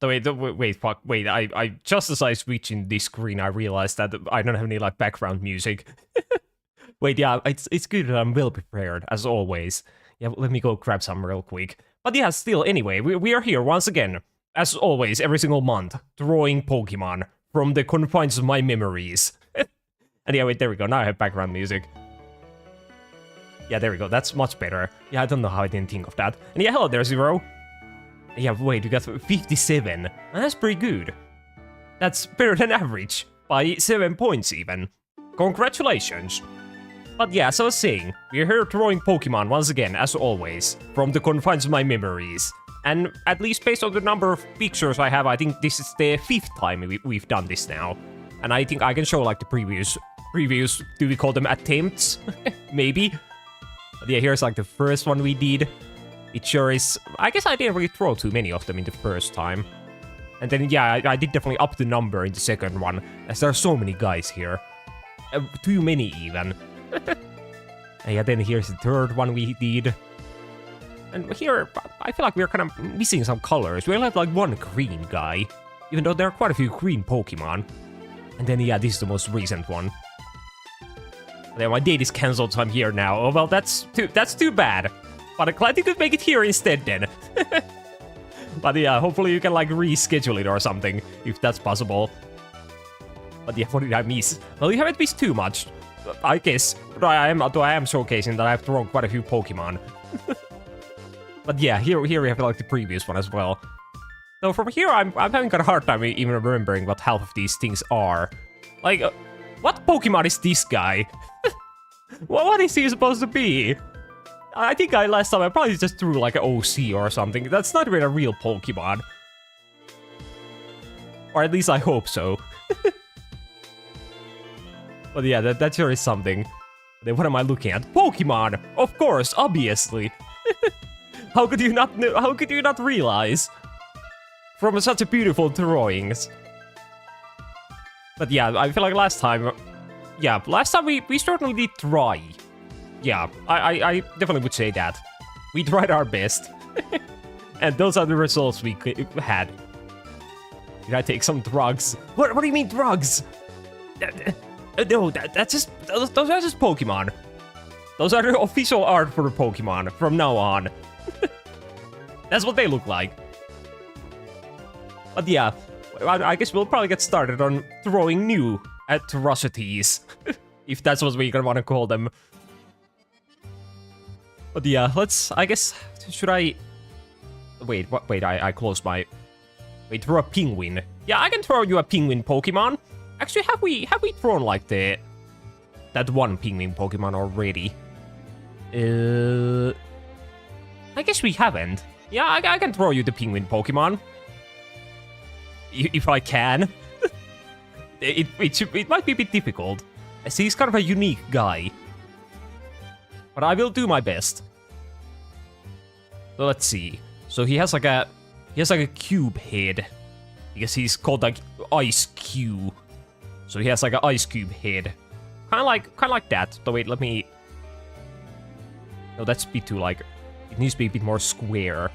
Wait, I just as I switch in this screen, I realized that I don't have any, like, background music. Wait, yeah, it's good that I'm well prepared, as always. Yeah, let me go grab some real quick. But yeah, still, anyway, we are here once again, as always, every single month, drawing Pokemon from the confines of my memories. And yeah, wait, there we go, now I have background music. Yeah, there we go, that's much better. Yeah, I don't know how I didn't think of that. And yeah, hello there, Zero. Yeah, wait, you got 57. That's pretty good. That's better than average, by 7 points even. Congratulations. But yeah, as I was saying, we're here drawing Pokemon once again, as always, from the confines of my memories. And at least based on the number of pictures I have, I think this is the 5th time we've done this now. And I think I can show, like, the previous, do we call them attempts? Maybe? But yeah, here's, like, the first one we did. It sure is... I guess I didn't really throw too many of them in the first time. And then, yeah, I did definitely up the number in the second one, as there are so many guys here. Too many, even. And yeah, then here's the third one we did. And here, I feel like we're kind of missing some colors. We only have, like, one green guy, even though there are quite a few green Pokemon. And then, yeah, this is the most recent one. Then my date is cancelled, so I'm here now. Oh, well, that's too bad. But I'm glad you could make it here instead, then. But yeah, hopefully you can, like, reschedule it or something, if that's possible. But yeah, what did I miss? Well, you haven't missed too much, I guess. But I am showcasing that I've drawn quite a few Pokemon. But yeah, here we have, like, the previous one as well. So from here, I'm having kind of a hard time even remembering what half of these things are. Like, what Pokemon is this guy? What is he supposed to be? I think last time I probably just drew, like, an OC or something. That's not even a real Pokemon. Or at least I hope so. But yeah, that sure is something. Then what am I looking at? Pokemon! Of course, obviously! How could you not know? How could you not realize? From such a beautiful drawings. But yeah, I feel like last time... Yeah, last time we certainly did try. Yeah, I definitely would say that. We tried our best. And those are the results we had. Did I take some drugs? What do you mean drugs? No, that's just... Those are just Pokemon. Those are the official art for the Pokemon from now on. That's what they look like. But yeah, I guess we'll probably get started on throwing new atrocities. If that's what we're gonna want to call them. But yeah, let's... I guess... Should I... Wait, I closed my... Wait, throw a penguin. Yeah, I can throw you a penguin Pokemon. Actually, have we thrown, like, that one penguin Pokemon already? I guess we haven't. Yeah, I can throw you the penguin Pokemon. If I can. It might be a bit difficult, as he's kind of a unique guy. But I will do my best. So let's see. So he has like a cube head, because he's called, like, Ice Cube. So he has like an ice cube head, kind of like that. So wait, let me. No, that's a bit too, like, it needs to be a bit more square.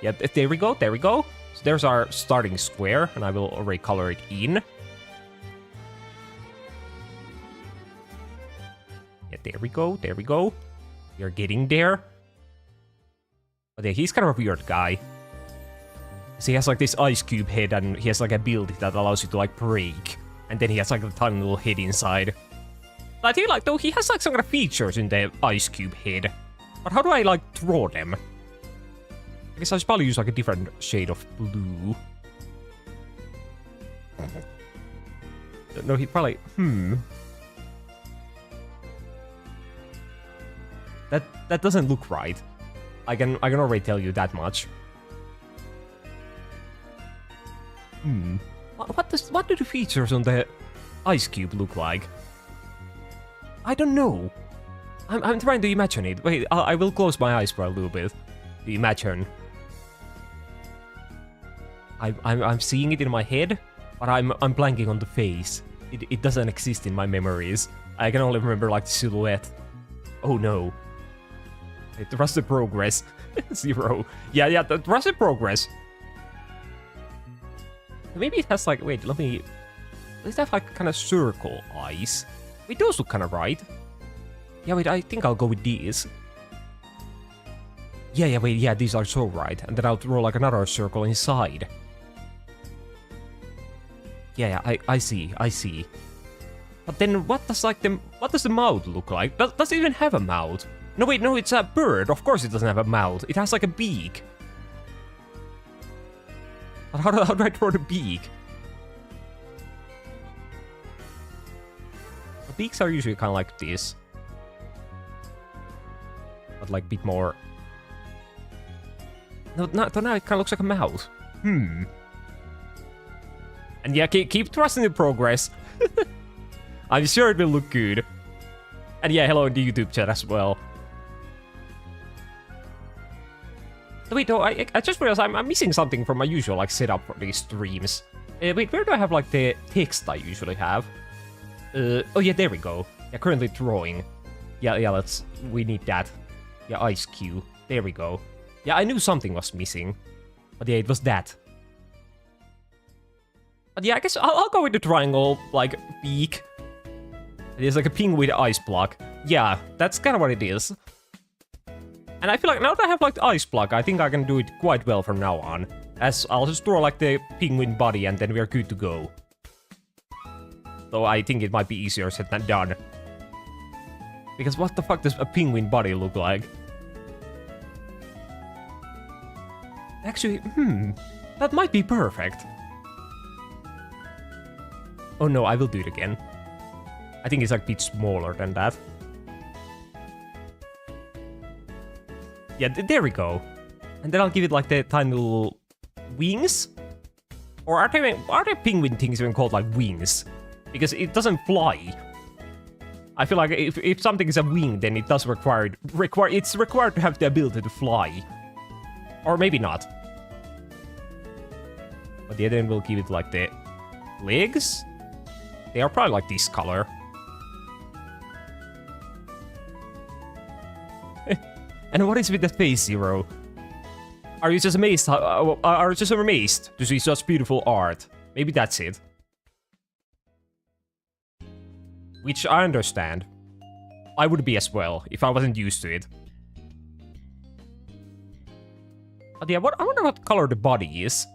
Yeah, there we go, there we go. So there's our starting square, and I will already color it in. Yeah, there we go, there we go. You're getting there. But yeah, he's kind of a weird guy. So he has, like, this ice cube head, and he has, like, a build that allows you to, like, break. And then he has, like, a tiny little head inside. But I feel like, though, he has, like, some kind of features in the ice cube head. But how do I, like, draw them? I guess I should probably use, like, a different shade of blue. No, he probably... That doesn't look right. I can already tell you that much. What do the features on the ice cube look like? I don't know. I'm trying to imagine it. Wait, I will close my eyes for a little bit to imagine. I'm seeing it in my head, but I'm blanking on the face. It doesn't exist in my memories. I can only remember, like, the silhouette. Oh no. Trust the progress. 0. Yeah, trust the progress. Maybe it has like, wait, let's have like kind of circle eyes. Wait, those look kind of right. Yeah, wait, I think I'll go with these. Yeah, wait, yeah, these are so right. And then I'll draw like another circle inside. Yeah, I see. But then what does the mouth look like? Does it even have a mouth? No, wait, no, it's a bird. Of course it doesn't have a mouth. It has like a beak. But how do I draw the beak? The beaks are usually kind of like this. But like a bit more... No, now it kind of looks like a mouth. And yeah, keep trusting the progress. I'm sure it will look good. And yeah, hello in the YouTube chat as well. Wait, no, I just realized I'm missing something from my usual like setup for these streams. Wait, where do I have like the text I usually have? Oh yeah, there we go. Yeah, currently drawing. Yeah, we need that. Yeah, ice cube. There we go. Yeah, I knew something was missing. But yeah, it was that. But yeah, I guess I'll go with the triangle, like, beak. It is like a penguin with ice block. Yeah, that's kind of what it is. And I feel like now that I have like the ice block, I think I can do it quite well from now on. As I'll just draw like the penguin body and then we're good to go. Though I think it might be easier said than done. Because what the fuck does a penguin body look like? Actually, that might be perfect. Oh no, I will do it again. I think it's like a bit smaller than that. Yeah, there we go. And then I'll give it like the tiny little wings. Or are there penguin things even called like wings? Because it doesn't fly. I feel like if something is a wing, then it does it's required to have the ability to fly. Or maybe not. But yeah, then we'll give it like the legs. They are probably like this color. And what is with the face, Zero? Are you just amazed? Are you just amazed to see such beautiful art? Maybe that's it. Which I understand. I would be as well, if I wasn't used to it. But yeah, I wonder what color the body is.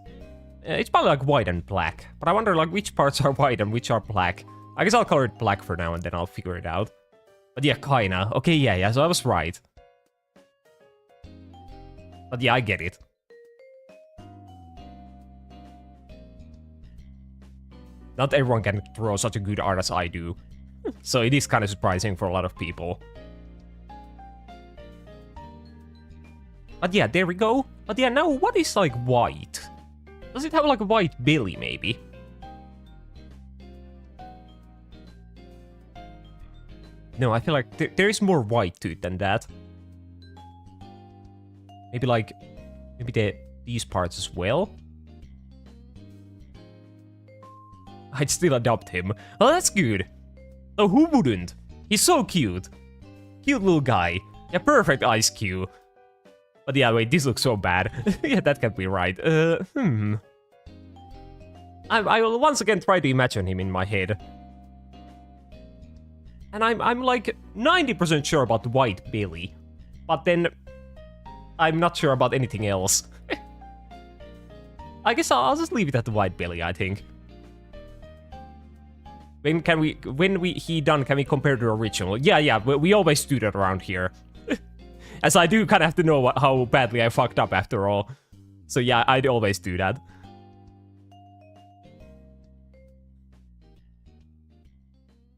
It's probably like white and black. But I wonder like which parts are white and which are black. I guess I'll color it black for now and then I'll figure it out. But yeah, kinda. Okay, yeah, so I was right. But yeah, I get it. Not everyone can draw such a good art as I do. So it is kind of surprising for a lot of people. But yeah, there we go. But yeah, now what is like white? Does it have like a white belly maybe? No, I feel like there is more white to it than that. Maybe like, these parts as well. I'd still adopt him. Oh, that's good. Oh, who wouldn't? He's so cute. Cute little guy. Yeah, perfect ice cube. But yeah, wait, this looks so bad. Yeah, that can't be right. I will once again try to imagine him in my head. And I'm like 90% sure about the white belly. But then I'm not sure about anything else. I guess I'll just leave it at the white belly, I think. When he done, can we compare to the original? Yeah, we always do that around here. As I do kind of have to know how badly I fucked up after all. So yeah, I'd always do that.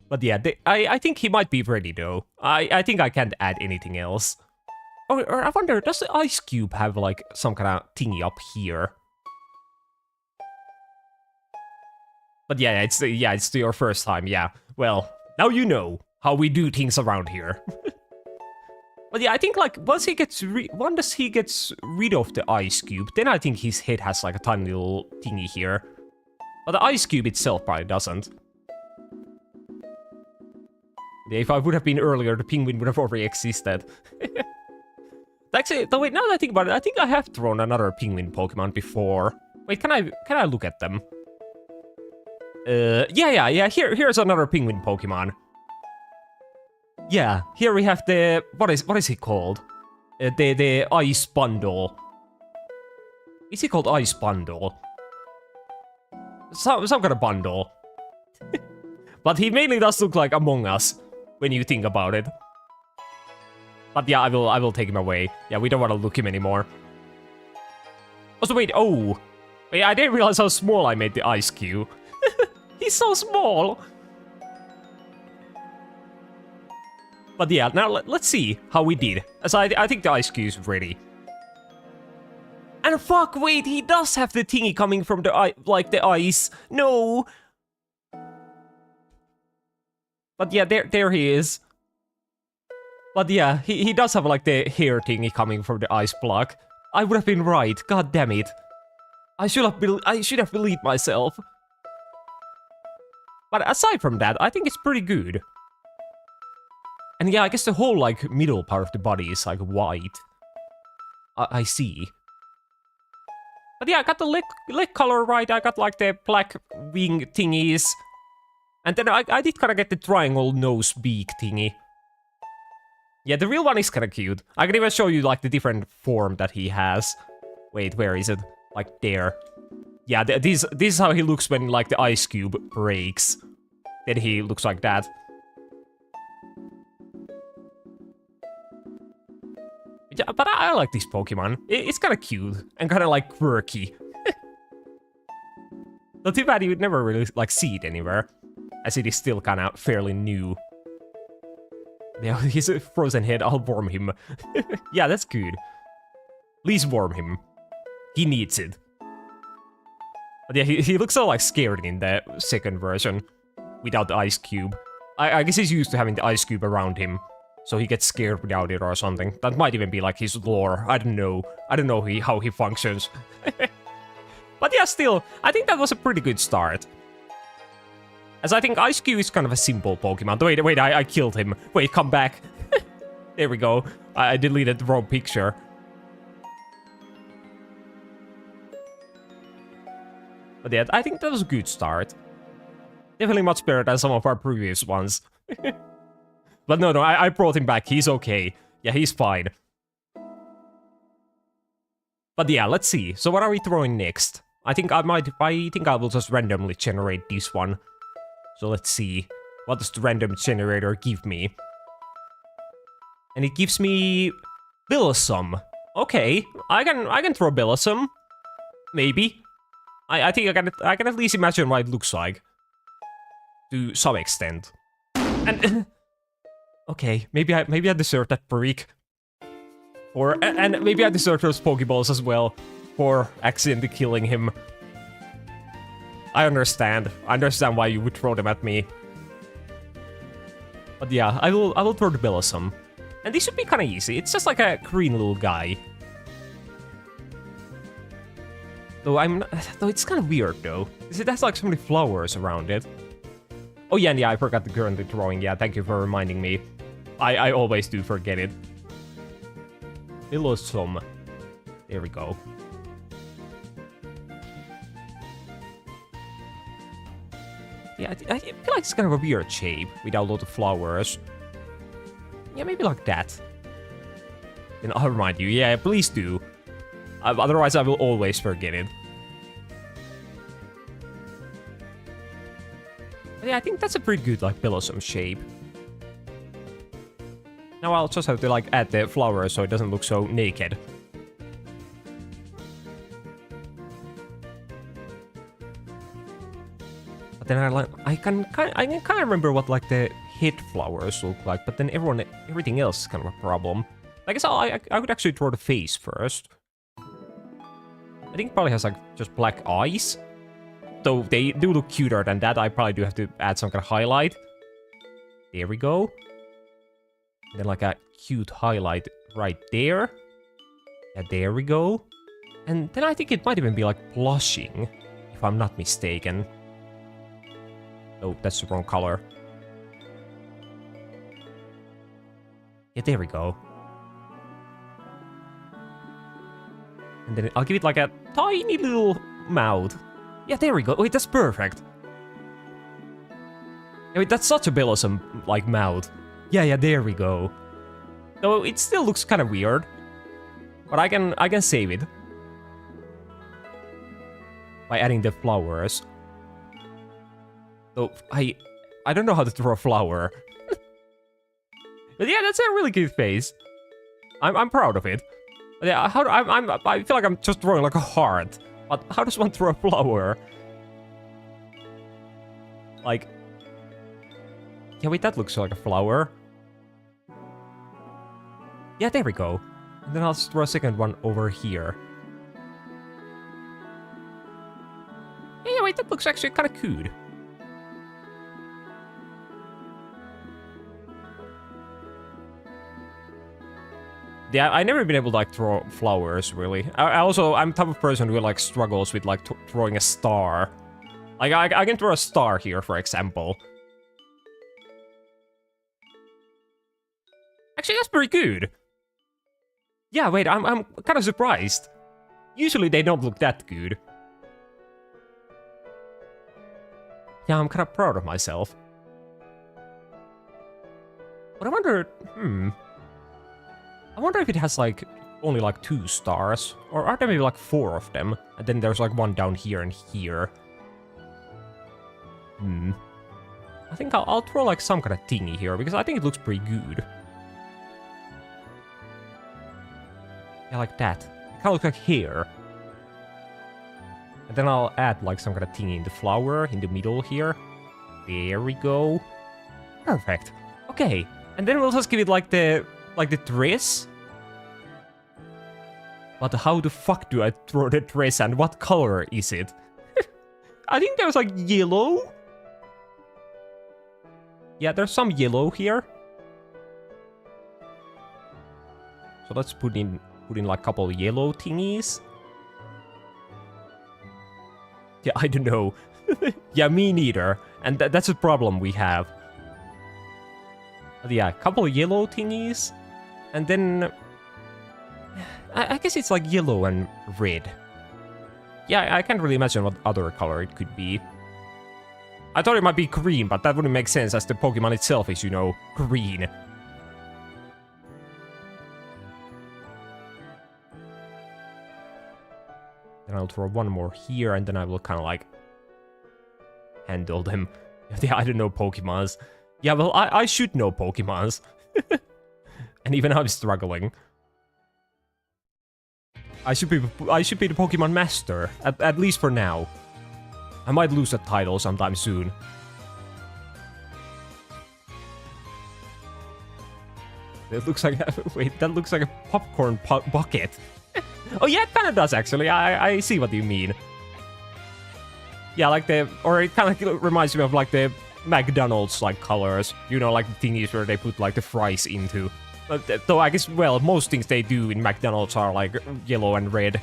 But yeah, I think he might be ready though. I think I can't add anything else. Or I wonder, does the ice cube have like some kind of thingy up here? But yeah, it's your first time, yeah. Well, now you know how we do things around here. But yeah, I think like once he gets rid of the ice cube, then I think his head has like a tiny little thingy here. But the ice cube itself probably doesn't. Yeah, if I would have been earlier, the penguin would have already existed. Actually, no, wait, now that I think about it, I think I have thrown another penguin Pokemon before. Wait, can I look at them? Yeah. Here's another penguin Pokemon. Yeah, here we have the what is he called? The Ice Bundle. Is he called Ice Bundle? Some kind of bundle. But he mainly does look like Among Us when you think about it. But yeah, I will take him away. Yeah, we don't want to look him anymore. Also, wait, wait, I didn't realize how small I made the Ice Cube. He's so small. But yeah, now let's see how we did. As I think the Ice Cube is ready. And fuck, wait, he does have the thingy coming from the the ice. No. But yeah, there he is. But yeah, he does have like the hair thingy coming from the ice block. I would have been right. God damn it. I should have believed myself. But aside from that, I think it's pretty good. And yeah, I guess the whole like middle part of the body is like white. I see. But yeah, I got the leg color right. I got like the black wing thingies. And then I did kind of get the triangle nose beak thingy. Yeah, the real one is kind of cute. I can even show you like the different form that he has. Wait, where is it? Like there. Yeah, this is how he looks when like the ice cube breaks. Then he looks like that. Yeah, but I like this Pokemon. It's kind of cute and kind of like quirky. But too bad you would never really like see it anywhere, as it is still kind of fairly new. Yeah, he's a frozen head. I'll warm him. Yeah, that's good. Please warm him. He needs it. But yeah, he looks so like scared in the second version without the ice cube. I guess he's used to having the ice cube around him, so he gets scared without it or something. That might even be like his lore. I don't know. I don't know how he functions. But yeah, still, I think that was a pretty good start. As I think Ice Cube is kind of a simple Pokemon. Wait, I killed him. Wait, come back. There we go. I deleted the wrong picture. But yeah, I think that was a good start. Definitely much better than some of our previous ones. But no, I brought him back. He's okay. Yeah, he's fine. But yeah, let's see. So what are we throwing next? I think I will just randomly generate this one. So let's see. What does the random generator give me? And it gives me Billosum. Okay, I can throw Billosum. Maybe. I think I can at least imagine what it looks like. To some extent. And okay, maybe I deserve that break. And maybe I deserve those Pokeballs as well for accidentally killing him. I understand. I understand why you would throw them at me. But yeah, I will throw the Billosum. And this should be kind of easy. It's just like a green little guy. Though it's kind of weird though. It has like so many flowers around it. Oh yeah, and yeah, I forgot the currently throwing. Yeah, thank you for reminding me. I always do forget it. Billosum. There we go. Yeah, I feel like it's kind of a weird shape without a lot of flowers. Yeah, maybe like that. Then I'll remind you. Yeah, please do. Otherwise, I will always forget it. But yeah, I think that's a pretty good like Billosum shape. Now I'll just have to like add the flowers so it doesn't look so naked. But then I can kind of remember what like the head flowers look like, but then everything else is kind of a problem. I guess I could actually draw the face first. I think it probably has like just black eyes. Though they do look cuter than that, I probably do have to add some kind of highlight. There we go. And then like a cute highlight right there. Yeah, there we go. And then I think it might even be like blushing, if I'm not mistaken. Oh, that's the wrong color. Yeah, there we go. And then I'll give it like a tiny little mouth. Yeah, there we go. Wait, that's perfect. I mean, that's such a Bellosum, like, mouth. Yeah, there we go. Though it still looks kind of weird. But I can save it. By adding the flowers. So, I don't know how to draw a flower. But yeah, that's a really cute face. I'm proud of it. But yeah, I feel like I'm just drawing like a heart. But how does one draw a flower? Like... Yeah, wait, that looks like a flower. Yeah, there we go. And then I'll just draw a second one over here. Yeah, wait, that looks actually kind of cool. Yeah, I've never been able to, like, draw flowers, really. I'm the type of person who, like, struggles with, like, drawing a star. Like, I can draw a star here, for example. Actually, that's pretty good. Yeah, wait, I'm kind of surprised. Usually they don't look that good. Yeah, I'm kind of proud of myself. But I wonder, I wonder if it has, like, only, like, 2 stars. Or are there maybe, like, 4 of them? And then there's, like, one down here and here. I think I'll throw, like, some kind of thingy here, because I think it looks pretty good. Yeah, like that. It kind of looks like hair. And then I'll add, like, some kind of thingy in the flower, in the middle here. There we go. Perfect. Okay. And then we'll just give it, like the dress. But how the fuck do I draw the dress and what color is it? I think there's, like, yellow. Yeah, there's some yellow here. So let's put in like a couple yellow thingies. Yeah, I don't know. Yeah, me neither. And that's a problem we have. But yeah, a couple of yellow thingies. And then... I guess it's like yellow and red. Yeah, I can't really imagine what other color it could be. I thought it might be green, but that wouldn't make sense as the Pokemon itself is, you know, green. Then I'll draw one more here, and then I will kind of like handle them. Yeah, I don't know Pokemons. Yeah, well, I should know Pokemons. And even I'm struggling. I should be the Pokemon master, at least for now. I might lose that title sometime soon. It looks like wait, that looks like a popcorn bucket. Oh yeah, it kind of does actually. I see what you mean. Yeah, like or it kind of reminds me of like the McDonald's like colors. You know, like the thingies where they put like the fries into. Though I guess, well, most things they do in McDonald's are like yellow and red.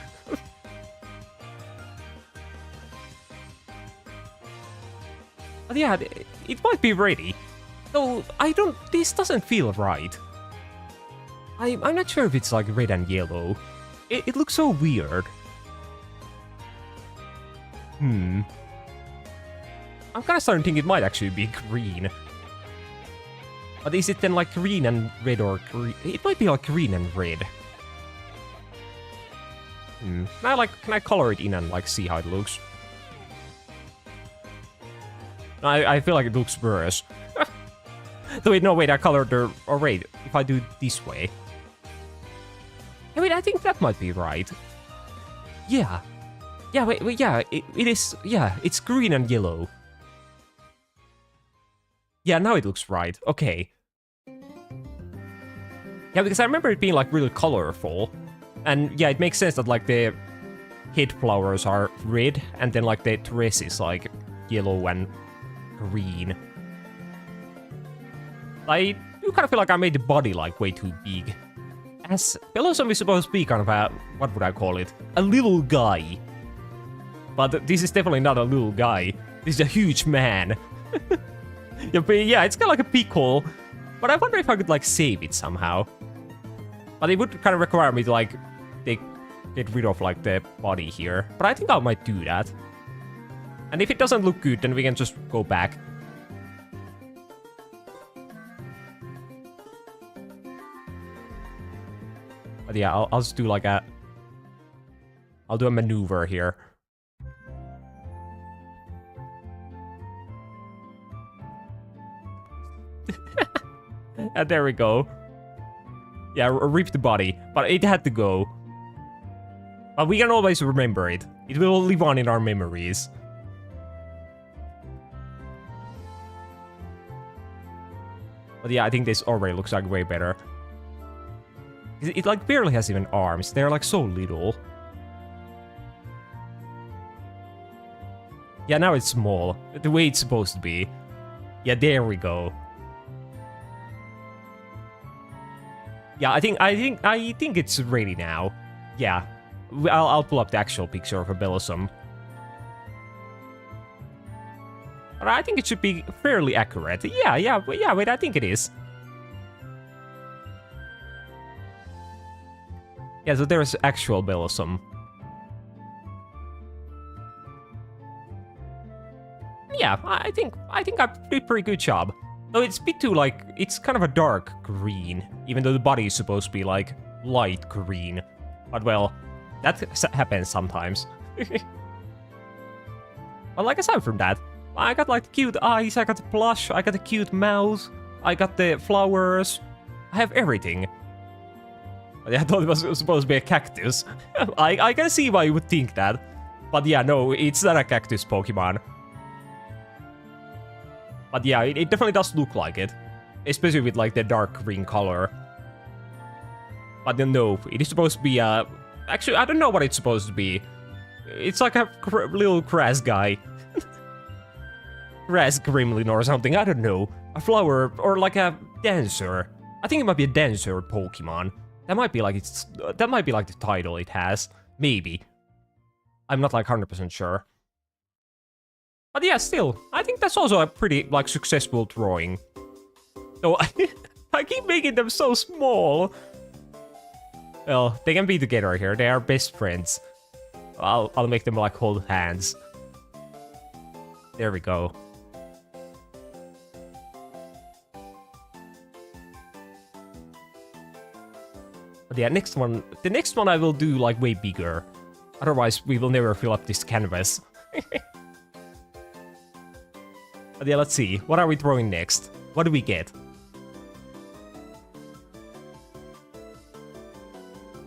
But yeah, it might be ready. Though this doesn't feel right. I'm not sure if it's like red and yellow. It looks so weird. I'm kind of starting to think it might actually be green. But is it then like green and red or green? It might be like green and red. Can I color it in and like see how it looks? I feel like it looks worse. Wait, I colored the... Or wait, if I do it this way... Yeah, wait, I think that might be right. Yeah. Yeah, wait, yeah, it is... Yeah, it's green and yellow. Yeah, now it looks right. Okay. Yeah, because I remember it being, like, really colorful. And, yeah, it makes sense that, like, the head flowers are red, and then, like, the dress is, like, yellow and green. I do kind of feel like I made the body, like, way too big. As Bellosum is supposed to be kind of a... What would I call it? A little guy. But this is definitely not a little guy. This is a huge man. Yeah, it's kind of like a pickle. But I wonder if I could, like, save it somehow. But it would kind of require me to, like, take get rid of like the body here. But I think I might do that. And if it doesn't look good, then we can just go back. But yeah, I'll just do like a... I'll do a maneuver here. And there we go. Yeah, rip the body. But it had to go. But we can always remember it. It will live on in our memories. But yeah, I think this already looks like way better. It like barely has even arms. They're like so little. Yeah, now it's small. The way it's supposed to be. Yeah, there we go. Yeah, I think it's ready now. Yeah. I'll pull up the actual picture of a Bellosum. But I think it should be fairly accurate. Yeah, wait, I think it is. Yeah, so there's actual Bellosum. Yeah, I think I did a pretty good job. Though it's a bit too, like, it's kind of a dark green, even though the body is supposed to be, like, light green. But, well, that happens sometimes. But, like, aside from that, I got, like, the cute eyes, I got the blush, I got the cute mouth, I got the flowers, I have everything. I thought it was supposed to be a cactus. I can see why you would think that. But yeah, no, it's not a cactus Pokemon. But yeah, it definitely does look like it. Especially with like the dark green color. But then no, it is supposed to be a... Actually, I don't know what it's supposed to be. It's like a little grass guy. Grass gremlin or something, I don't know. A flower or like a dancer. I think it might be a dancer Pokemon. That might be like the title it has. Maybe. I'm not like 100% sure. But yeah, still, I think that's also a pretty, like, successful drawing. So, I keep making them so small. Well, they can be together here. They are best friends. I'll make them, like, hold hands. There we go. But yeah, the next one I will do, like, way bigger. Otherwise, we will never fill up this canvas. But yeah, let's see. What are we throwing next? What do we get?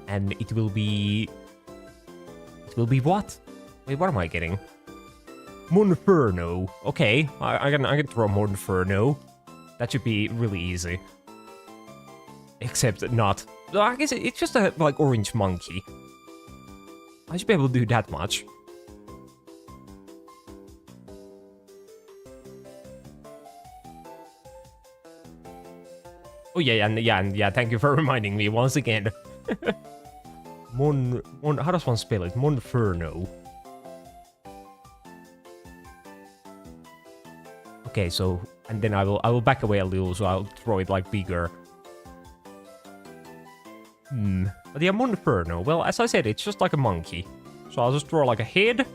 And it will be... It will be what? Wait, what am I getting? Monferno. Okay, I can throw Monferno. That should be really easy. Except not. I guess it's just a, like, orange monkey. I should be able to do that much. Oh yeah, thank you for reminding me once again. How does one spell it? Monferno. Okay, so, and then I will back away a little, so I'll throw it like bigger. But yeah, Monferno. Well, as I said, it's just like a monkey. So I'll just draw like a head,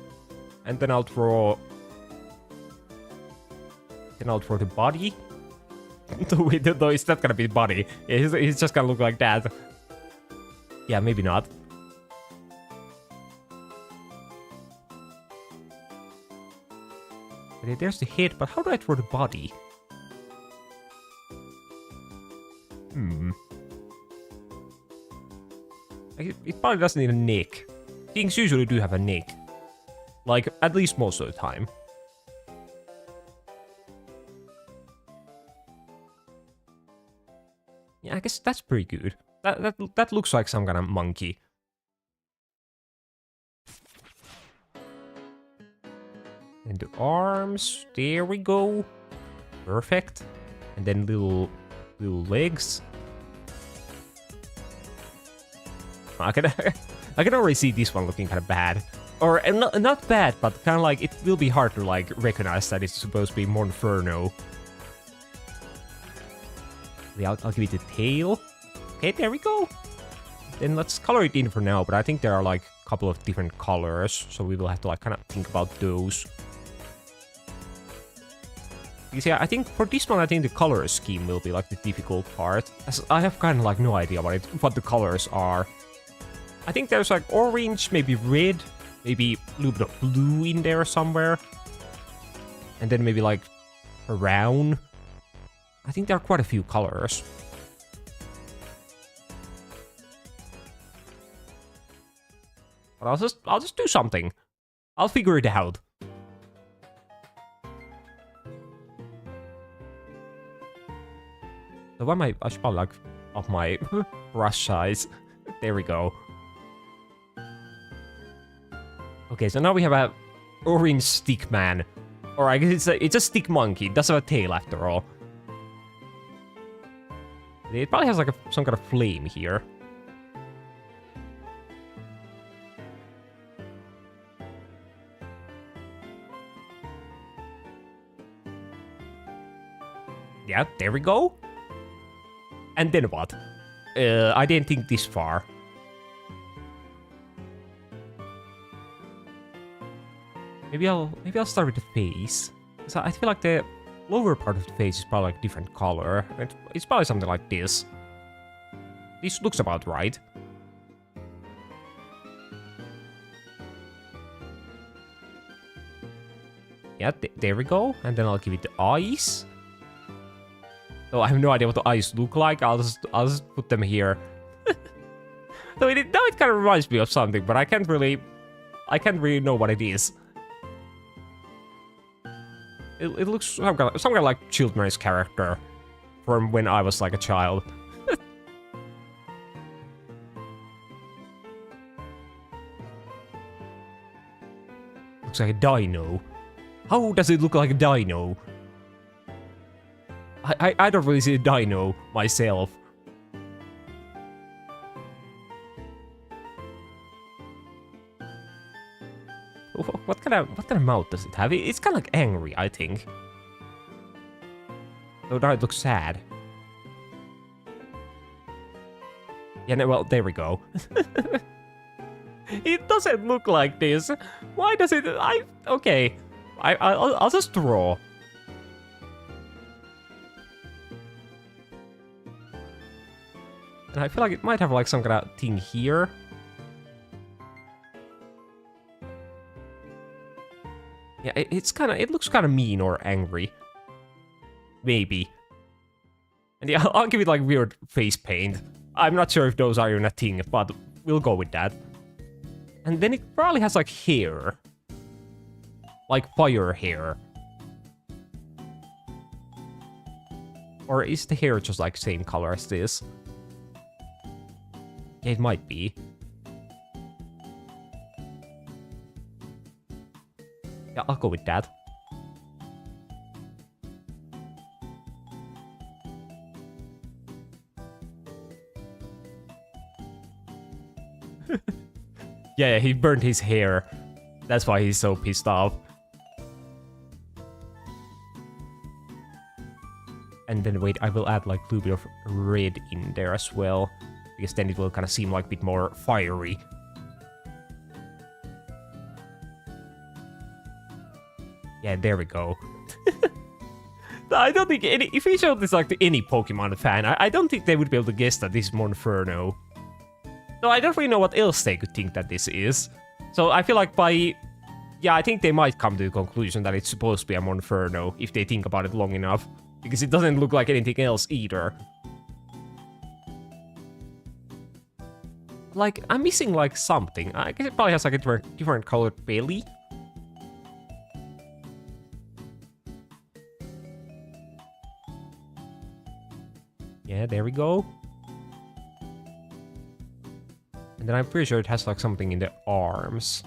and then I'll draw... Then I'll draw the body. Though it's not gonna be the body. He's just gonna look like that. Yeah, maybe not. Okay, there's the head, but how do I draw the body? It probably doesn't need a neck. Things usually do have a neck. Like, at least most of the time. Yeah, I guess that's pretty good. That looks like some kind of monkey. And the arms, there we go. Perfect. And then little legs. I can already see this one looking kind of bad. Or not bad, but kind of like it will be hard to like recognize that it's supposed to be Monferno. Yeah, I'll give it a tail. Okay, there we go. Then let's color it in for now, but I think there are like a couple of different colors, so we will have to like kind of think about those. Because yeah, I think for this one, I think the color scheme will be like the difficult part, as I have kind of like no idea what the colors are. I think there's like orange, maybe red, maybe a little bit of blue in there somewhere. And then maybe like brown. I think there are quite a few colors. But I'll just do something. I'll figure it out. So I should probably like up my brush size. There we go. Okay, so now we have a orange stick man. Or I guess it's a stick monkey. It does have a tail after all. It probably has like some kind of flame here. Yeah, there we go. And then what? I didn't think this far. Maybe I'll start with the face. So I feel like the lower part of the face is probably like different color. It's probably something like this. This looks about right. Yeah, there we go. And then I'll give it the eyes. So I have no idea what the eyes look like. I'll just put them here. So now it kind of reminds me of something, but I can't really know what it is. It looks some kind of like children's character from when I was like a child. Looks like a dino. How does it look like a dino? I don't really see a dino myself. What kind of mouth does it have? It's kind of like angry, I think. So now it looks sad. Yeah, no, well, there we go. It doesn't look like this. Why does it? Okay. I'll just draw. And I feel like it might have like some kind of thing here. Yeah, it looks kind of mean or angry. Maybe. And yeah, I'll give it like weird face paint. I'm not sure if those are even a thing, but we'll go with that. And then it probably has like hair. Like fire hair. Or is the hair just like same color as this? Yeah, it might be. Yeah, I'll go with that. Yeah, he burned his hair. That's why he's so pissed off. And then wait, I will add like a little bit of red in there as well. Because then it will kind of seem like a bit more fiery. Yeah, there we go. I don't think if we showed this like to any Pokemon fan, I don't think they would be able to guess that this is Monferno. So I don't really know what else they could think that this is. So I feel like yeah, I think they might come to the conclusion that it's supposed to be a Monferno if they think about it long enough. Because it doesn't look like anything else either. Like, I'm missing like something. I guess it probably has like a different colored belly. Yeah, there we go. And then I'm pretty sure it has like something in the arms.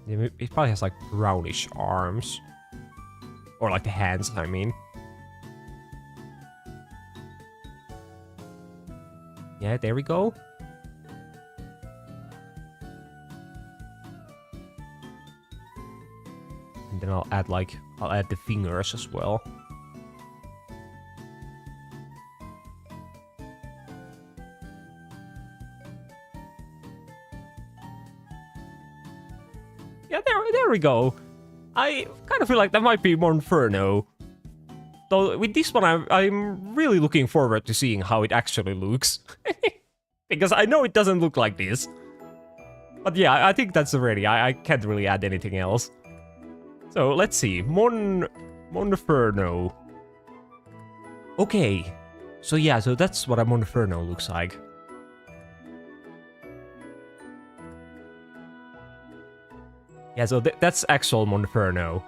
Yeah, it probably has like brownish arms. Or like the hands, I mean. Yeah, there we go. And then I'll add the fingers as well. Yeah, there we go. I kind of feel like that might be Monferno. Though with this one, I'm really looking forward to seeing how it actually looks. Because I know it doesn't look like this. But yeah, I think that's ready. I can't really add anything else. So let's see. Monferno. Okay. So yeah, so that's what a Monferno looks like. Yeah, so that's actual Monferno.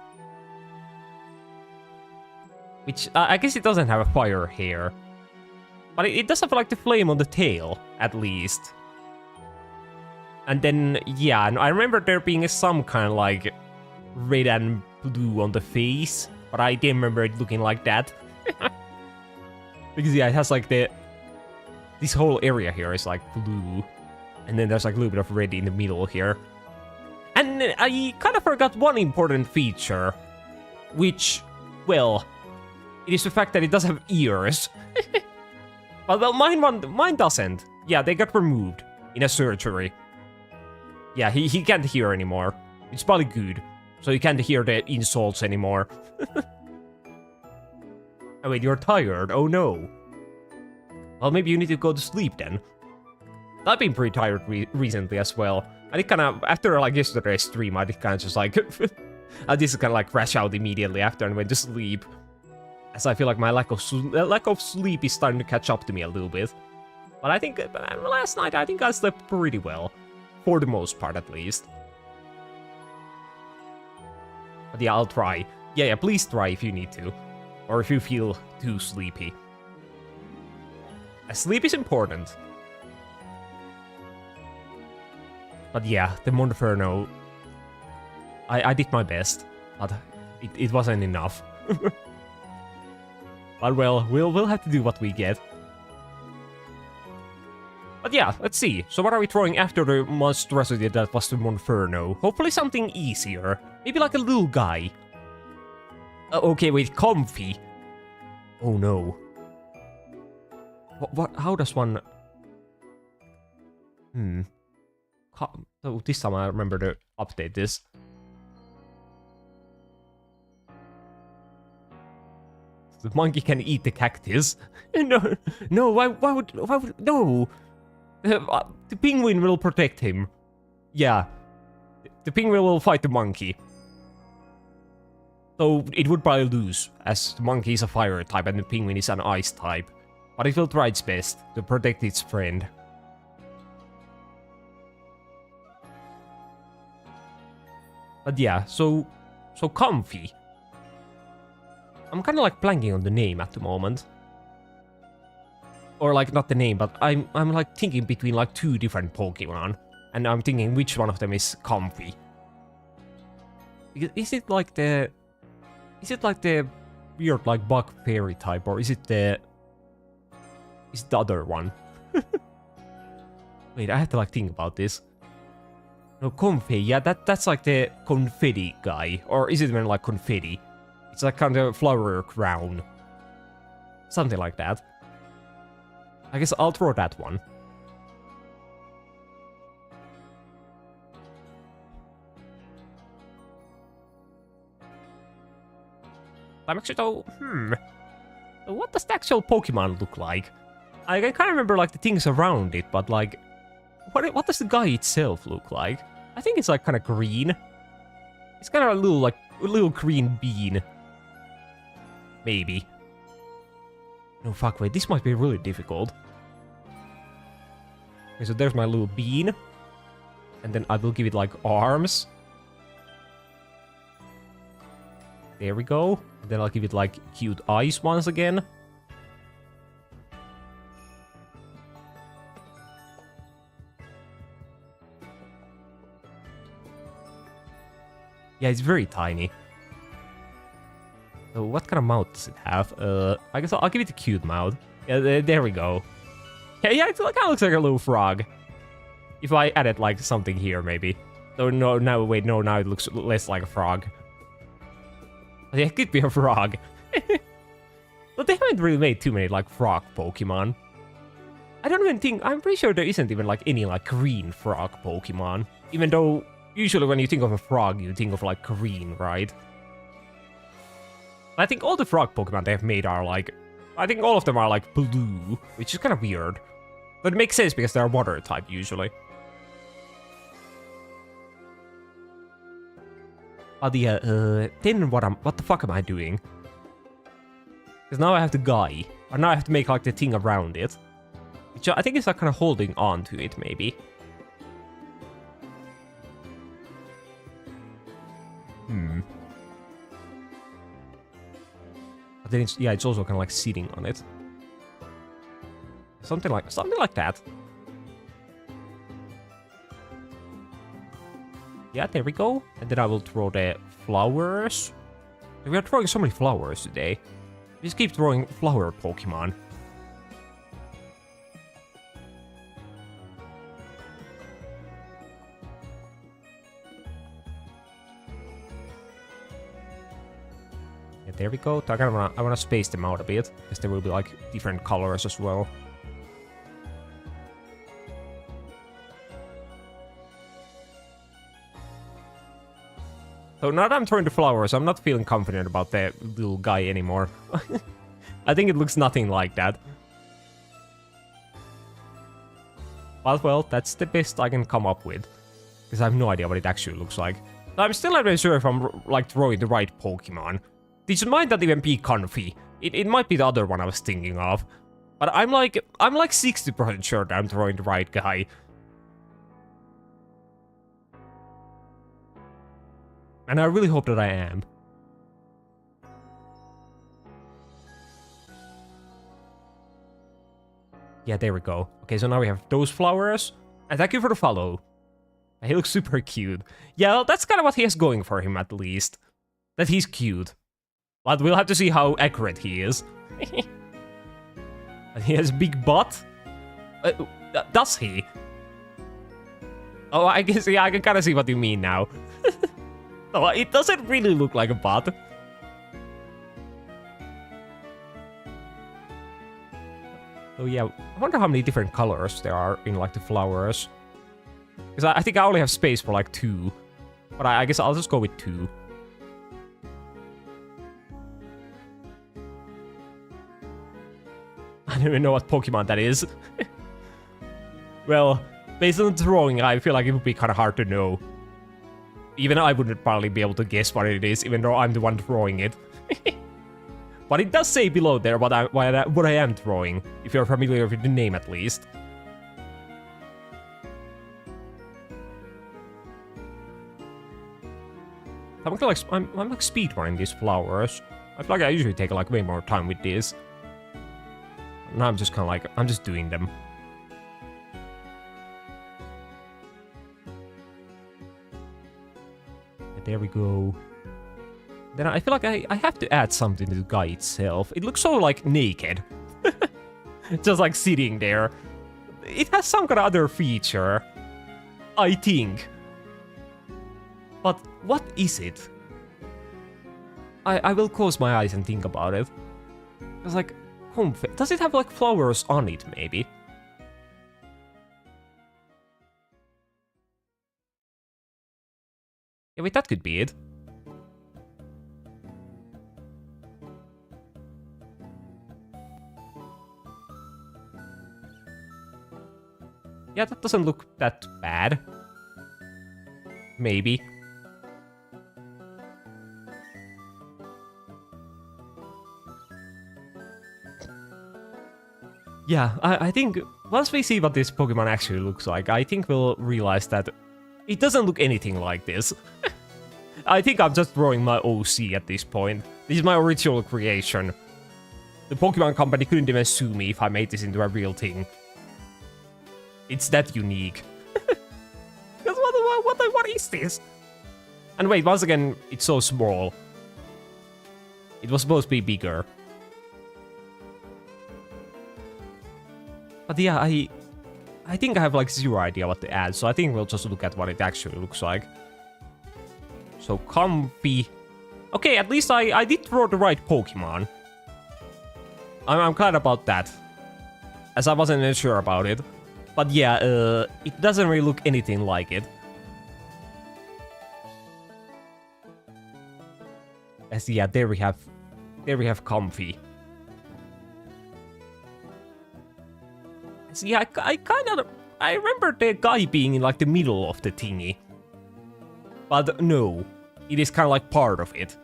Which, I guess it doesn't have a fire here. But it does have, like, the flame on the tail, at least. And then, yeah, and I remember there being some kind of, like, red and blue on the face. But I didn't remember it looking like that. Because, yeah, it has, like, this whole area here is, like, blue. And then there's, like, a little bit of red in the middle here. And I kind of forgot one important feature. Which, well... it is the fact that it does have ears. But well, mine doesn't. Yeah, they got removed in a surgery. Yeah, he can't hear anymore. It's probably good. So he can't hear the insults anymore. Oh wait, you're tired? Oh no. Well, maybe you need to go to sleep then. I've been pretty tired recently as well. I did kind of, after like yesterday's stream, I did kind of just like... I just kind of like crash out immediately after and went to sleep. As I feel like my lack of sleep is starting to catch up to me a little bit. But I think last night I think I slept pretty well. For the most part, at least. But yeah, I'll try. Yeah, please try if you need to. Or if you feel too sleepy. Sleep is important. But yeah, the Monferno... I did my best. But it wasn't enough. But well, we'll have to do what we get. But yeah, let's see. So what are we throwing after the monstrosity that was the Monferno? Hopefully something easier. Maybe like a little guy. Okay, wait, comfy. Oh no. What? How does one... Oh, this time I remember to update this. The monkey can eat the cactus. No, why would, no. The penguin will protect him. Yeah. The penguin will fight the monkey. So it would probably lose, as the monkey is a fire type and the penguin is an ice type. But it will try its best to protect its friend. But yeah, so comfy. I'm kind of like blanking on the name at the moment. Or like not the name, but I'm like thinking between like two different Pokemon. And I'm thinking which one of them is comfy. Because is it like the weird like bug fairy type, or is it the other one? Wait, I have to like think about this. No, comfy, yeah, that's like the confetti guy. Or is it even like confetti? It's like kind of flower crown. Something like that. I guess I'll throw that one. I'm actually though, what does the actual Pokemon look like? I kind of remember like the things around it, but like, what does the guy itself look like? I think it's like kind of green. It's kind of a little green bean. Maybe. No, fuck, wait, this might be really difficult. Okay, so there's my little bean. And then I will give it, like, arms. There we go. And then I'll give it, like, cute eyes once again. Yeah, it's very tiny. So what kind of mouth does it have? I guess I'll give it a cute mouth. Yeah, there we go. Yeah, it kind of looks like a little frog. If I added like something here, maybe. Oh no, now wait, no, now it looks less like a frog. Yeah, it could be a frog. But they haven't really made too many like frog Pokemon. I don't even think, I'm pretty sure there isn't even like any like green frog Pokemon. Even though Usually when you think of a frog, you think of like green, right? I think all the frog Pokemon they have made are like... I think all of them are like blue, which is kind of weird. But it makes sense because they're water type usually. But yeah, then what the fuck am I doing? Because now I have the guy. Or now I have to make like the thing around it. Which I think is like kind of holding on to it, maybe. But then it's, yeah, it's also kind of like sitting on it. Something like that. Yeah, there we go. And then I will throw the flowers. We are throwing so many flowers today. We just keep throwing flower Pokemon. Yeah, there we go. I wanna space them out a bit, because there will be like different colors as well. So now that I'm throwing the flowers, I'm not feeling confident about the little guy anymore. I think it looks nothing like that. But well, that's the best I can come up with. Because I have no idea what it actually looks like. I'm still not really sure if I'm like throwing the right Pokemon. This might not even be Comfy. It might be the other one I was thinking of. But I'm like 60% sure that I'm throwing the right guy. And I really hope that I am. Yeah, there we go. Okay, so now we have those flowers. And thank you for the follow. He looks super cute. Yeah, well, that's kind of what he has going for him, at least. That he's cute. But we'll have to see how accurate he is. And he has a big butt. Does he? Oh, I guess, yeah, I can kind of see what you mean now. Oh, it doesn't really look like a butt. Oh yeah, I wonder how many different colors there are in like the flowers. Because I think I only have space for like 2. But I guess I'll just go with 2. I don't even know what Pokemon that is. Well, based on the drawing, I feel like it would be kind of hard to know. Even I wouldn't probably be able to guess what it is, even though I'm the one drawing it. But it does say below there what I am drawing, if you're familiar with the name at least. I'm like speedrunning these flowers. I feel like I usually take like way more time with these. Now I'm just kind of like, I'm just doing them. There we go. Then I feel like I have to add something to the guy itself. It looks so, like, naked. Just, like, sitting there. It has some kind of other feature. I think. But what is it? I will close my eyes and think about it. It's like, does it have, like, flowers on it, maybe? Yeah, wait, that could be it. Yeah, that doesn't look that bad. Maybe. Yeah, I think once we see what this Pokemon actually looks like, I think we'll realize that it doesn't look anything like this. I think I'm just throwing my OC at this point. This is my original creation. The Pokemon Company couldn't even sue me if I made this into a real thing. It's that unique. What is this? And wait, once again, it's so small. It was supposed to be bigger. But yeah, I think I have like zero idea what to add, so I think we'll just look at what it actually looks like. So Comfy. Okay, at least I did throw the right Pokemon. I'm glad about that, as I wasn't even sure about it. But yeah, it doesn't really look anything like it. As yeah, there we have Comfy. So yeah, I remember the guy being in like the middle of the thingy. But no, it is kind of like part of it.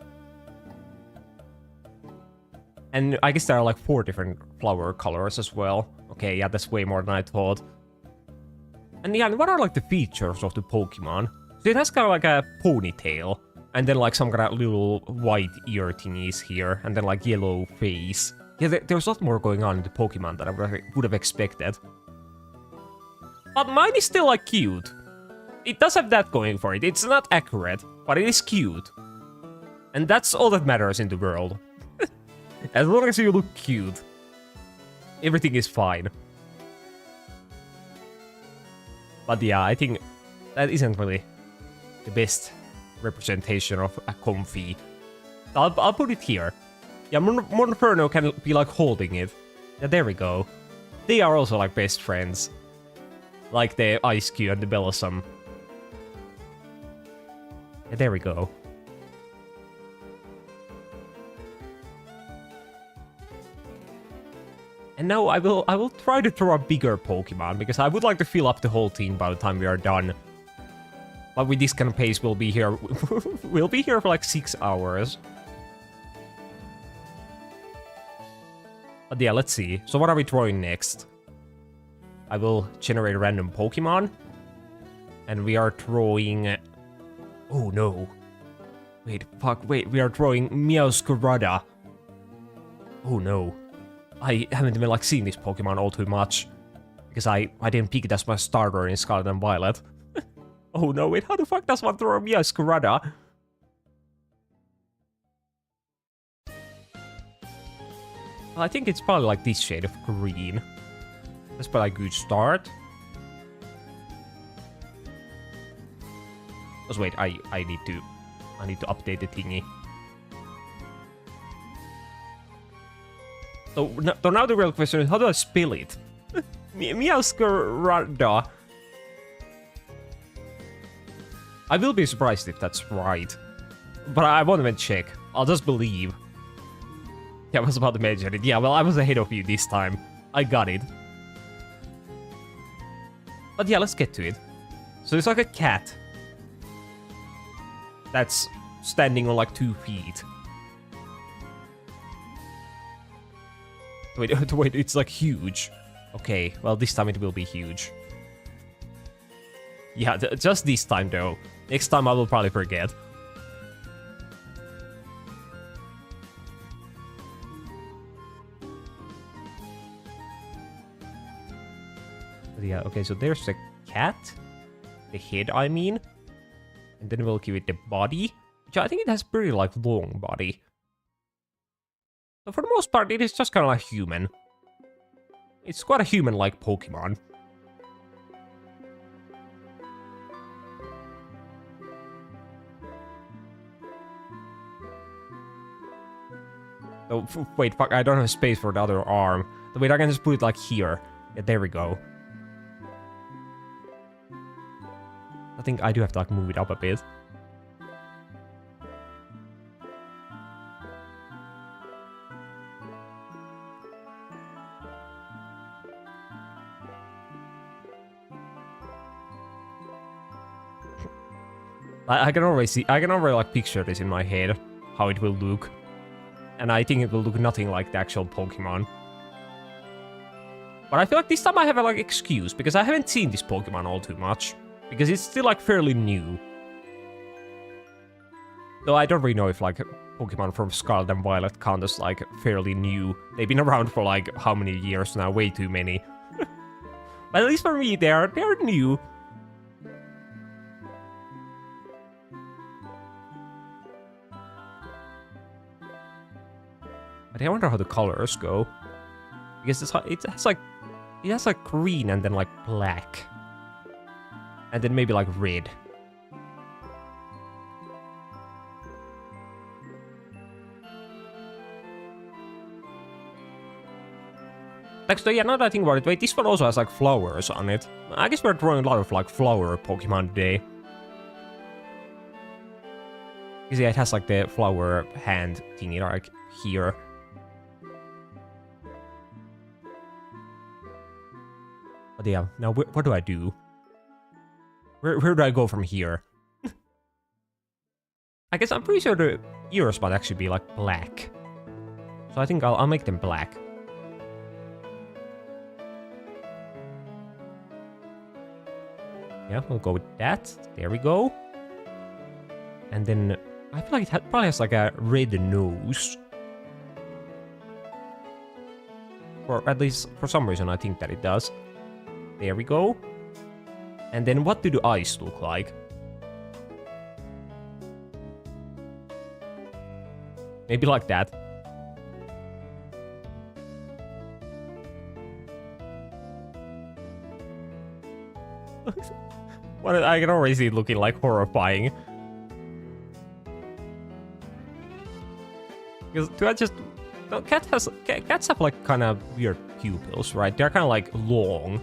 And I guess there are like 4 different flower colors as well. Okay, yeah, that's way more than I thought. And yeah, what are like the features of the Pokemon? So it has kind of like a ponytail. And then like some kind of little white ear thingies here. And then like yellow face. Yeah, there's a lot more going on in the Pokemon than I would have expected. But mine is still like cute. It does have that going for it. It's not accurate, but it is cute. And that's all that matters in the world. As long as you look cute, everything is fine. But yeah, I think that isn't really the best representation of a Comfy. I'll put it here. Yeah, Monferno can be like holding it. Yeah, there we go. They are also like best friends. Like the Ice Cube and the Bellossom. Yeah, there we go. And now I will try to throw a bigger Pokemon, because I would like to fill up the whole team by the time we are done. But with this kind of pace, we'll be here we'll be here for like 6 hours. But yeah, let's see. So what are we throwing next? I will generate a random Pokemon. And we are throwing... Oh no. Wait, we are throwing Meowscarada. Oh no. I haven't even like seen this Pokemon all too much. Because I didn't pick it as my starter in Scarlet and Violet. Oh no, wait, how the fuck does one throw a Meowscarada? Well, I think it's probably like this shade of green. That's probably a good start. Just wait, I need to update the thingy. So now the real question is, how do I spell it? Meowscarada. I will be surprised if that's right. But I won't even check. I'll just believe. Yeah, I was about to mention it. Yeah, well, I was ahead of you this time. I got it. But yeah, let's get to it. So it's like a cat. That's standing on like 2 feet. Wait, it's like huge. Okay, well, this time it will be huge. Yeah, just this time though. Next time I will probably forget. But yeah, okay, so there's the cat. The head, I mean. And then we'll give it the body. Which I think it has pretty like long body. But for the most part, it is just kind of like human. It's quite a human-like Pokemon. Oh, wait, fuck, I don't have space for the other arm. Wait, I can just put it like here. Yeah, there we go. I think I do have to like move it up a bit. I can already like picture this in my head, how it will look. And I think it will look nothing like the actual Pokemon. But I feel like this time I have a like excuse, because I haven't seen this Pokemon all too much. Because it's still like fairly new. Though I don't really know if like Pokemon from Scarlet and Violet count as like fairly new. They've been around for like how many years now? Way too many. But at least for me, they're new. But I wonder how the colors go. Because it has like green and then like black. And then maybe like red. Actually, yeah, now that I think about it, wait, this one also has like flowers on it. I guess we're drawing a lot of like flower Pokemon today. Because yeah, it has like the flower hand thingy like here. But yeah, now what do I do? Where do I go from here? I guess I'm pretty sure the ears might actually be like black. So I think I'll make them black. Yeah, we'll go with that. There we go. And then I feel like it probably has like a red nose. Or at least for some reason I think that it does. There we go. And then what do the eyes look like? Maybe like that. What, I can already see it looking like horrifying. Because do I just... No, cats have like kind of weird pupils, right? They're kind of like long.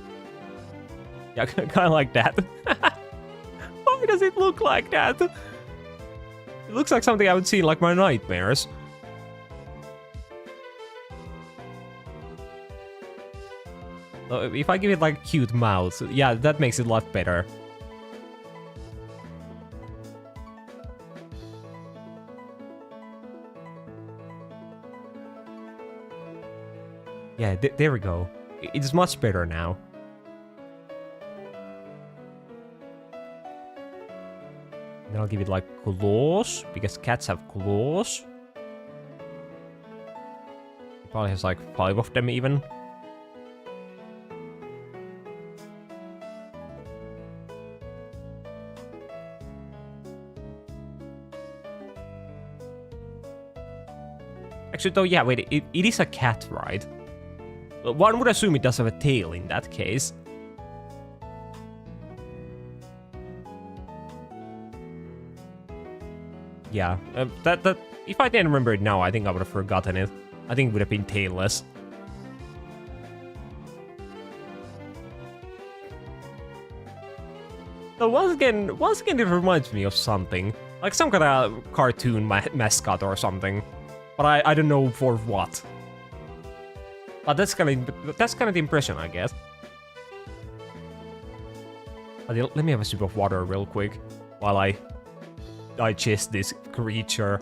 Yeah, kind of like that. Why does it look like that? It looks like something I would see in like my nightmares. So if I give it like a cute mouth, yeah, that makes it a lot better. Yeah, there we go. It's much better now. Then I'll give it like claws, because cats have claws. It probably has like 5 of them even. Actually, though, yeah, wait, it is a cat, right? One would assume it does have a tail in that case. Yeah, that if I didn't remember it now, I think I would have forgotten it. I think it would have been tailless. So once again, it reminds me of something. Like some kind of cartoon mascot or something. But I don't know for what. But that's kind of the impression, I guess. Let me have a sip of water real quick while I digest this creature.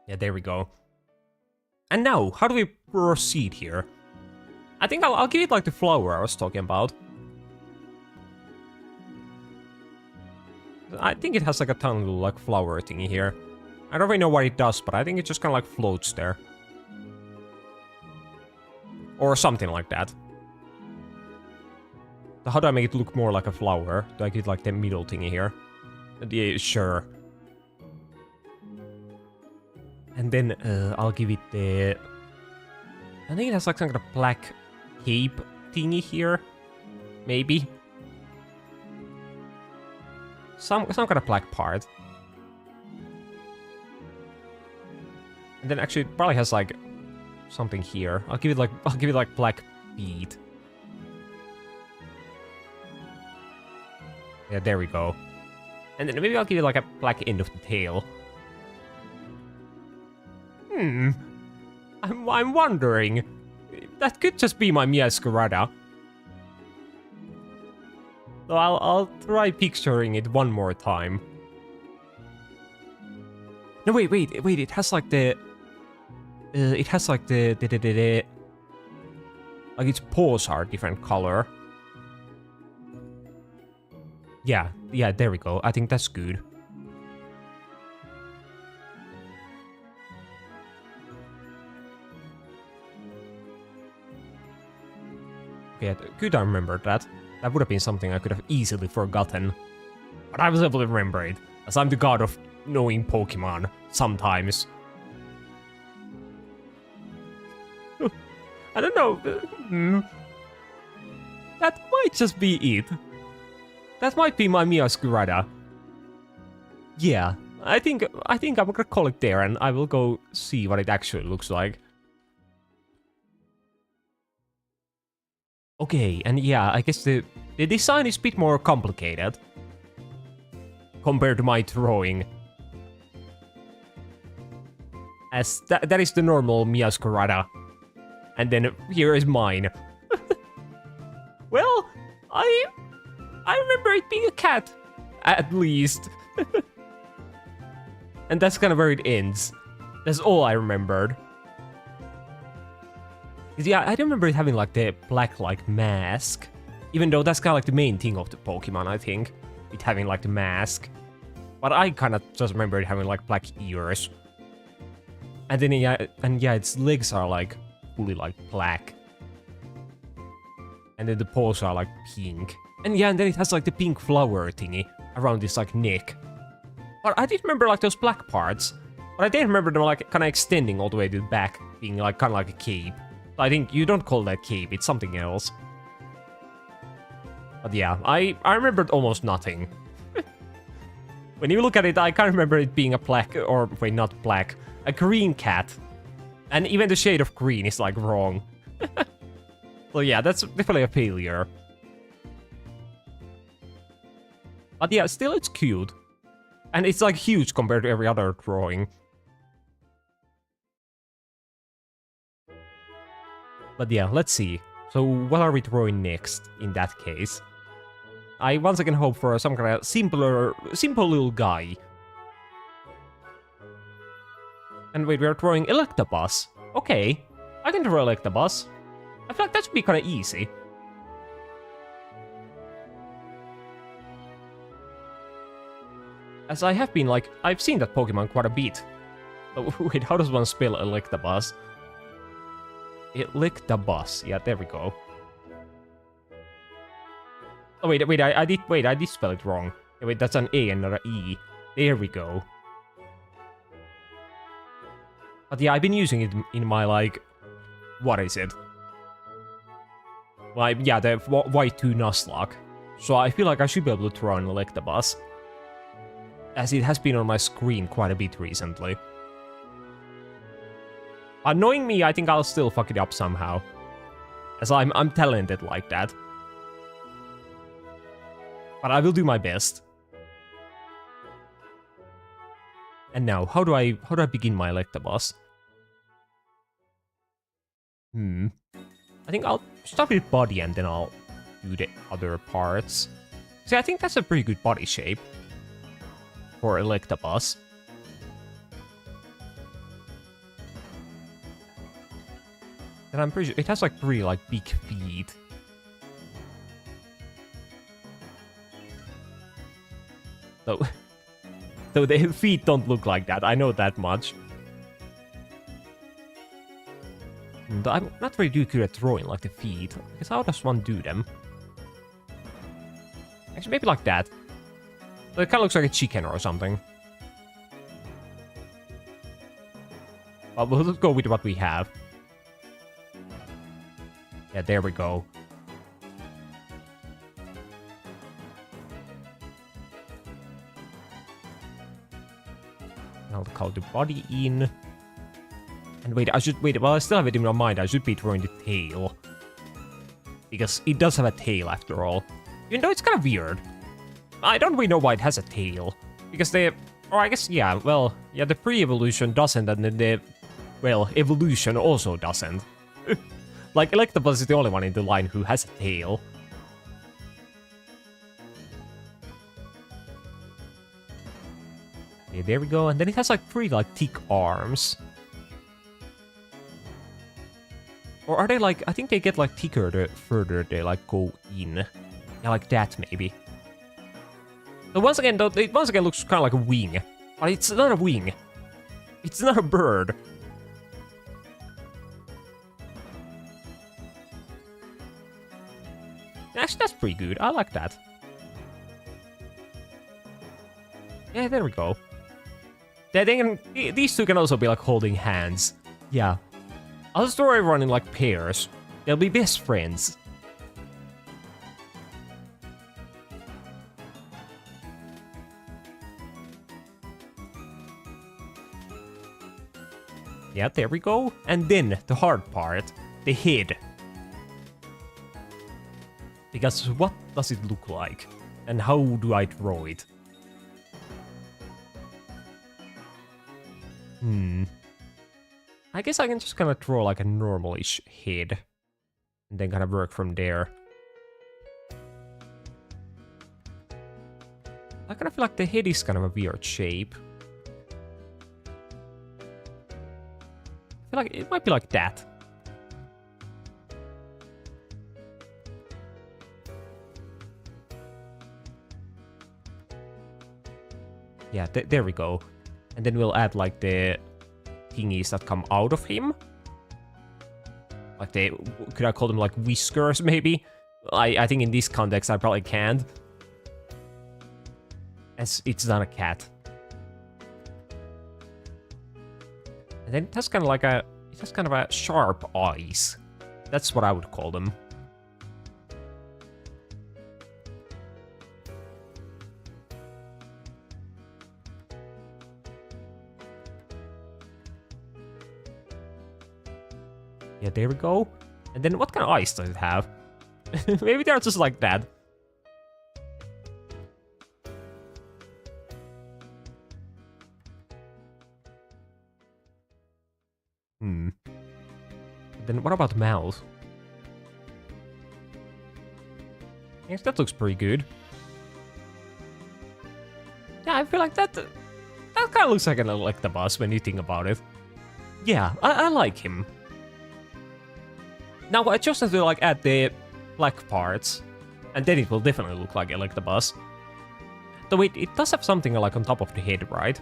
Yeah, there we go. And now, how do we proceed here? I think I'll give it like the flower I was talking about. I think it has like a tiny little like flower thingy here. I don't really know what it does, but I think it just kind of like floats there. Or something like that. So how do I make it look more like a flower? Do I get like the middle thingy here? Yeah, sure. And then I'll give it the... I think it has like some kind of black cape thingy here. Maybe. Some kind of black part. And then actually it probably has like something here. I'll give it like black bead. Yeah, there we go. And then maybe I'll give it like a black end of the tail. I'm wondering. That could just be my Miascarada. So I'll try picturing it one more time. No, wait, it has like the... it has like the... Like its paws are a different color. Yeah, there we go. I think that's good. Okay, good I remembered that. That would have been something I could have easily forgotten. But I was able to remember it, as I'm the god of knowing Pokemon, sometimes. I don't know. That might just be it. That might be my Miascarada. Yeah, I think I'm gonna call it there, and I will go see what it actually looks like. Okay, and yeah, I guess the design is a bit more complicated compared to my drawing. As that is the normal Miascarada. And then here is mine. Well, I remember it being a cat, at least. And that's kind of where it ends. That's all I remembered. 'Cause yeah, I don't remember it having like the black like mask. Even though that's kind of like the main thing of the Pokemon, I think. It having like the mask. But I kind of just remember it having like black ears. And then yeah, its legs are like fully like black. And then the paws are like pink. And yeah, and then it has like the pink flower thingy around its like neck. But I did remember like those black parts. But I didn't remember them like kind of extending all the way to the back, being like kind of like a cape. I think you don't call that cape, it's something else. But yeah, I remembered almost nothing. When you look at it, I can't remember it being a black, or wait, not black, a green cat. And even the shade of green is like wrong. So yeah, that's definitely a failure. But yeah, still it's cute. And it's like huge compared to every other drawing. But yeah, let's see. So what are we drawing next in that case? I once again hope for some kind of simple little guy. And wait, we're drawing Electabuzz. Okay, I can draw Electabuzz. I feel like that should be kind of easy. As I have been like, I've seen that Pokemon quite a bit. Oh, wait, how does one spell Electabuzz? Electabuzz. Yeah, there we go. Oh wait, I did spell it wrong. Yeah, wait, that's an A and not an E. There we go. But yeah, I've been using it in my like, what is it? Like, yeah, the Y2 Nuzlocke. So I feel like I should be able to draw an Electabuzz, as it has been on my screen quite a bit recently. Knowing me, I think I'll still fuck it up somehow, as I'm talented like that. But I will do my best. And now, how do I begin my Electabuzz? I think I'll start with body and then I'll do the other parts. See, I think that's a pretty good body shape for Electabuzz. And I'm pretty sure it has like pretty like big feet. Though the feet don't look like that, I know that much. But I'm not very good at drawing like the feet, because how does one do them? Actually, maybe like that. So it kind of looks like a chicken or something. But we'll go with what we have. Yeah, there we go. I'll call the body in. And wait, well, I still have it in my mind, I should be drawing the tail. Because it does have a tail after all. Even though it's kind of weird. I don't really know why it has a tail. Because or I guess, yeah, well, yeah, the pre-evolution doesn't, and then the, well, evolution also doesn't. Like, Electabuzz is the only one in the line who has a tail. Okay, there we go, and then it has like pretty like thick arms. Or are they like, I think they get like thicker the further they like go in. Yeah, like that maybe. So once again, though, it once again looks kind of like a wing. But it's not a wing. It's not a bird. Actually, that's pretty good. I like that. Yeah, there we go. These two can also be like holding hands. Yeah. I'll just throw everyone in like pairs. They'll be best friends. Yeah, there we go. And then the hard part, the head. because what does it look like? And how do I draw it? I guess I can just kind of draw like a normal-ish head. And then kind of work from there. I kind of feel like the head is kind of a weird shape. I feel like it might be like that. Yeah, there we go. And then we'll add like the thingies that come out of him. Like the, could I call them like whiskers maybe? I think in this context I probably can't. As it's not a cat. And then it has kind of like a, it has kind of a sharp eyes. That's what I would call them. Yeah, there we go. And then what kind of eyes does it have? Maybe they're just like that. Then what about mouth? Yes, that looks pretty good. Yeah, I feel like that kind of looks like an Electabuzz when you think about it. Yeah, I like him. Now I just have to like add the black parts, and then it will definitely look like Electabuzz. Though it does have something like on top of the head, right?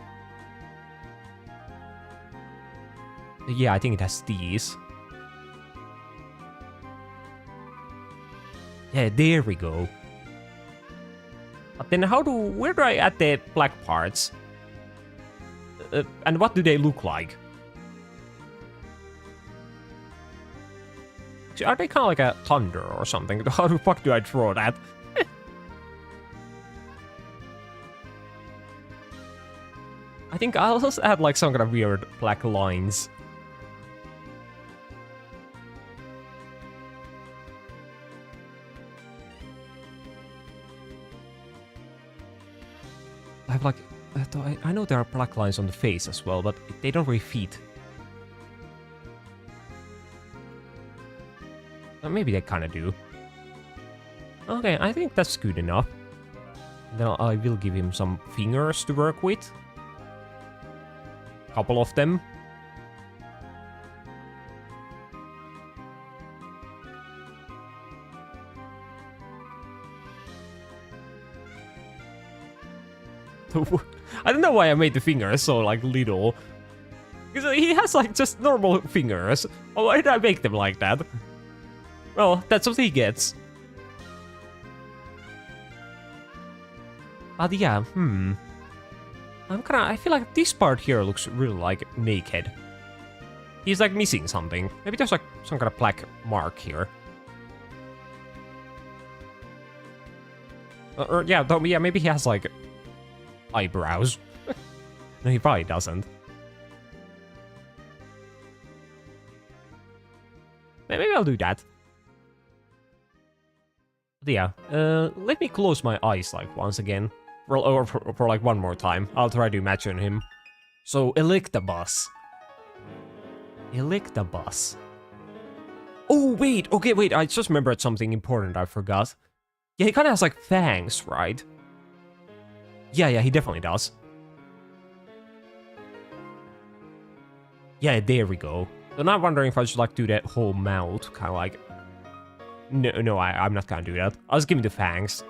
Yeah, I think it has these. Yeah, there we go. But then where do I add the black parts? And what do they look like? Are they kind of like a thunder or something? How the fuck do I draw that? I think I'll just add like some kind of weird black lines. I have like, I know there are black lines on the face as well, but they don't really fit. Maybe they kind of do. Okay, I think that's good enough. Then I will give him some fingers to work with. Couple of them. I don't know why I made the fingers so like little. Because he has like just normal fingers. Oh, why did I make them like that? Well, that's what he gets. But yeah, I feel like this part here looks really like naked. He's like missing something. Maybe there's like some kind of black mark here. Yeah, maybe he has like eyebrows. No, he probably doesn't. Maybe I'll do that. But yeah, let me close my eyes like once again. For like one more time. I'll try to imagine him. So, Electabuzz. Electabuzz. Oh, wait, okay, wait, I just remembered something important I forgot. Yeah, he kind of has like fangs, right? Yeah, he definitely does. Yeah, there we go. So now I'm wondering if I should like do that whole mouth, kind of like... No, I'm not gonna do that. I'll just give him the fangs.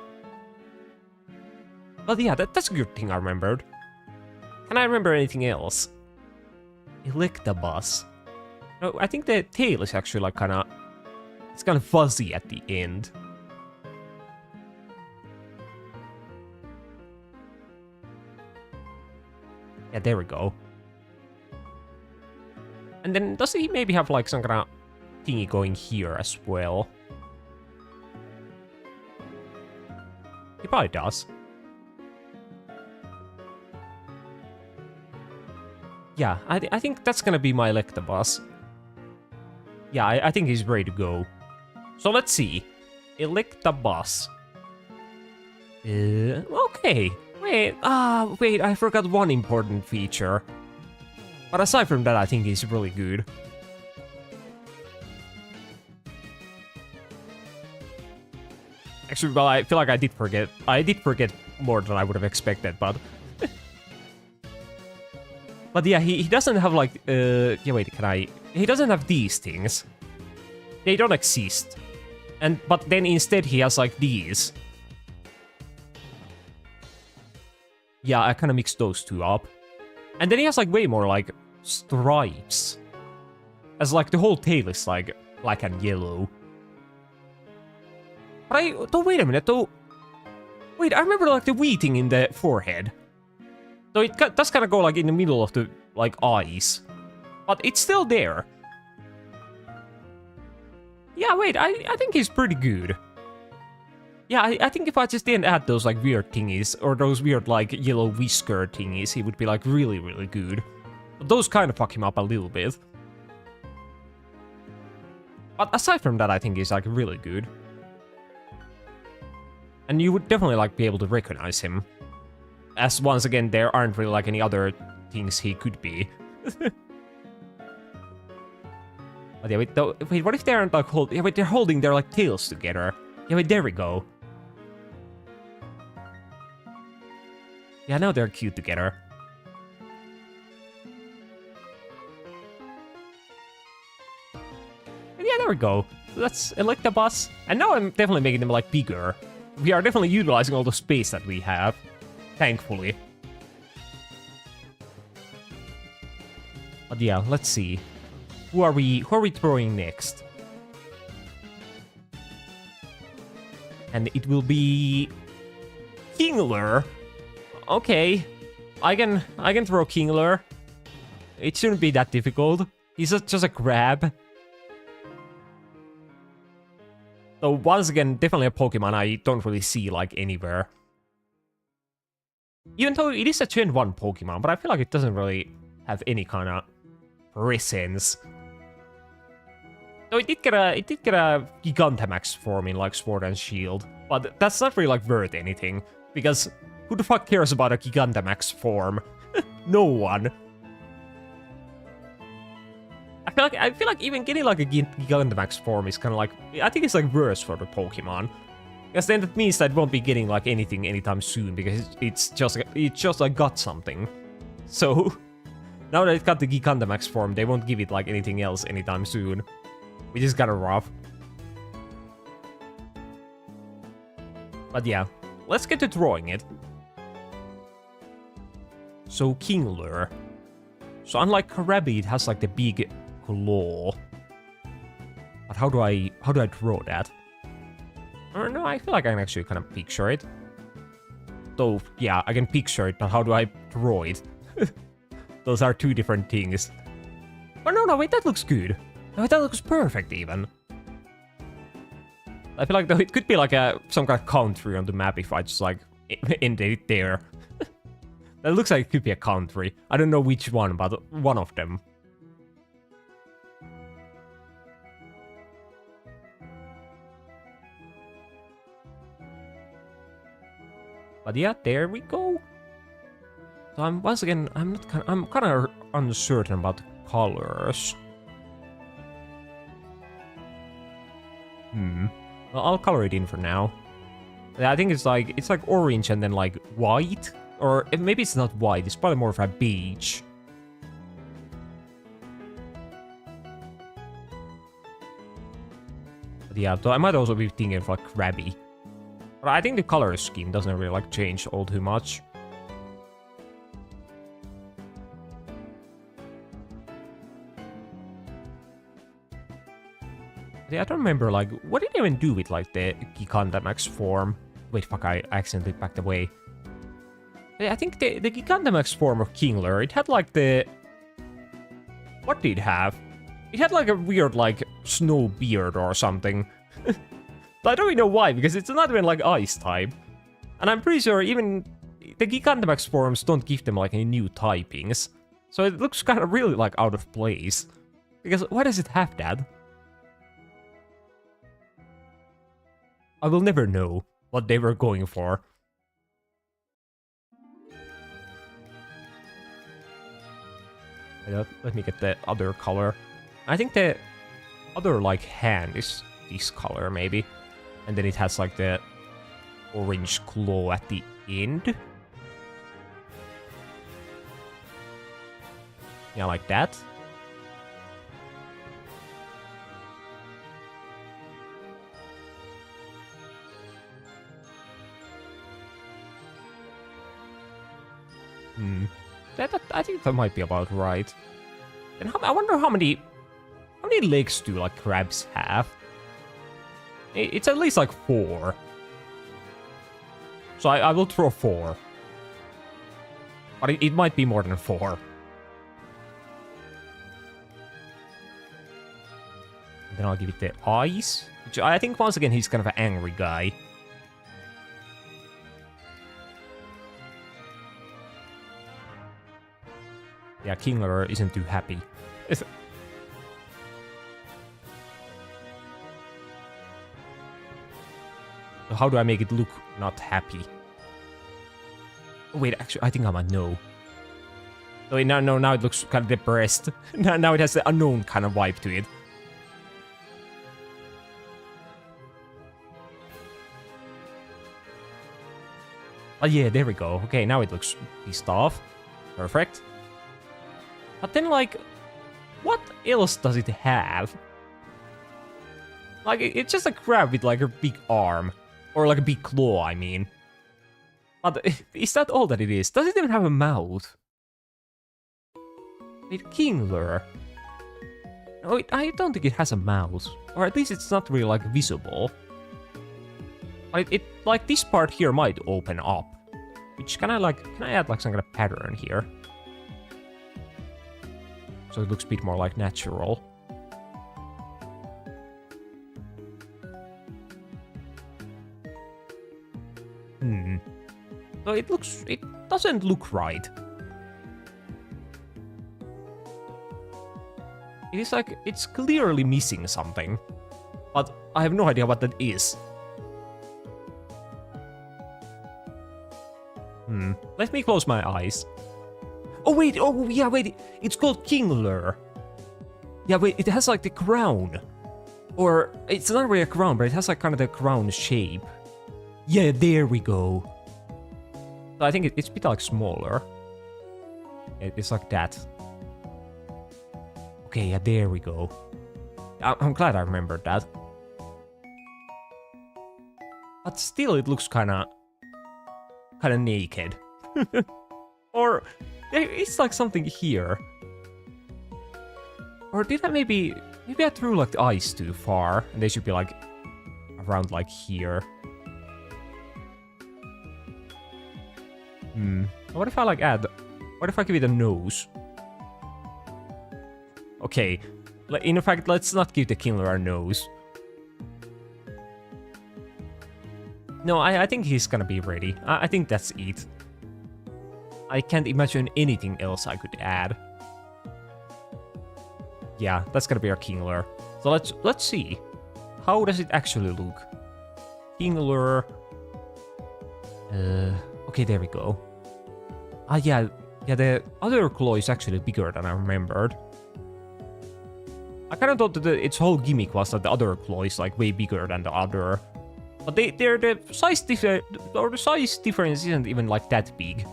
But yeah, that's a good thing I remembered. Can I remember anything else? Electabuzz. No, I think the tail is actually like kind of... It's kind of fuzzy at the end. Yeah, there we go. And then does he maybe have like some kind of thingy going here as well? He probably does. Yeah, I think that's gonna be my Electabuzz. Yeah, I think he's ready to go. So let's see. Electabuzz. Okay. Wait, I forgot one important feature. But aside from that, I think he's really good. Actually, well, I feel like I did forget. I did forget more than I would have expected, but... But yeah, he doesn't have like... yeah, wait, can I... He doesn't have these things. They don't exist. But then instead he has like these. Yeah, I kind of mixed those two up. And then he has like way more like stripes. As like the whole tail is like black and yellow. But wait a minute, though. Wait, I remember like the wee thing in the forehead. So it does kind of go like in the middle of the like eyes. But it's still there. Yeah, wait, I think he's pretty good. Yeah, I think if I just didn't add those like weird thingies, or those weird like yellow whisker thingies, he would be like really, really good. But those kind of fuck him up a little bit. But aside from that, I think he's like really good. And you would definitely like be able to recognize him. As once again, there aren't really like any other things he could be. But yeah, wait, what if they aren't like yeah, wait, they're holding their like tails together. Yeah, wait, there we go. Yeah, now they're cute together. And yeah, there we go. So that's Electabuzz. And now I'm definitely making them like bigger. We are definitely utilizing all the space that we have. Thankfully. But yeah, let's see. Who are we throwing next? And it will be Kingler. Okay. I can throw Kingler. It shouldn't be that difficult. He's just a grab. So once again, definitely a Pokemon I don't really see like anywhere. Even though it is a Gen 1 Pokemon, but I feel like it doesn't really have any kind of presence. So it did get a Gigantamax form in like Sword and Shield, but that's not really like worth anything, because who the fuck cares about a Gigantamax form? No one. I feel like even getting like a Gigantamax form is kind of like, I think it's like worse for the Pokemon, because then that means that it won't be getting like anything anytime soon, because it's just like got something. So now that it got the Gigantamax form, they won't give it like anything else anytime soon. Which is kind of rough. But yeah, let's get to drawing it. So Kingler. So unlike Krabby, it has like the big claw. But how do I draw that? I don't know, I feel like I can actually kind of picture it. Though, yeah, I can picture it, but how do I draw it? Those are two different things. Oh no, wait, that looks good. No, that looks perfect, even. I feel like though it could be like some kind of country on the map if I just like ended it there. That looks like it could be a country. I don't know which one, but one of them. But yeah, there we go. So I'm kind of uncertain about the colors. Well, I'll color it in for now. I think it's like orange and then like white, or maybe it's not white. It's probably more of a beige. But yeah, so I might also be thinking of like Krabby. But I think the color scheme doesn't really like change all too much. I don't remember, like, what did they even do with, like, the Gigantamax form? Wait, fuck, I accidentally backed away. I think the Gigantamax form of Kingler, it had, like, the... What did it have? It had, like, a weird, like, snow beard or something. But I don't really know why, because it's not even, like, ice type. And I'm pretty sure even the Gigantamax forms don't give them, like, any new typings. So it looks kind of really, like, out of place. Because why does it have that? I will never know what they were going for. Let me get the other color. I think the other, like, hand is this color, maybe. And then it has, like, the orange claw at the end. Yeah, like that. I think that might be about right. And I wonder how many legs do, like, crabs have? It's at least, like, 4. So I will throw 4. But it might be more than 4. And then I'll give it the eyes. Which I think, once again, he's kind of an angry guy. Yeah, Kingler isn't too happy. So how do I make it look not happy? Oh, wait, actually, I think I might know. Oh, wait, now it looks kind of depressed. Now it has the unknown kind of vibe to it. Oh yeah, there we go. Okay, now it looks pissed off. Perfect. But then, like, what else does it have? Like, it's just a crab with, like, a big arm. Or, like, a big claw, I mean. But is that all that it is? Does it even have a mouth? Wait, Kingler. No, I don't think it has a mouth. Or at least it's not really, like, visible. Like, this part here might open up. Which can I add, like, some kind of pattern here? So it looks a bit more, like, natural. So it doesn't look right. It is like, it's clearly missing something. But I have no idea what that is. Let me close my eyes. Oh wait, it's called Kingler. Yeah, wait, it has like the crown. Or, it's not really a crown, but it has like kind of the crown shape. Yeah, there we go. So I think it's a bit like smaller. It's like that. Okay, yeah, there we go. I'm glad I remembered that. But still, it looks kind of naked. Or there is like something here. Or did I maybe I threw like the eyes too far, and they should be like around like here. What if I like what if I give it a nose? Okay, in fact, let's not give the Kingler a nose. No, I think he's gonna be ready. I think that's it. I can't imagine anything else I could add. Yeah, that's gonna be our Kingler. So let's see. How does it actually look? Kingler. Okay, there we go. Yeah, the other claw is actually bigger than I remembered. I kind of thought that its whole gimmick was that the other claw is like way bigger than the other. But the size difference isn't even like that big.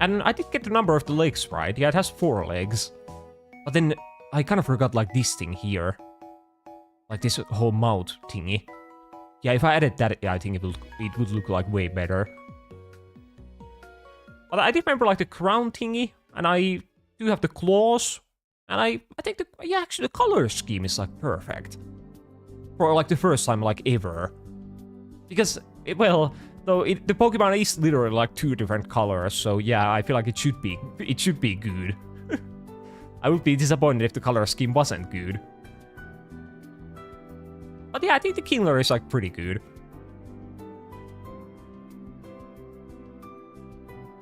And I did get the number of the legs right. Yeah, it has 4 legs. But then I kind of forgot like this thing here. Like this whole mouth thingy. Yeah, if I added that, yeah, I think it would look like way better. But I did remember like the crown thingy, and I do have the claws, and I think actually the color scheme is like perfect. For like the first time like ever. Because, well, though the Pokemon is literally like 2 different colors, so yeah, I feel like it should be good. I would be disappointed if the color scheme wasn't good. But yeah, I think the Kingler is like pretty good.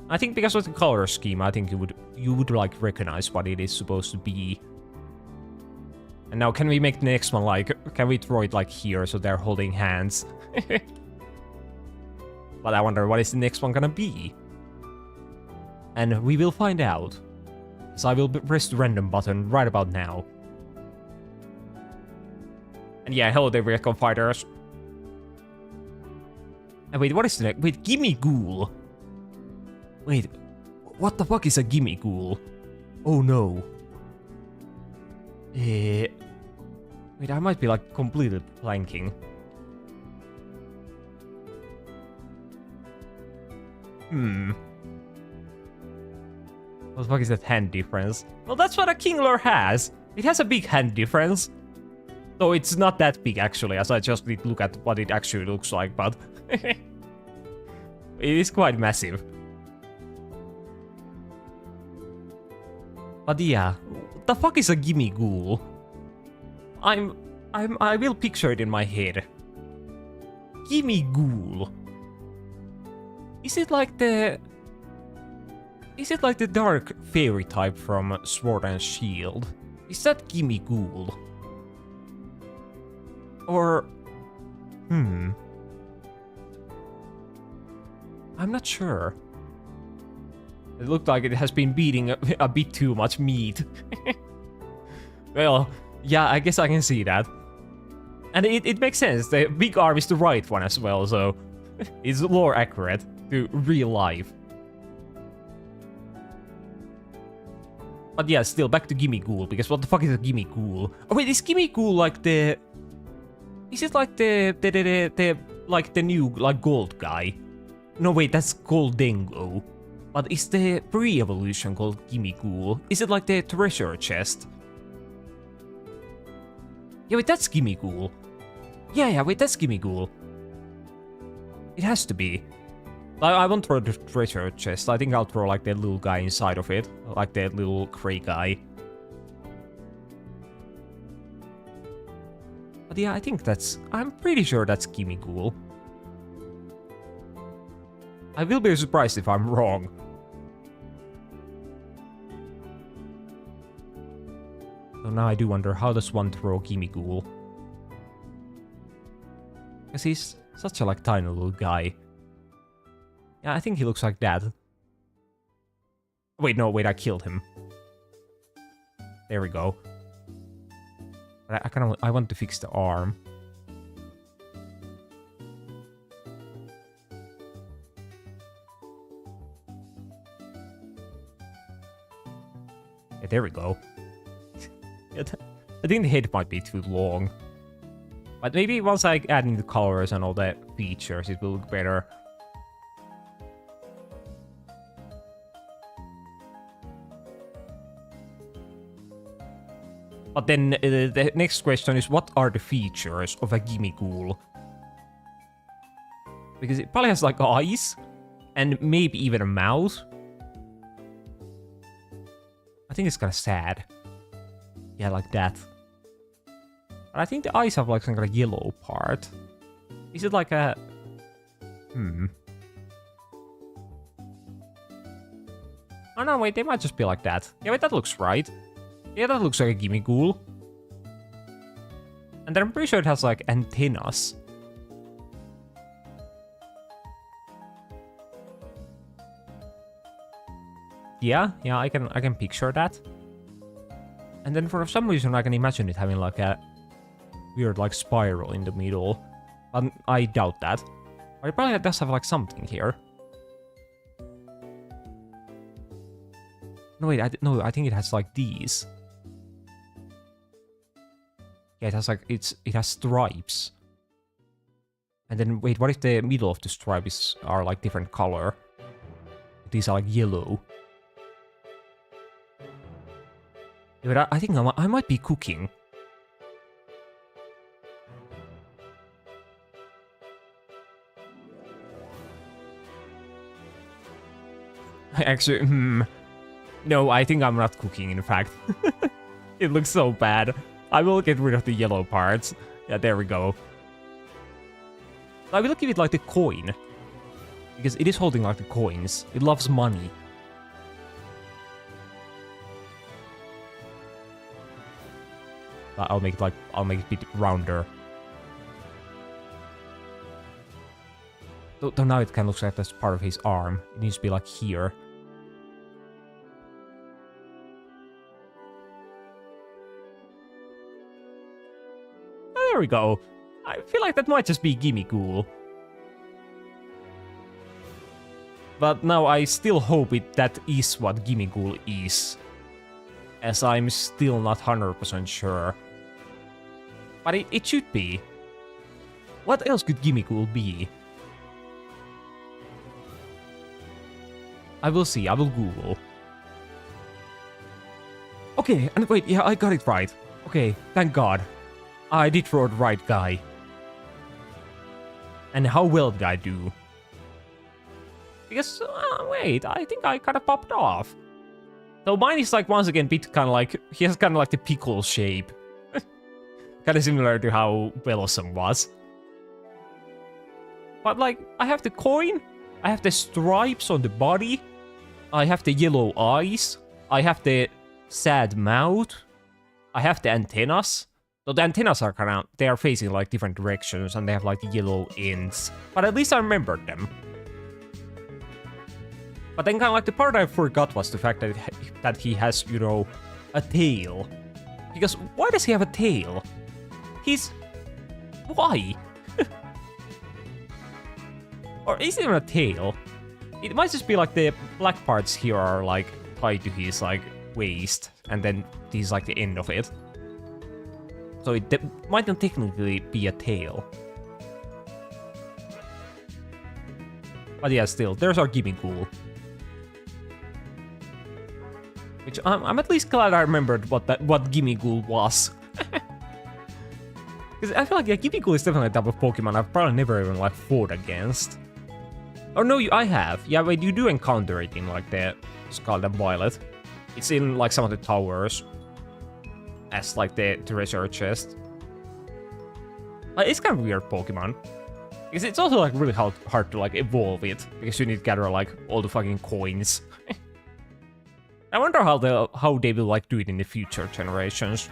I think because of the color scheme, I think you would like recognize what it is supposed to be. And now can we make the next one like, can we throw it like here so they're holding hands? But I wonder what is the next one gonna be? And we will find out. So I will press the random button right about now. And yeah, hello there, Recon Fighters. And wait, what is the next? Wait, Gimme Ghoul. Wait, what the fuck is a Gimme Ghoul? Oh no. Wait, I might be like completely blanking. What the fuck is that hand difference? Well, that's what a Kingler has. It has a big hand difference. Though it's not that big actually, as I just need to look at what it actually looks like, but it is quite massive. But yeah, what the fuck is a Gimme Ghoul? I will picture it in my head. Gimme Ghoul. Is it like the dark fairy type from Sword and Shield? Is that Gimme Ghoul? Or I'm not sure. It looked like it has been beating a bit too much meat. Well, yeah, I guess I can see that. And it makes sense. The big arm is the right one as well, so it's more accurate to real life. But yeah, still back to Gimme Ghoul, because what the fuck is a Gimme Ghoul? Oh wait, is Gimme Ghoul like the... Is it like the like the new like gold guy? No wait, that's Goldengo. But is the pre-evolution called Gimme Ghoul? Is it like the treasure chest? Yeah, wait, that's Gimme Ghoul. Yeah, wait, that's Gimme Ghoul. It has to be. I won't throw the treasure chest. I think I'll throw like the little guy inside of it, like the little gray guy. But yeah, I think I'm pretty sure that's Gimme Ghoul. I will be surprised if I'm wrong. So now I do wonder, how does one throw Gimme Ghoul? Because he's such a like tiny little guy. Yeah, I think he looks like that. Wait, no, wait, I killed him. There we go. But I want to fix the arm. Yeah, there we go. I think the head might be too long. But maybe once I add in the colors and all the features, it will look better. But then the next question is, what are the features of a Gimme Ghoul? Because it probably has like eyes, and maybe even a mouth. I think it's kind of sad. Yeah, like that. But I think the eyes have like some kind of yellow part. Is it like a... Oh no, wait, they might just be like that. Yeah, wait, that looks right. Yeah, that looks like a Gimme Ghoul. And then I'm pretty sure it has like antennas. Yeah, I can picture that. And then for some reason I can imagine it having like a weird like spiral in the middle. But I doubt that. But it probably does have like something here. No wait, I think it has like these. Yeah, it has like it has stripes. And then wait, what if the middle of the stripes are like different color? These are like yellow. Yeah, but I think I might be cooking. Actually, no, I think I'm not cooking, in fact. It looks so bad. I will get rid of the yellow parts. Yeah, there we go. I will give it like the coin. Because it is holding like the coins. It loves money. I'll make it a bit rounder. Though now it kind of looks like that's part of his arm. It needs to be like here. Oh, there we go. I feel like that might just be Gimme Ghoul. But now I still hope that is what Gimme Ghoul is. As I'm still not 100% sure. But it should be. What else could Gimme Ghoul be? I will see, I will Google. Okay, and wait, yeah, I got it right. Okay, thank God. I did throw the right guy. And how well did I do? Because, wait, I think I kind of popped off. So mine is like, once again, bit kind of like, he has kind of like the pickle shape. Kind of similar to how Velosum was. But like, I have the coin, I have the stripes on the body, I have the yellow eyes, I have the sad mouth, I have the antennas. So the antennas are kind of, they are facing like different directions and they have like yellow ends. But at least I remembered them. But then kind of like the part I forgot was the fact that he has, you know, a tail. Because why does he have a tail? Why? Or is it even a tail? It might just be like the black parts here are like tied to his like waist, and then this is like the end of it. So it might not technically be a tail. But yeah, still, there's our Gimme Ghoul. Which I'm at least glad I remembered what Gimme Ghoul was. Because I feel like, yeah, Gimme Ghoul is definitely a type of Pokemon I've probably never even like fought against. Oh no, I have. Yeah, but you do encounter it in like the Scarlet and Violet. It's in like some of the towers. As like the treasure chest. It's kind of weird Pokemon. Because it's also like really hard to like evolve it. Because you need to gather like all the fucking coins. I wonder how they will like do it in the future generations.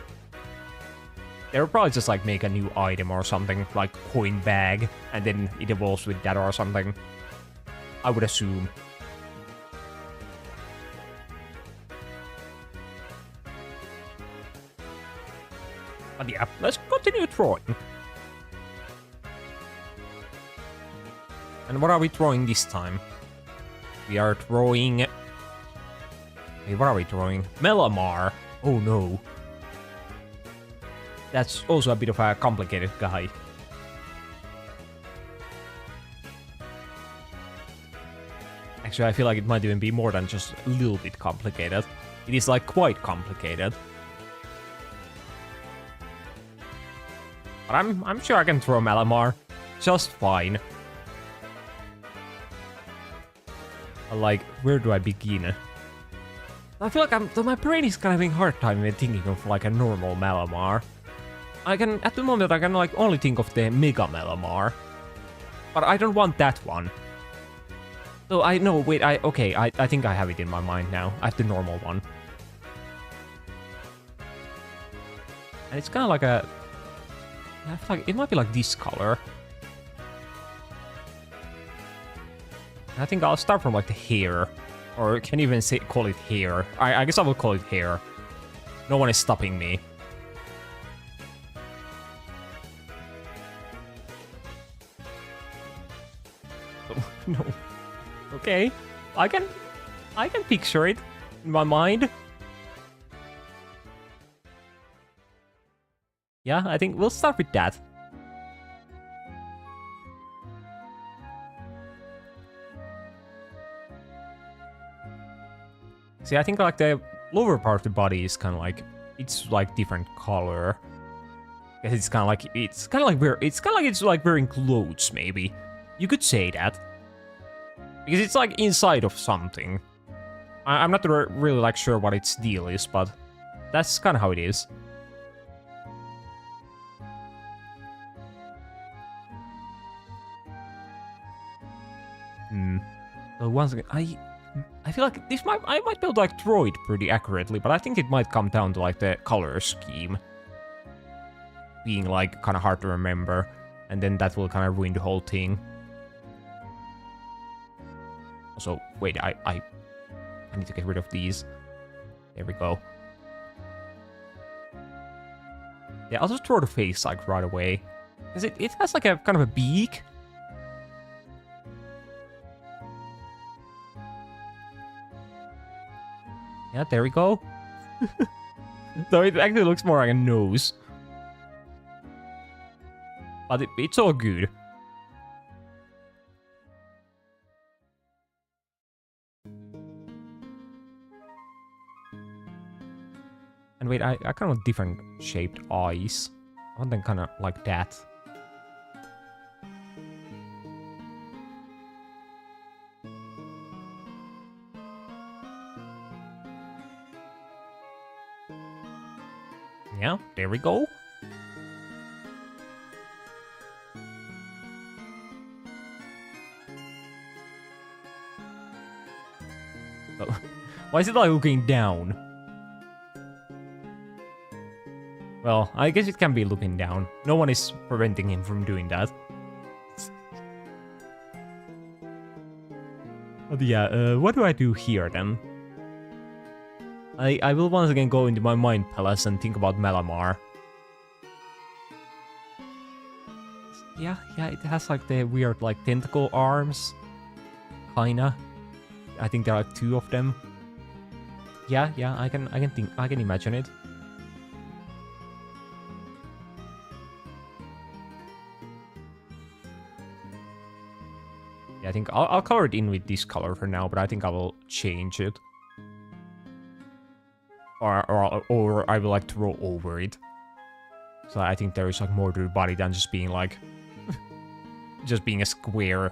They'll probably just like make a new item or something, like coin bag, and then it evolves with that or something. I would assume. But yeah, let's continue throwing. And what are we throwing this time? We are throwing... Hey, what are we throwing? Melamar! Oh no. That's also a bit of a complicated guy. Actually, I feel like it might even be more than just a little bit complicated. It is like quite complicated. But I'm sure I can throw Malamar just fine. Like, where do I begin? I feel like my brain is kind of having a hard time even thinking of like a normal Malamar. At the moment, I can like only think of the Mega Malamar. But I don't want that one. So I know, wait, I think I have it in my mind now. I have the normal one. And it's kind of like a... I feel like it might be like this color. I think I'll start from like the hair. Or can even call it hair. I guess I will call it hair. No one is stopping me. Oh, no. Okay. I can picture it in my mind. Yeah, I think we'll start with that. See, I think like the lower part of the body is kind of like it's like different color. It's kind of like it's like wearing clothes maybe. You could say that because it's like inside of something. I'm not really like sure what its deal is, but that's kind of how it is. So once again, I feel like I might be able to like throw it pretty accurately, but I think it might come down to like the color scheme. being like kind of hard to remember, and then that will kind of ruin the whole thing. Also, wait, I need to get rid of these. There we go. Yeah, I'll just throw the face like right away. Because it has like a kind of a beak. Yeah, there we go. So it actually looks more like a nose. But it's all good. And wait, I kind of want different shaped eyes. I want them kind of like that. Yeah, there we go. Oh, why is it like looking down? Well, I guess it can be looking down. No one is preventing him from doing that. But yeah, what do I do here then? I will once again go into my mind palace and think about Malamar. Yeah, it has like the weird like tentacle arms. Kinda. I think there are like 2 of them. Yeah, I can imagine it. Yeah, I think I'll color it in with this color for now, but I think I will change it. Or I will like throw over it. So I think there is like more to the body than just being like just being a square.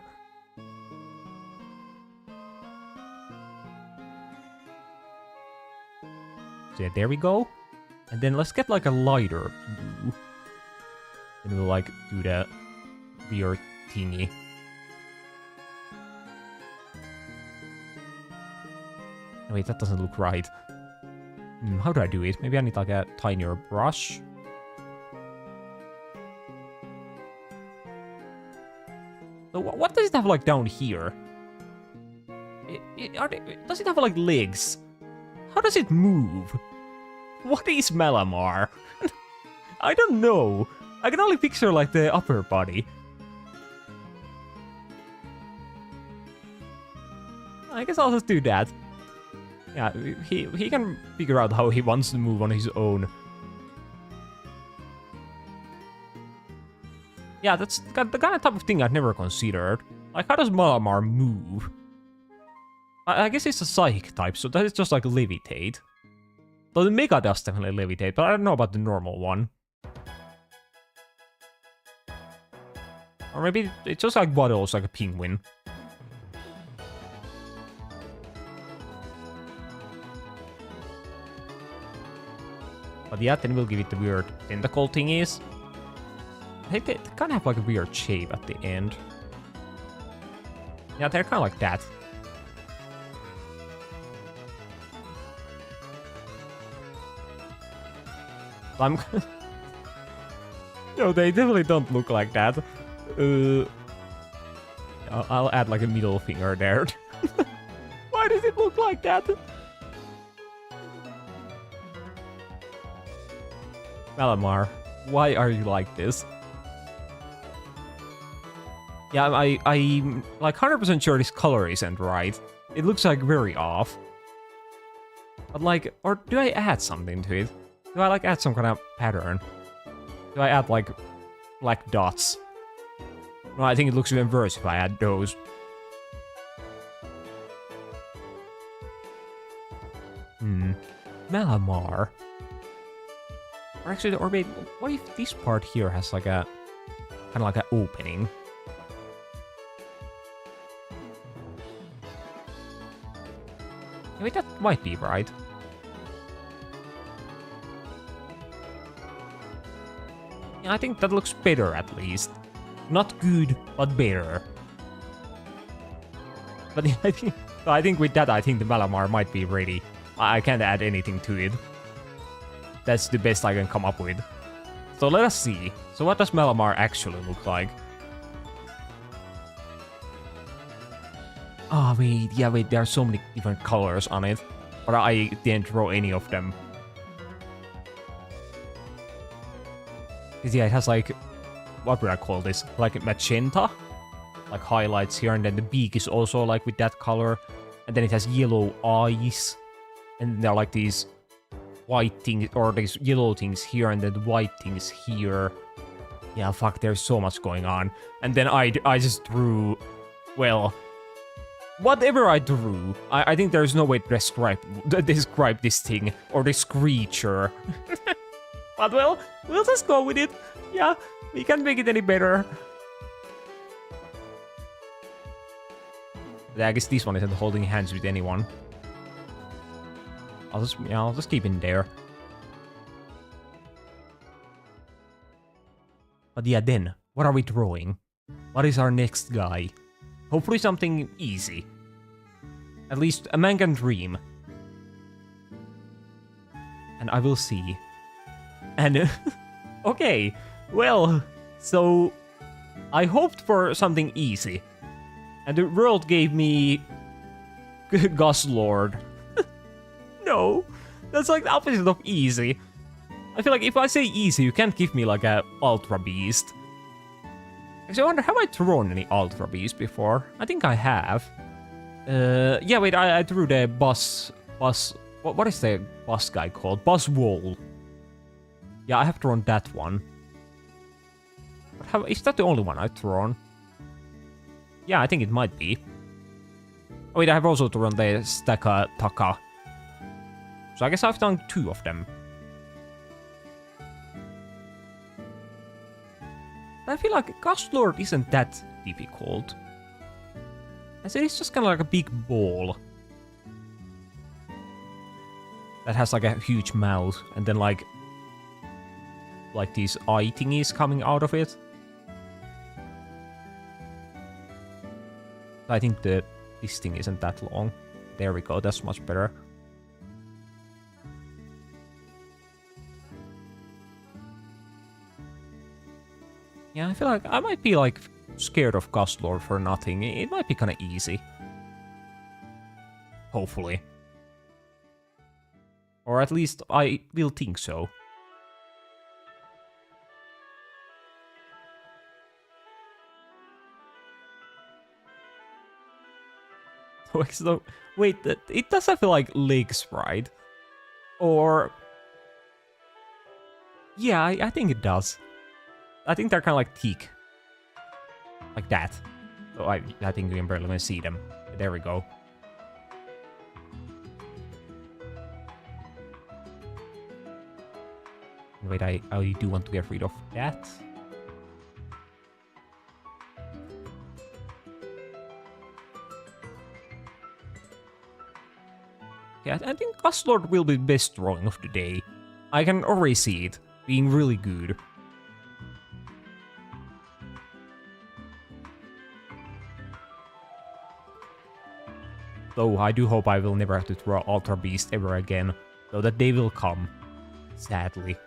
So yeah, there we go. And then let's get like a lighter blue. And we'll like do the weird thingy. Wait, that doesn't look right. How do I do it? Maybe I need like a tinier brush. So what does it have like down here? Does it have like legs? How does it move? What is Malamar? I don't know. I can only picture like the upper body. I guess I'll just do that. Yeah, he can figure out how he wants to move on his own. Yeah, that's the kind of type of thing I've never considered. Like, how does Malamar move? I guess it's a psychic type, so that is just like levitate. Though the Mega does definitely levitate, but I don't know about the normal one. Or maybe it just like waddles like a penguin. But yeah, then we'll give it the weird tentacle thingies. I think they kind of have like a weird shape at the end. Yeah, they're kind of like that. No, they definitely don't look like that. I'll add like a middle finger there. Why does it look like that? Malamar, why are you like this? Yeah, I'm like 100% sure this color isn't right. It looks like very off. But like, or do I add something to it? Do I like add some kind of pattern? Do I add like black dots? No, I think it looks even worse if I add those. Malamar. Or actually, or maybe, what if this part here has like a, kind of like an opening? Wait, that might be right. Yeah, I think that looks better at least. Not good, but better. But I think with that, I think the Malamar might be ready. I can't add anything to it. That's the best I can come up with. So let us see. So what does Malamar actually look like? Oh, wait, yeah, wait, there are so many different colors on it. But I didn't draw any of them. Because, yeah, it has, like, what would I call this? Like, magenta? Like, highlights here, and then the beak is also, like, with that color. And then it has yellow eyes. And there are, like, these white things, or these yellow things here, and then the white things here. Yeah, fuck, there's so much going on. And then I just drew, well, whatever I drew, I think there's no way to describe this thing, or this creature. But well, we'll just go with it. Yeah, we can't make it any better. I guess this one isn't holding hands with anyone. I'll just keep it there. But yeah, then, what are we drawing? What is our next guy? Hopefully something easy. At least a man can dream. And I will see. And, okay, well, so I hoped for something easy. And the world gave me Gus Lord. No, that's like the opposite of easy. I feel like if I say easy, you can't give me like a Ultra Beast. Actually, I wonder, have I drawn any Ultra Beast before? I think I have. Yeah, wait, I drew the bus, what is the bus guy called? Bus Wall. Yeah, I have drawn that one. But is that the only one I've drawn? Yeah, I think it might be. Oh wait, I have also drawn the Staka Taka. So I guess I've done 2 of them. I feel like Gus Lord isn't that difficult. I said it's just kind of like a big ball. That has like a huge mouth and then like these eye thingies coming out of it. I think this thing isn't that long. There we go, that's much better. Yeah, I feel like I might be like scared of Gus Lord for nothing. It might be kind of easy. Hopefully. Or at least I will think so. So, wait, it does have like legs, right? Or... yeah, I think it does. I think they're kind of like teak. Like that. So I think you can barely even see them. There we go. Wait, I do want to get rid of that. Yeah, I think Gus Lord will be the best drawing of the day. I can already see it being really good. Though I do hope I will never have to draw Ultra Beast ever again, though that day will come, sadly.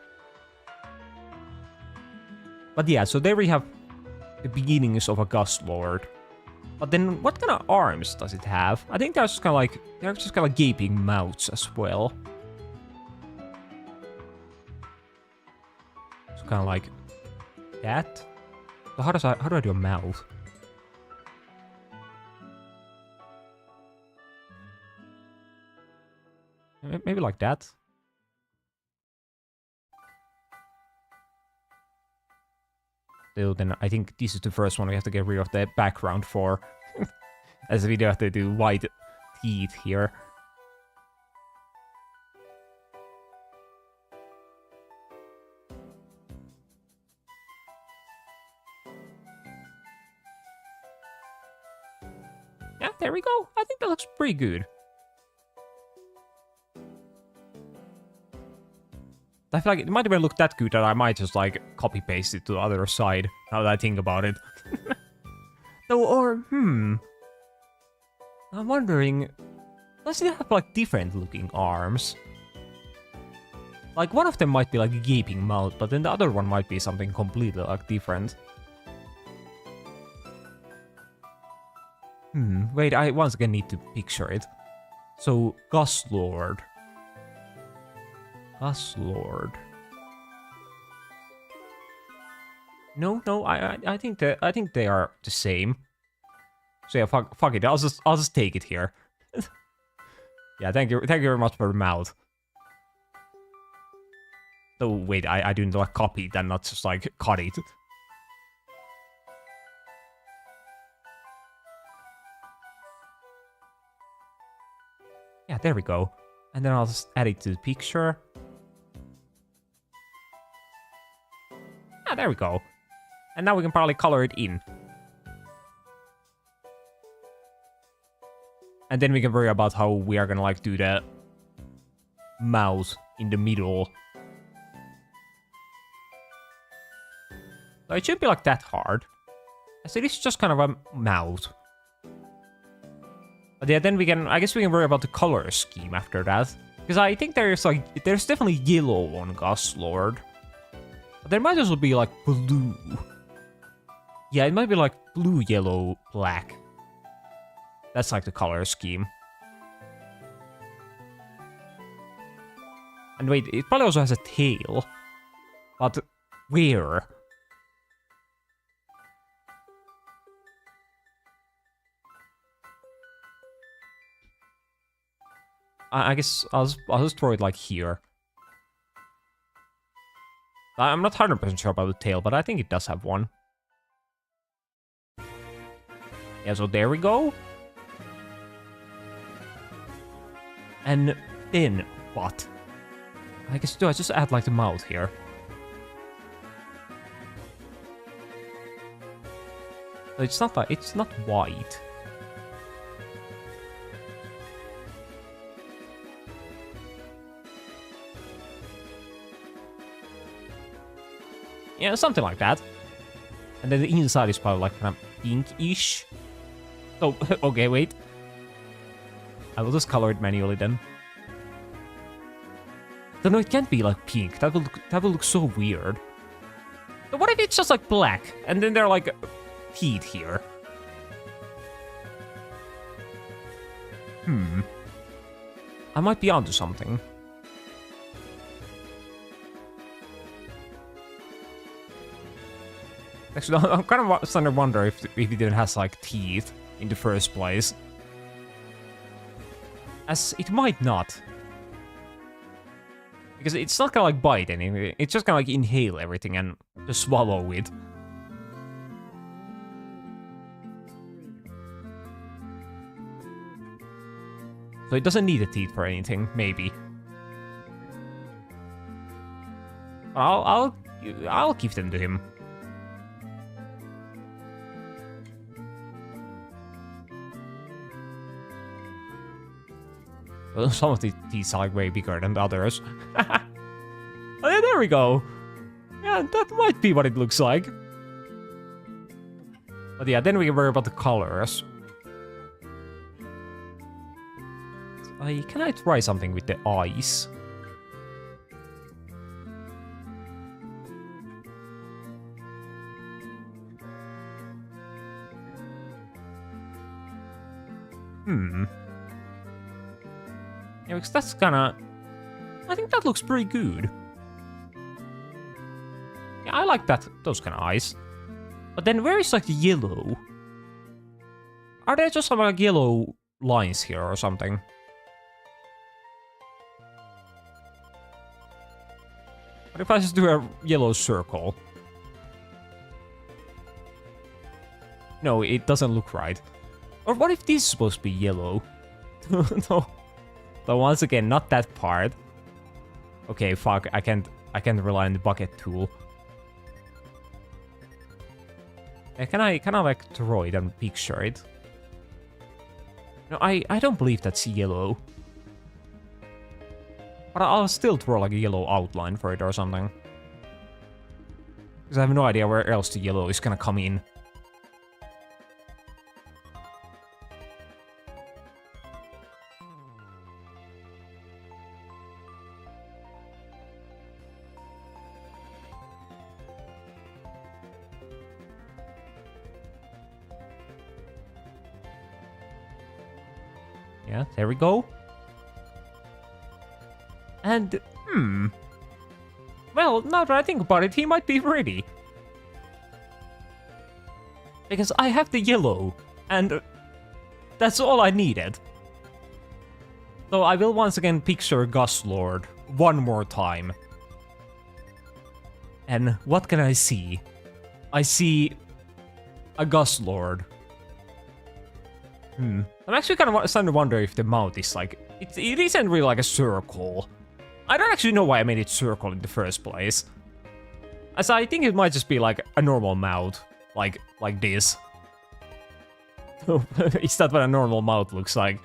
But yeah, so there we have the beginnings of a Gus Lord. But then, what kind of arms does it have? I think they're just kind of gaping mouths as well. It's kind of like that. So how do I do a mouth? Maybe like that. Still, then I think this is the first one we have to get rid of the background for. As we do have to do white teeth here. Yeah, there we go. I think that looks pretty good. I feel like it might even look that good that I might just like copy paste it to the other side, now that I think about it. No, or, I'm wondering, does it have like different looking arms? Like, one of them might be like a gaping mouth, but then the other one might be something completely like different. Wait, I once again need to picture it. So, Gus Lord. Gus Lord. No, I think they are the same. So yeah, fuck it. I'll just take it here. Yeah, thank you very much for the mouth. Oh wait, I didn't like copy it and not just like cut it. Yeah, there we go. And then I'll just add it to the picture. Yeah, there we go. And now we can probably color it in. And then we can worry about how we are gonna like do the mouth in the middle. So it shouldn't be like that hard. As it is just kind of a mouth. But yeah, then I guess we can worry about the color scheme after that. Because I think there's definitely yellow on Gus Lord. But there might also be like blue. Yeah, it might be like blue, yellow, black. That's like the color scheme. And wait, it probably also has a tail. But where? I guess I'll just throw it like here. I'm not 100% sure about the tail, but I think it does have one. Yeah, so there we go. And then what? I guess do I just add like the mouth here? So it's not white. Yeah, something like that. And then the inside is probably like kind of pinkish. Oh, okay, wait. I will just color it manually then. No, it can't be like pink. That will look so weird. But what if it's just like black and then there are like teeth here? I might be onto something. Actually, I'm kind of starting to wonder if it even has like teeth in the first place. As it might not. Because it's not gonna like bite anything, it's just gonna like inhale everything and just swallow it. So it doesn't need the teeth for anything, maybe. I'll give them to him. Some of the teeth are like way bigger than the others. Oh yeah, there we go. Yeah, that might be what it looks like. But yeah, then we can worry about the colors. Can I try something with the eyes? Yeah, because that's kinda... I think that looks pretty good. Yeah, I like those kind of eyes. But then where is like the yellow? Are there just some like yellow lines here or something? What if I just do a yellow circle? No, it doesn't look right. Or what if this is supposed to be yellow? No. But once again, not that part. Okay, fuck, I can't rely on the bucket tool. Yeah, can I like draw it and picture it? No, I don't believe that's yellow. But I'll still draw like a yellow outline for it or something. Because I have no idea where else the yellow is gonna come in. Yeah, there we go. And, well, now that I think about it, he might be ready. Because I have the yellow, and that's all I needed. So I will once again picture Gust Lord one more time. And what can I see? I see a Gust Lord. I'm actually kind of starting to wonder if the mouth is like... It isn't really like a circle. I don't actually know why I made it circle in the first place. As I think it might just be like a normal mouth. Like this. Is that what a normal mouth looks like?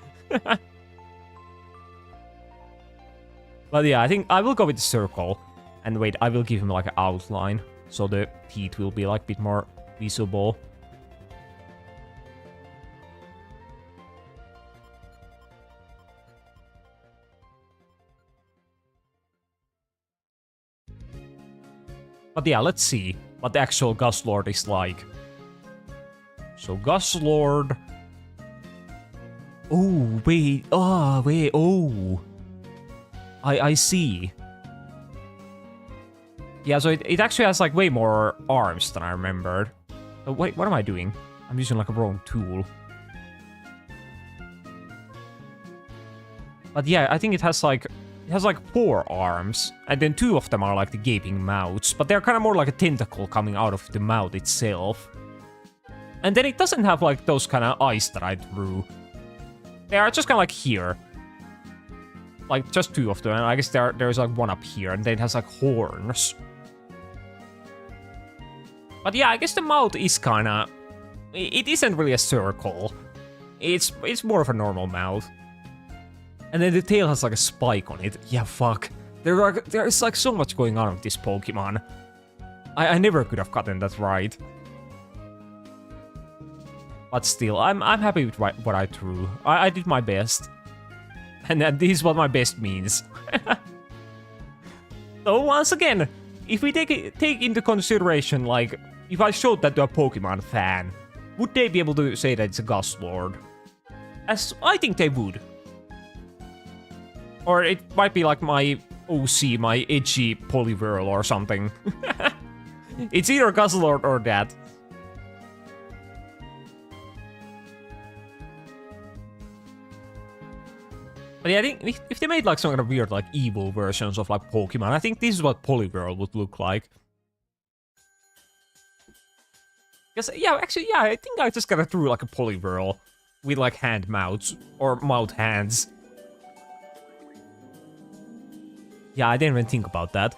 But yeah, I think I will go with the circle. And wait, I will give him like an outline. So the teeth will be like a bit more visible. But yeah, let's see what the actual Gust Lord is like. So Gust Lord... Oh, wait. Oh, wait. Oh. I see. Yeah, so it actually has like way more arms than I remembered. Oh, wait, what am I doing? I'm using like a wrong tool. But yeah, I think it has like 4 arms, and then 2 of them are like the gaping mouths, but they're kind of more like a tentacle coming out of the mouth itself. And then it doesn't have like those kind of eyes that I drew. They are just kind of like here. Like just 2 of them, and I guess there's like 1 up here, and then it has like horns. But yeah, I guess the mouth is kind of... It isn't really a circle. It's more of a normal mouth. And then the tail has like a spike on it. Yeah, fuck. There's like so much going on with this Pokemon. I never could have gotten that right. But still, I'm happy with what I drew. I did my best. And this is what my best means. So once again, if we take into consideration, like, if I showed that to a Pokemon fan, would they be able to say that it's a Gust Lord? As I think they would. Or it might be like my OC, my edgy Poliwhirl or something. It's either Gust Lord or that. But yeah, I think if they made like some kind of weird like evil versions of like Pokemon, I think this is what Poliwhirl would look like. Because yeah, actually, yeah, I think I just gotta drew like a Poliwhirl with like hand mouths or mouth hands. Yeah, I didn't even think about that.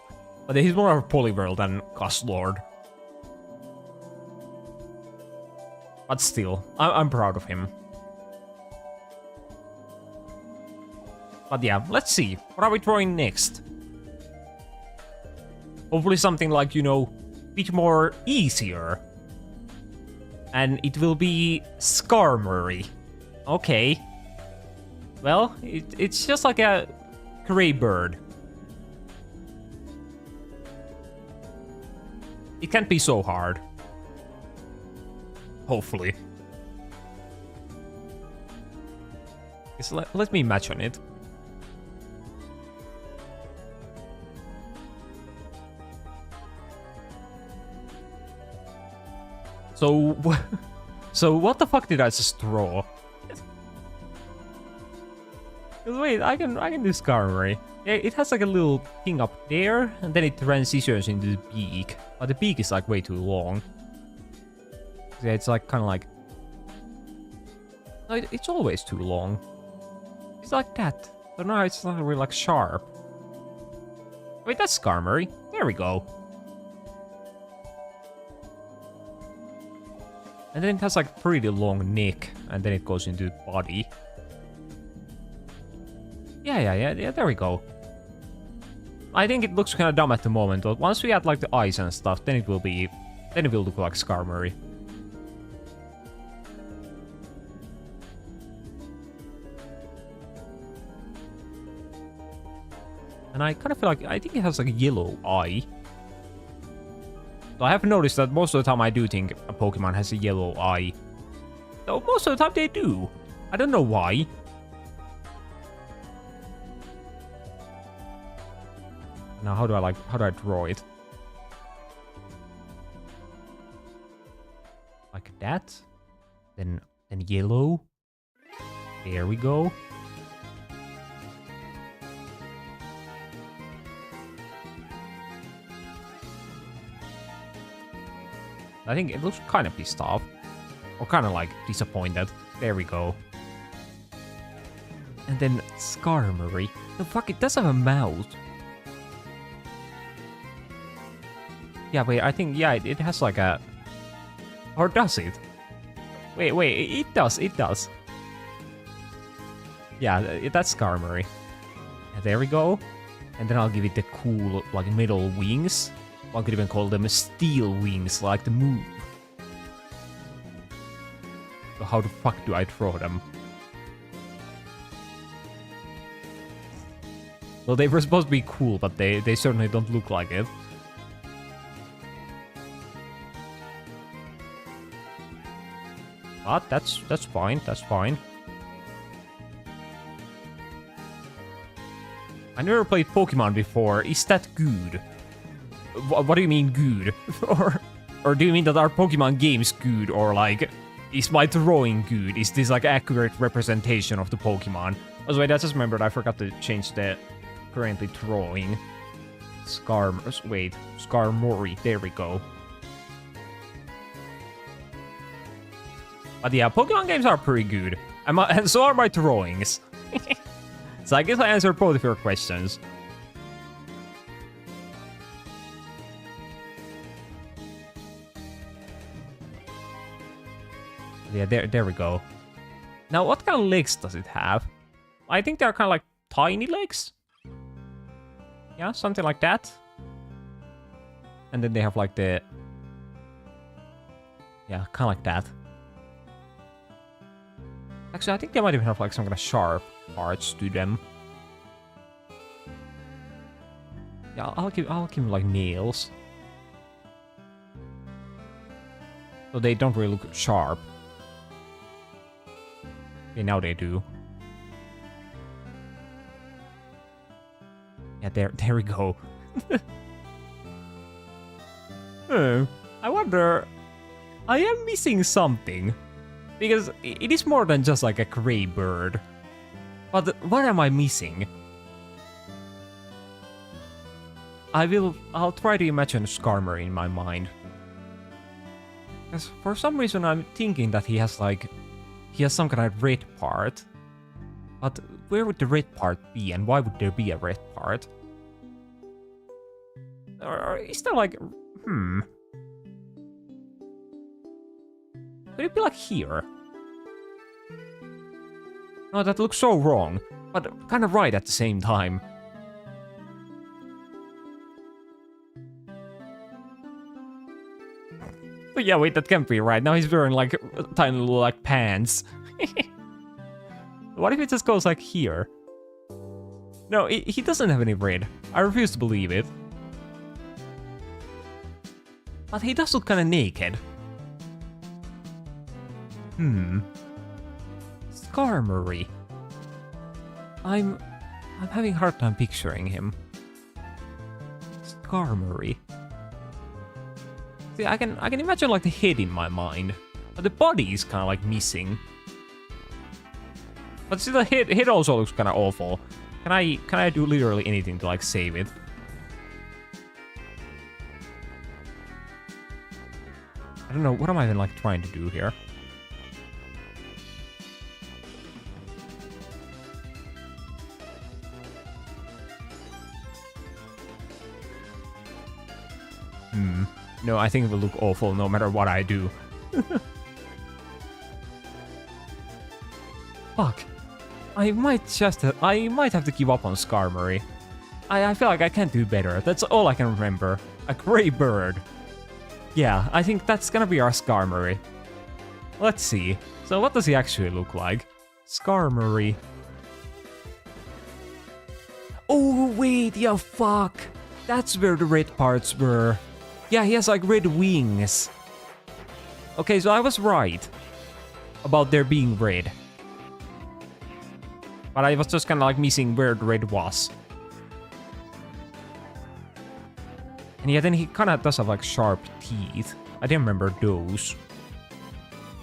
But he's more of a Poliwhirl than Gust Lord. But still, I'm proud of him. But yeah, let's see. What are we drawing next? Hopefully something like, you know, a bit more easier. And it will be Skarmory. Okay. Well, it's just like a gray bird. It can't be so hard. Hopefully. So let me match on it. So what the fuck did I just draw? Wait, I can do Skarmory. Yeah, it has like a little thing up there, and then it transitions into the beak. But the beak is like way too long. Yeah, it's like kind of like... No, it's always too long. It's like that. But no, it's not really like sharp. Wait, that's Skarmory. There we go. And then it has like a pretty long neck, and then it goes into the body. Yeah, there we go. I think it looks kind of dumb at the moment, but once we add like the eyes and stuff, then it will look like Skarmory. And I kind of feel like, I think it has like a yellow eye. So I have noticed that most of the time I do think a Pokemon has a yellow eye. Though most of the time they do. I don't know why. Now how do I draw it? Like that. Then yellow. There we go. I think it looks kind of pissed off. Or kind of like disappointed. There we go. And then Skarmory. No, fuck, it does have a mouth. Yeah, wait, I think, yeah, it has like a... Or does it? Wait, it does. Yeah, that's Skarmory. There we go. And then I'll give it the cool, like, middle wings. One could even call them steel wings, like the move. So how the fuck do I draw them? Well, they were supposed to be cool, but they certainly don't look like it. But that's fine, that's fine. I never played Pokemon before. Is that good? What do you mean good? or do you mean that our Pokemon game's good? Or like, is my drawing good? Is this like accurate representation of the Pokemon? Oh, wait, I just remembered I forgot to change the currently drawing. Skarmory, there we go. But yeah, Pokemon games are pretty good. And so are my drawings. So I guess I answered both of your questions. Yeah, there we go. Now, what kind of legs does it have? I think they're kind of like tiny legs. Yeah, something like that. And then they have like the... Yeah, kind of like that. Actually, I think they might even have like some kind of sharp parts to them. Yeah, I'll give them like nails. So they don't really look sharp. Okay, now they do. Yeah, there we go. Oh, I wonder... I am missing something. Because it is more than just like a gray bird. But what am I missing? I'll try to imagine Skarmory in my mind. Because for some reason I'm thinking that he has some kind of red part. But where would the red part be, and why would there be a red part? Or is there like... Could it be like here? No, that looks so wrong, but kind of right at the same time. But yeah, wait, that can't be right. Now he's wearing like tiny little like pants. What if it just goes like here? No, he doesn't have any red. I refuse to believe it. But he does look kind of naked. Skarmory. I'm having a hard time picturing him. Skarmory. See, I can imagine like the head in my mind, but the body is kind of like missing. But see, the head also looks kind of awful. Can I do literally anything to like save it? I don't know, what am I even like trying to do here? No, I think it will look awful no matter what I do. Fuck. I might have to give up on Skarmory. I feel like I can't do better. That's all I can remember. A gray bird. Yeah, I think that's gonna be our Skarmory. Let's see. So what does he actually look like? Skarmory. Oh, wait, yeah, fuck. That's where the red parts were. Yeah, he has like red wings. Okay, so I was right about there being red. But I was just kind of like missing where the red was. And yeah, then he kind of does have like sharp teeth. I didn't remember those.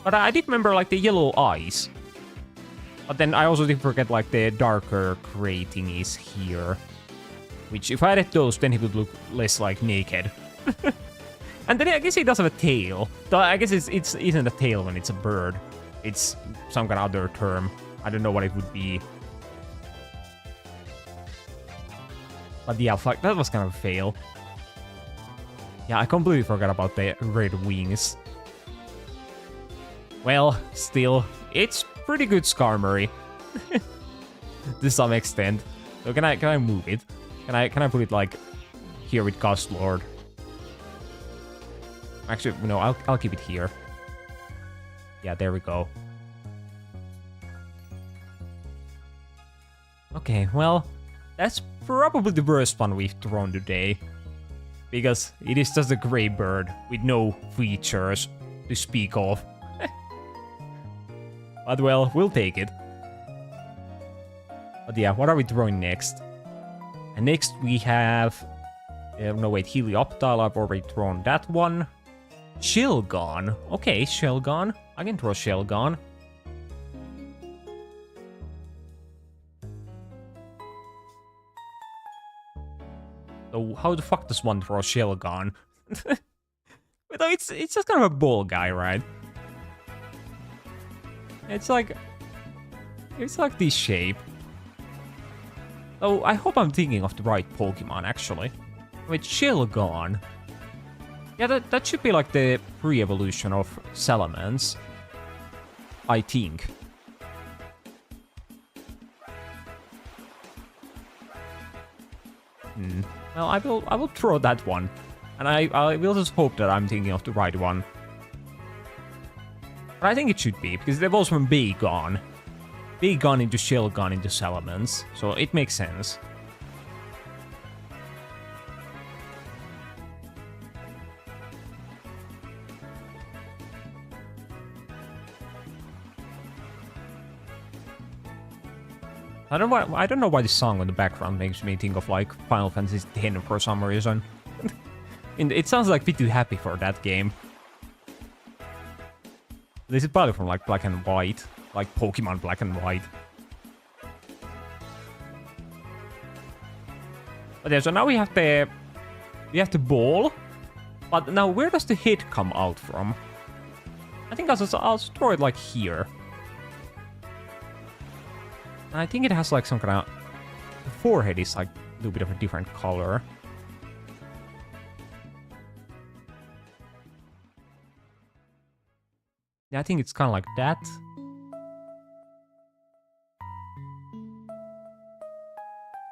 But I did remember like the yellow eyes. But then I also did forget like the darker gray thingies here. Which if I added those, then he would look less like naked. And then I guess he does have a tail. Though I guess it isn't a tail when it's a bird. It's some kind of other term. I don't know what it would be. But yeah, fuck, that was kind of a fail. Yeah, I completely forgot about the red wings. Well, still, it's pretty good Skarmory. To some extent. So can I move it? Can I put it like here with Gust Lord? Actually, no, I'll keep it here. Yeah, there we go. Okay, well, that's probably the worst one we've thrown today. Because it is just a gray bird with no features to speak of. But well, we'll take it. But yeah, what are we throwing next? And next we have... no wait, Helioptile, I've already thrown that one. Shelgon. Okay, Shelgon. I can throw Shelgon. So how the fuck does one throw Shelgon? But it's just kind of a ball guy, right? It's like this shape. Oh, I hope I'm thinking of the right Pokemon, actually. Wait, Shelgon. Yeah, that should be like the pre-evolution of Salamence. I think. Well, I will throw that one. And I will just hope that I'm thinking of the right one. But I think it should be, because they've also from Bagon. Bagon into Shelgon into Salamence, so it makes sense. I don't know why the song in the background makes me think of like Final Fantasy X for some reason. It sounds like a bit too happy for that game. This is probably from like Black and White, like Pokemon Black and White. But yeah, so now we have the ball. But now where does the head come out from? I think I'll throw it like here. I think it has like some kind of... The forehead is like a little bit of a different color. Yeah, I think it's kind of like that.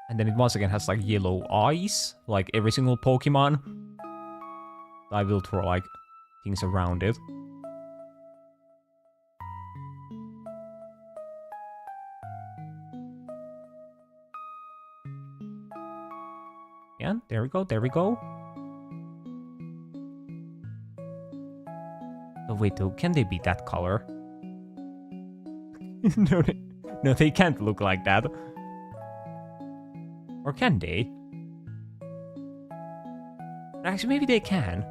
And then it once again has like yellow eyes, like every single Pokemon. I will throw like things around it. Yeah, there we go, there we go. Oh wait, though, can they be that color? No, they can't look like that. Or can they? Actually, maybe they can.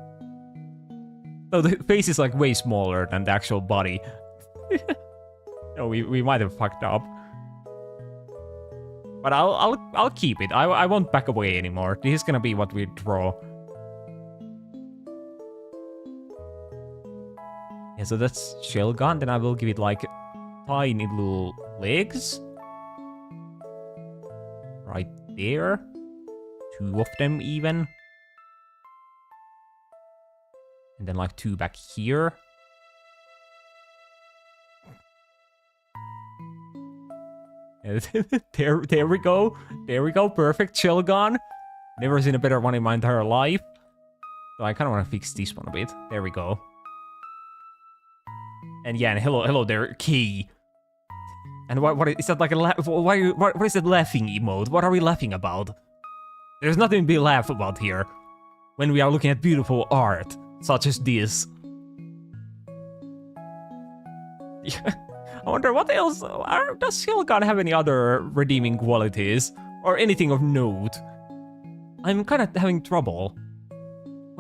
Oh, the face is like way smaller than the actual body. No, we might have fucked up. But I'll keep it. I won't back away anymore. This is gonna be what we draw. Yeah, so that's Shelgon. Then I will give it like tiny little legs. Right there. 2 of them even. And then like 2 back here. There we go. There we go. Perfect. Shelgon. Never seen a better one in my entire life. So I kind of want to fix this one a bit. There we go. And yeah, and hello there, Key. And what is that like a what is that laughing emote? What are we laughing about? There's nothing to be laughed about here. When we are looking at beautiful art, such as this. Yeah. I wonder what else... does Shelgon have any other redeeming qualities? Or anything of note? I'm kind of having trouble.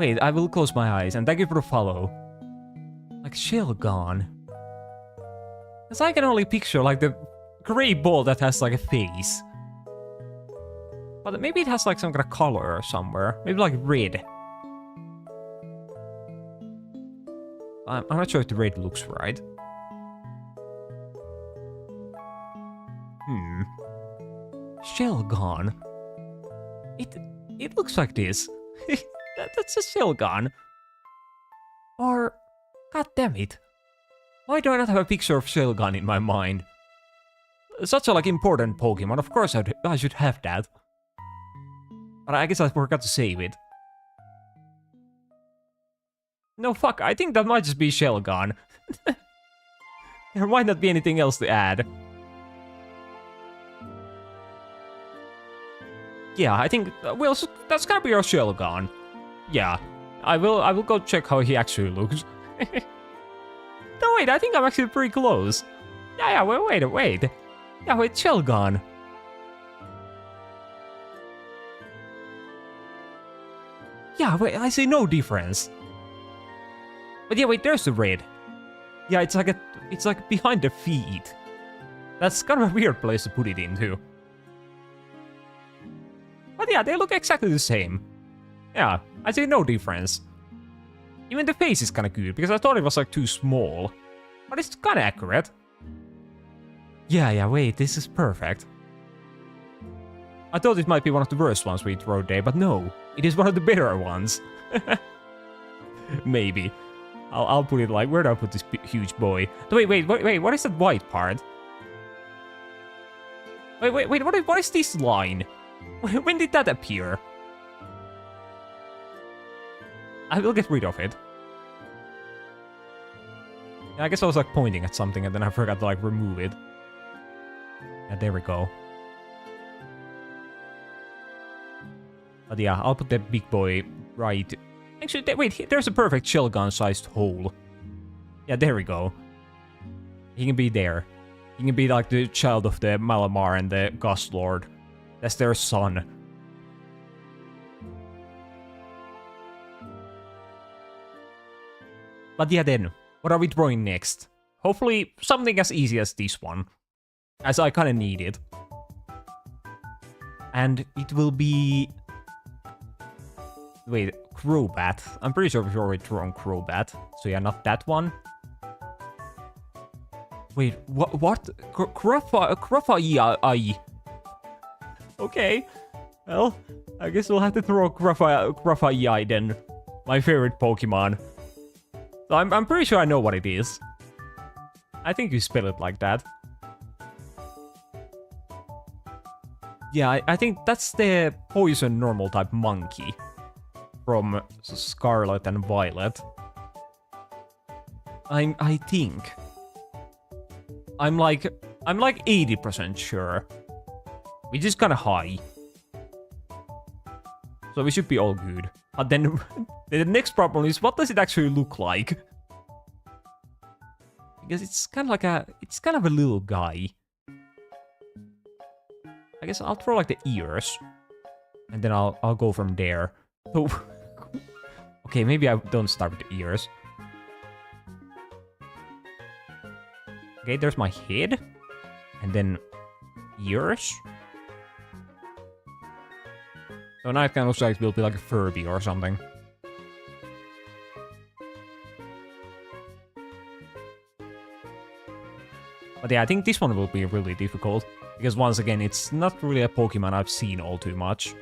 Wait, I will close my eyes, and thank you for the follow. Like, Shelgon. Because I can only picture, like, the gray ball that has, like, a face. But maybe it has, like, some kind of color somewhere. Maybe, like, red. I'm not sure if the red looks right. Shelgon. It looks like this. That's a Shelgon. Or... God damn it. Why do I not have a picture of Shelgon in my mind? Such a, like, important Pokemon. Of course I should have that. But I guess I forgot to save it. No, fuck. I think that might just be Shelgon. There might not be anything else to add. Yeah, I think... well, that's gotta be our Shelgon. Yeah. I will go check how he actually looks. No, wait, I think I'm actually pretty close. Yeah, wait. Yeah, wait, Shelgon. Yeah, wait, I see no difference. But yeah, wait, there's the red. Yeah, it's like behind the feet. That's kind of a weird place to put it into. But yeah, they look exactly the same. Yeah, I see no difference. Even the face is kind of good, because I thought it was like too small. But it's kind of accurate. Yeah, wait, this is perfect. I thought it might be one of the worst ones we wrote there, but no. It is one of the better ones. Maybe. I'll put it like, where do I put this huge boy? Wait, what is that white part? Wait, what is this line? When did that appear? I will get rid of it. Yeah, I guess I was like pointing at something and then I forgot to like remove it. Yeah, there we go. But yeah, I'll put that big boy right... Actually, wait, there's a perfect Shelgon-sized hole. Yeah, there we go. He can be there. He can be like the child of the Malamar and the Ghost Lord. That's their son. But yeah then, what are we drawing next? Hopefully something as easy as this one. As I kinda need it. And it will be... Wait, Crobat. I'm pretty sure we've already drawn Crobat. So yeah, not that one. Wait, what? Gruffa-I. Okay. Well, I guess we'll have to throw Gruffa-I then. My favorite Pokemon. So I'm pretty sure I know what it is. I think you spell it like that. Yeah, I think that's the poison normal type monkey. From Scarlet and Violet. I think. I'm like 80% sure. Which is kinda high. So we should be all good. But then the next problem is, what does it actually look like? Because it's kind of a little guy. I guess I'll throw like the ears. And then I'll go from there. So okay, maybe I don't start with the ears. Okay, there's my head. And then ears. So now it kind of looks like it will be like a Furby or something. But yeah, I think this one will be really difficult. Because once again, it's not really a Pokemon I've seen all too much.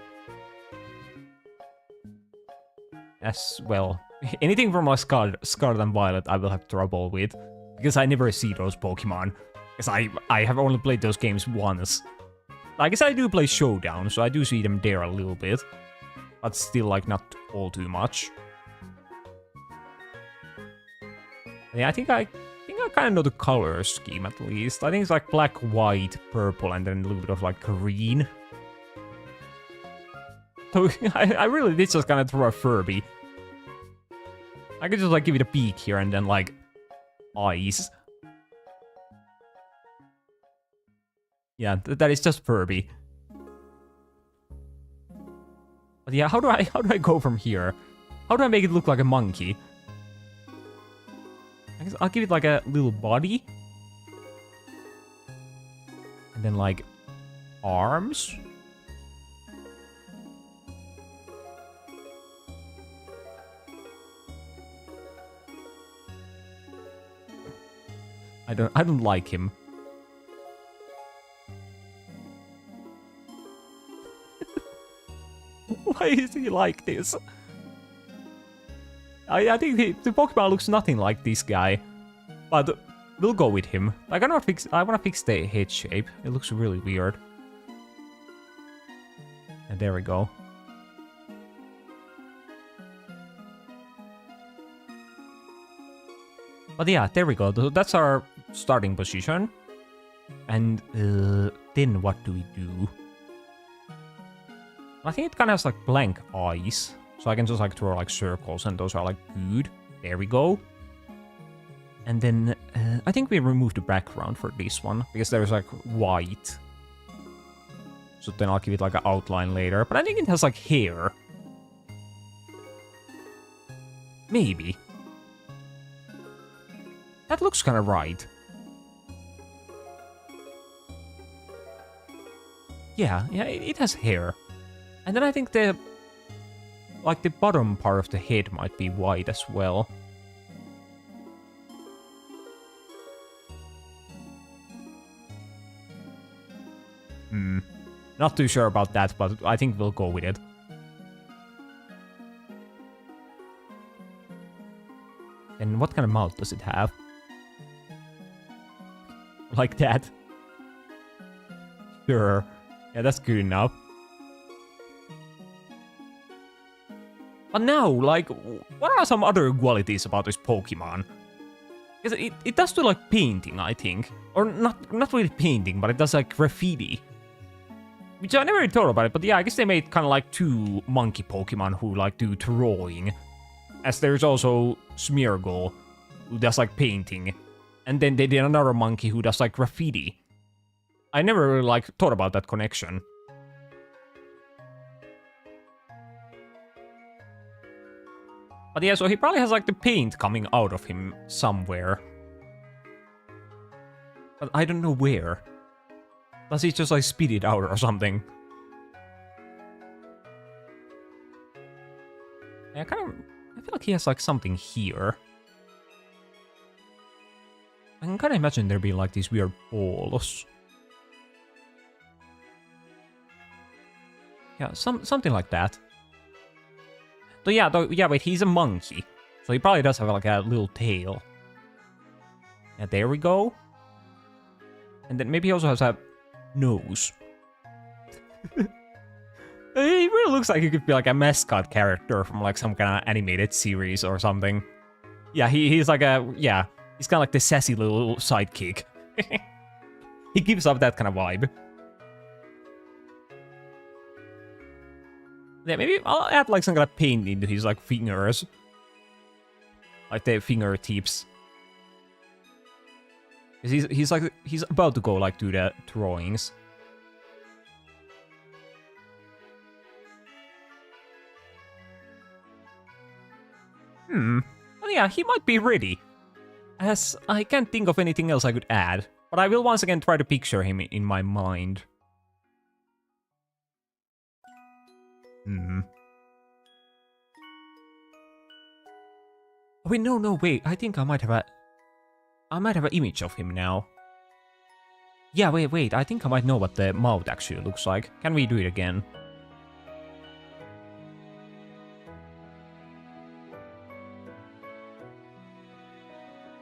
As well. Anything from my Scarlet and Violet I will have trouble with. Because I never see those Pokemon. Because I have only played those games once. I guess I do play Showdown, so I do see them there a little bit. But still, like, not all too much. Yeah, I think I kind of know the color scheme at least. I think it's like black, white, purple, and then a little bit of like green. So I really did just kind of throw a Furby. I could just like give it a beak here and then like eyes. Yeah, that is just Furby. But yeah, how do I go from here? How do I make it look like a monkey? I guess I'll give it like a little body. And then like arms. I don't like him. Why is he like this? I think the Pokemon looks nothing like this guy, but we'll go with him. I wanna fix the head shape. It looks really weird. And there we go. But yeah, there we go. That's our starting position. And then what do we do? I think it kind of has like blank eyes. So I can just like draw like circles and those are like good. There we go. And then I think we remove the background for this one because there's like white. So then I'll give it like an outline later. But I think it has like hair. Maybe. That looks kind of right. Yeah, it has hair. And then I think the bottom part of the head might be white as well. Not too sure about that, but I think we'll go with it. And what kind of mouth does it have? Like that. Sure. Yeah, that's good enough. But now, like, what are some other qualities about this Pokemon? Because it does do, like, painting, I think. Or not really painting, but it does, like, graffiti. Which I never really thought about it, but yeah, I guess they made kind of like two monkey Pokemon who, like, do drawing. As there's also Smeargle, who does, like, painting. And then they did another monkey who does, like, graffiti. I never really, like, thought about that connection. But yeah, so he probably has like the paint coming out of him somewhere. But I don't know where. Does he just like spit it out or something? Yeah, I feel like he has like something here. I can kind of imagine there being like these weird balls. Yeah, something like that. So yeah, wait, he's a monkey. So he probably does have like a little tail. Yeah, there we go. And then maybe he also has a nose. He really looks like he could be like a mascot character from like some kind of animated series or something. Yeah, he's like he's kind of like the sassy little sidekick. He gives off that kind of vibe. Yeah, maybe I'll add like some kind of paint into his like fingers. Like the fingertips. Because he's about to go like do the drawings. Well, yeah, he might be ready. As I can't think of anything else I could add. But I will once again try to picture him in my mind. Oh, wait, no, wait. I think I might have an image of him now. Yeah, wait. I think I might know what the mouth actually looks like. Can we do it again?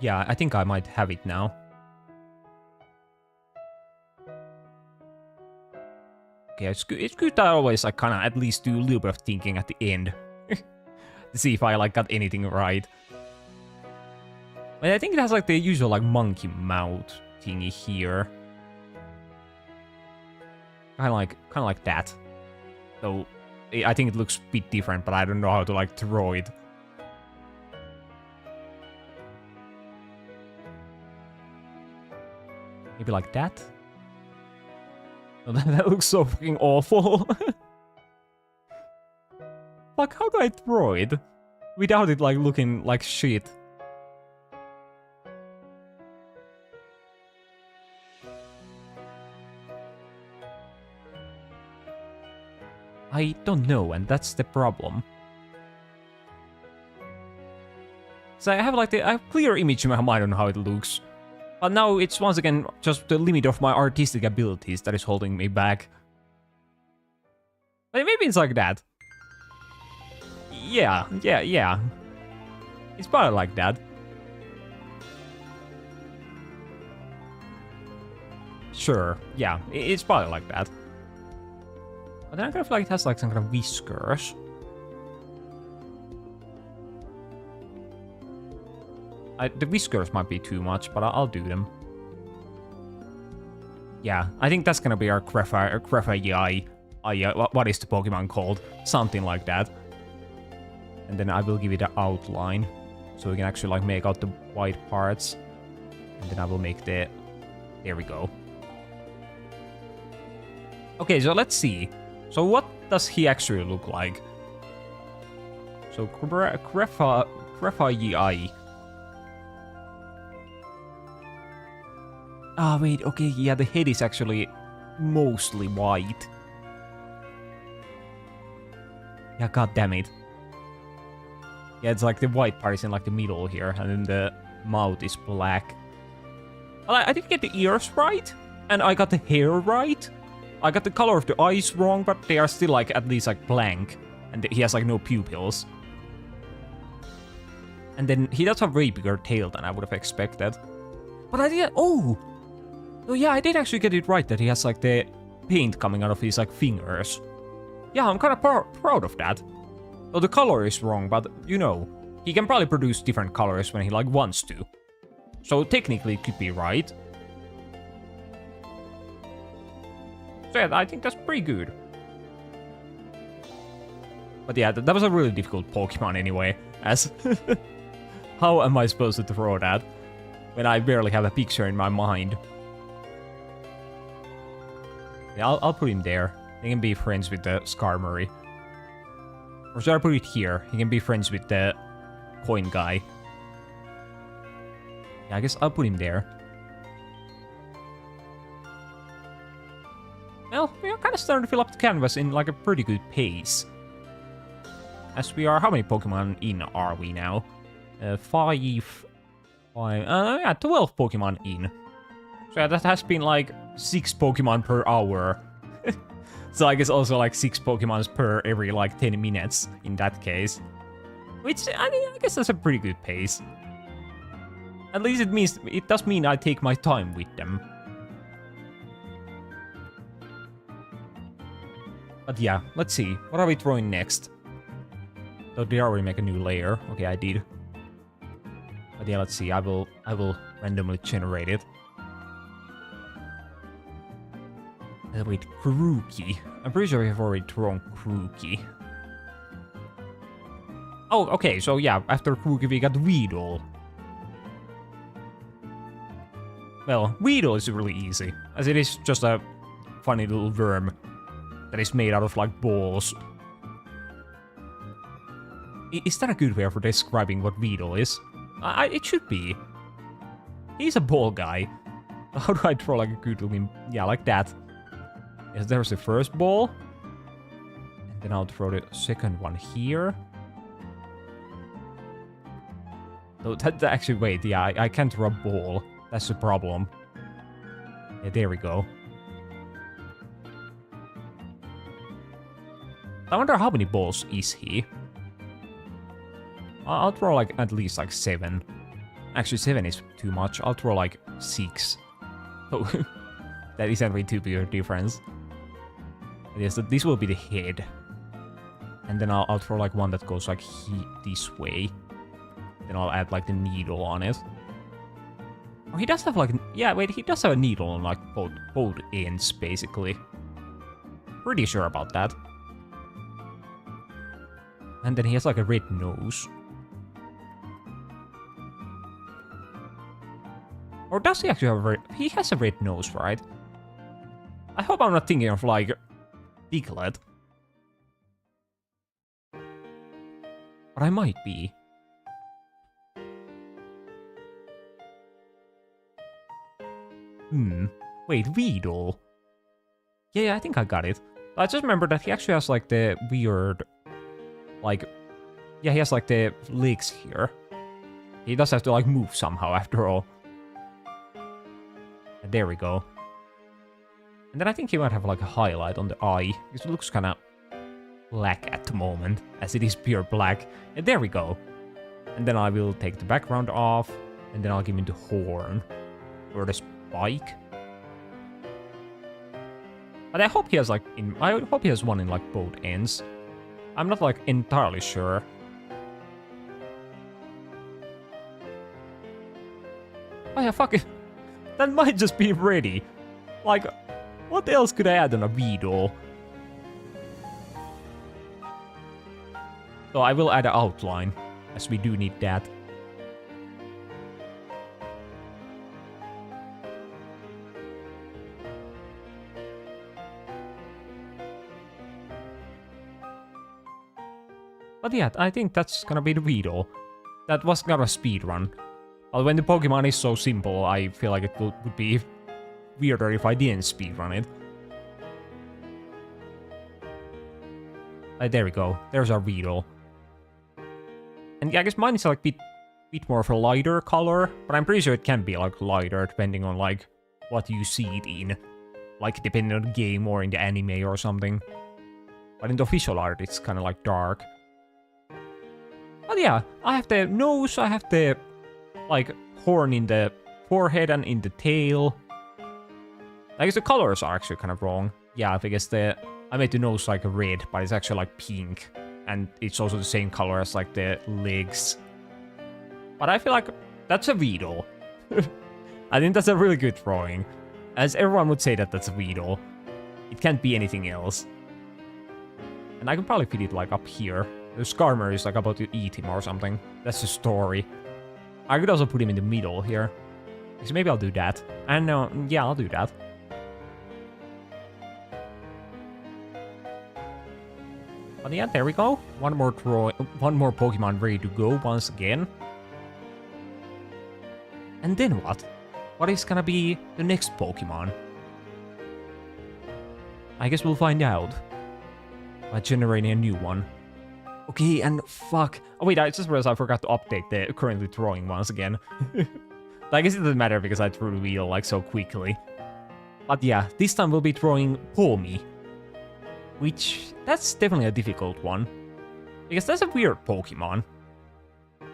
Yeah, I think I might have it now. Okay, it's good that I always like kind of at least do a little bit of thinking at the end. To see if I like got anything right. But I think it has like the usual like monkey mouth thingy here. Kind of like that. So I think it looks a bit different, but I don't know how to like draw it. Maybe like that? Oh, that looks so fucking awful. Like, how do I draw it? without it like looking like shit. I don't know, and that's the problem. So I have like a clear image in my mind on how it looks. But now it's once again just the limit of my artistic abilities that is holding me back. But maybe it's like that. Yeah. It's probably like that. Sure, yeah, it's probably like that. But then I kind of feel like it has like some kind of whiskers. The whiskers might be too much, but I'll do them. Yeah, I think that's gonna be our Crefai. What is the Pokemon called? Something like that. And then I will give it an outline, so we can actually like make out the white parts. And then I will make the... There we go. Okay, so let's see. So what does he actually look like? So Crefai. Ah, wait, okay, yeah, the head is actually mostly white. Yeah, god damn it. Yeah, it's like the white part is in like the middle here, and then the mouth is black. Well, I didn't get the ears right, and I got the hair right. I got the color of the eyes wrong, but they are still like at least like blank, and he has like no pupils. And then he does have way bigger tail than I would have expected. But I did... Oh! So yeah, I did actually get it right that he has like the paint coming out of his like fingers. Yeah, I'm kind of proud of that. So the color is wrong, but you know, he can probably produce different colors when he like wants to. So technically it could be right. So yeah, I think that's pretty good. But yeah, that was a really difficult Pokemon anyway, as... How am I supposed to throw that when I barely have a picture in my mind? Yeah, I'll put him there. He can be friends with the Skarmory. Or should I put it here? He can be friends with the coin guy. Yeah, I guess I'll put him there. Well, we are kind of starting to fill up the canvas in like a pretty good pace. As we are, how many Pokemon in are we now? 12 Pokemon in. So yeah, that has been like 6 Pokemon per hour. So I guess also like 6 Pokemons per every like 10 minutes in that case. Which, I guess that's a pretty good pace. At least it does mean I take my time with them. But yeah, let's see. What are we throwing next? So did I already make a new layer? Okay, I did. But yeah, let's see. I will randomly generate it. Wait, Kruki. I'm pretty sure we have already thrown Kruki. Oh, okay, so yeah, after Kruki we got Weedle. Well, Weedle is really easy, as it is just a funny little worm that is made out of, like, balls. Is that a good way for describing what Weedle is? It should be. He's a ball guy. How do I throw, like, a good looking... Yeah, like that. Yes, there's the first ball. And then I'll throw the second one here. So that actually, wait, yeah, I can't throw a ball. That's the problem. Yeah, there we go. I wonder how many balls is he? I'll throw like at least like 7. Actually, 7 is too much. I'll throw like 6. Oh, that isn't really too big a difference. Yes, this will be the head. And then I'll throw like one that goes like this way. Then I'll add like the needle on it. Oh, he does have like... Yeah, wait, he does have a needle on like both ends, basically. Pretty sure about that. And then he has like a red nose. Or does he actually have a red... He has a red nose, right? I hope I'm not thinking of like... Diglett. But I might be. Wait, Weedle. Yeah, I think I got it. I just remember that he actually has like the weird, like, yeah, he has like the legs here. He does have to like move somehow after all. And there we go. And then I think he might have like a highlight on the eye. Because it looks kind of black at the moment, as it is pure black. And there we go. And then I will take the background off, and then I'll give him the horn. Or the spike. But I hope he has like I hope he has one in like both ends. I'm not like entirely sure. Oh yeah, fuck it. That might just be ready. Like, what else could I add on a Weedle? So I will add an outline, as we do need that. But yeah, I think that's gonna be the Weedle. That was not a speedrun. But when the Pokemon is so simple, I feel like it would be weirder if I didn't speedrun it. There we go. There's our Weedle. And yeah, I guess mine is like a bit more of a lighter color, but I'm pretty sure it can be like lighter depending on like what you see it in. Like depending on the game or in the anime or something. But in the official art, it's kind of like dark. But yeah, I have the nose, I have the like horn in the forehead and in the tail. I guess the colors are actually kind of wrong. Yeah, I guess I made the nose like red, but it's actually like pink. And it's also the same color as like the legs. But I feel like that's a Weedle. I think that's a really good drawing. As everyone would say that that's a Weedle. It can't be anything else. And I can probably fit it like up here. The Skarmory is like about to eat him or something. That's the story. I could also put him in the middle here. So maybe I'll do that. And yeah, I'll do that. But yeah, there we go. One more Pokemon ready to go once again. And then what? What is gonna be the next Pokemon? I guess we'll find out by generating a new one. Okay, and fuck. Oh wait, I just realized I forgot to update the currently drawing once again. I guess it doesn't matter because I threw the wheel like so quickly. But yeah, this time we'll be drawing Pawmi. Which, that's definitely a difficult one. Because that's a weird Pokemon.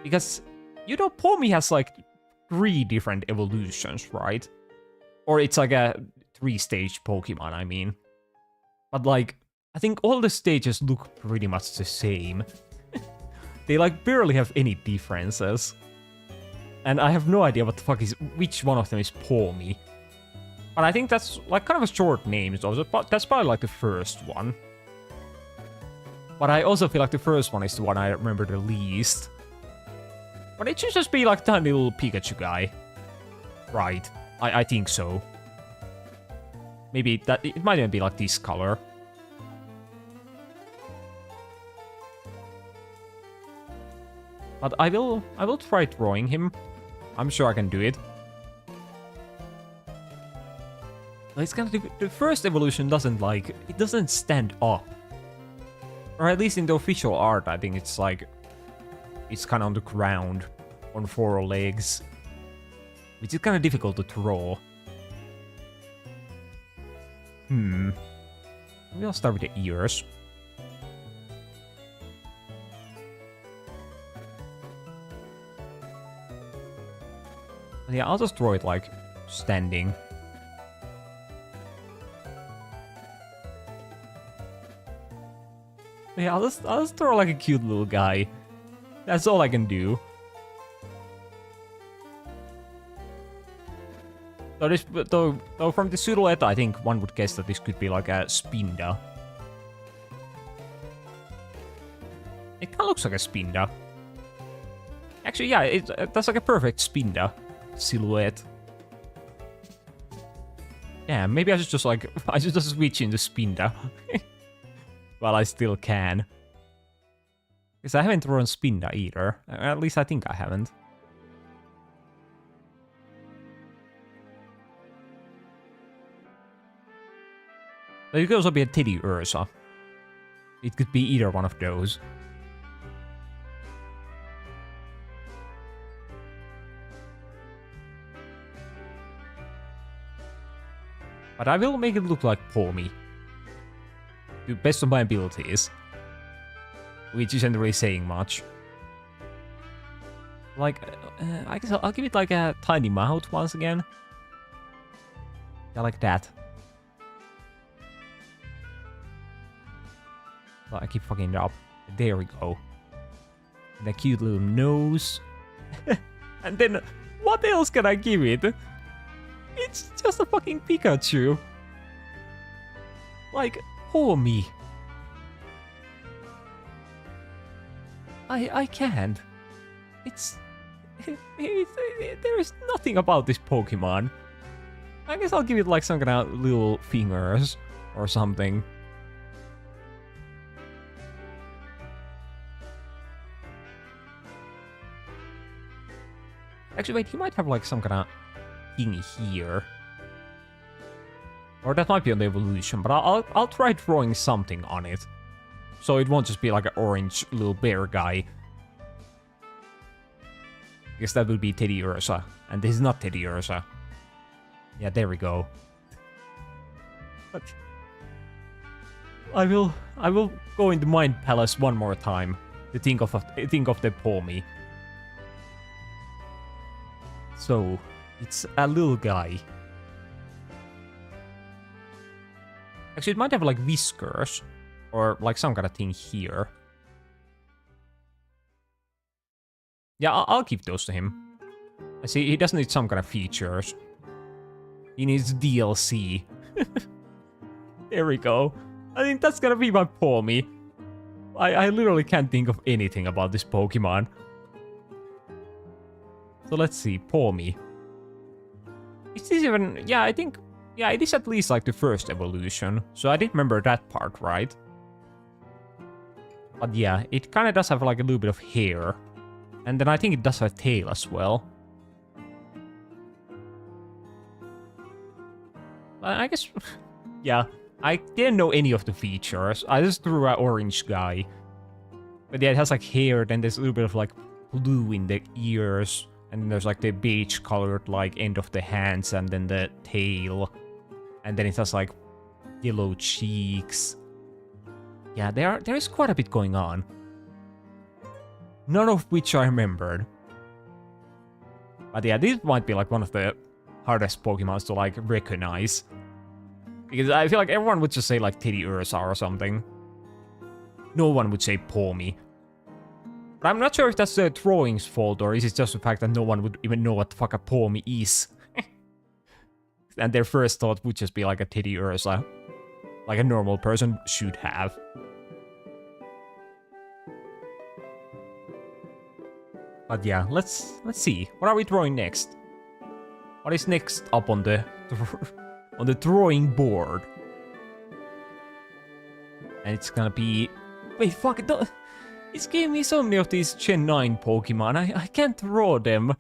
Because, you know, Pawmi has like 3 different evolutions, right? Or it's like a 3-stage Pokemon, I mean. But like, I think all the stages look pretty much the same. They like barely have any differences. And I have no idea what the fuck which one of them is Pawmi. But I think that's like kind of a short name, so that's probably like the first one. But I also feel like the first one is the one I remember the least. But it should just be like tiny little Pikachu guy. Right, I think so. Maybe it might even be like this color. But I will try drawing him. I'm sure I can do it. It's kind of the first evolution doesn't like it doesn't stand up, or at least in the official art, I think it's like it's kind of on the ground on 4 legs, which is kind of difficult to draw. Maybe I'll start with the ears. Yeah, I'll just draw it like standing. Yeah, I'll just throw like a cute little guy. That's all I can do. Though from the silhouette, I think one would guess that this could be like a Spinda. It kind of looks like a Spinda. Actually, yeah, that's like a perfect Spinda silhouette. Yeah, maybe I should just like switch into Spinda. While I still can. Because I haven't drawn Spinda either. At least I think I haven't. But it could also be a Teddy Ursa. It could be either one of those. But I will make it look like Pomi. To best of my abilities. Which isn't really saying much. Like, I guess I'll give it like a tiny mouth once again. Yeah, like that. Well, I keep fucking it up. There we go. And a cute little nose. And then, what else can I give it? It's just a fucking Pikachu. Like, poor me. I can't. There is nothing about this Pokemon. I guess I'll give it like some kind of little fingers or something. Actually, wait, he might have like some kind of thing here. Or that might be on the evolution, but I'll try drawing something on it. So it won't just be like an orange little bear guy. I guess that would be Teddy Ursa. And this is not Teddy Ursa. Yeah, there we go. But I will go into Mind Palace one more time to think of the Pomi. So it's a little guy. Actually, it might have like whiskers or like some kind of thing here. Yeah, I'll give those to him. I see he doesn't need some kind of features. He needs DLC. There we go. I think that's gonna be my Pomi. I literally can't think of anything about this Pokemon. So let's see, Pomi. Is this even... Yeah, I think... Yeah, it is at least like the first evolution. So I did remember that part, right? But yeah, it kind of does have like a little bit of hair. And then I think it does have a tail as well. I guess... Yeah, I didn't know any of the features. I just drew an orange guy. But yeah, it has like hair, then there's a little bit of like blue in the ears. And then there's like the beige colored like end of the hands and then the tail. And then it has like yellow cheeks. Yeah, there is quite a bit going on. None of which I remembered. But yeah, this might be like one of the hardest Pokemons to like recognize. Because I feel like everyone would just say like Teddy Ursa or something. No one would say Pomi. But I'm not sure if that's the drawing's fault or is it just the fact that no one would even know what the fuck a Pomi is. And their first thought would just be like a Teddy Ursa. Like a normal person should have. But yeah, let's see. What are we drawing next? What is next up on the on the drawing board? And it's gonna be... Wait, fuck it. It's giving me so many of these Gen 9 Pokemon. I can't draw them.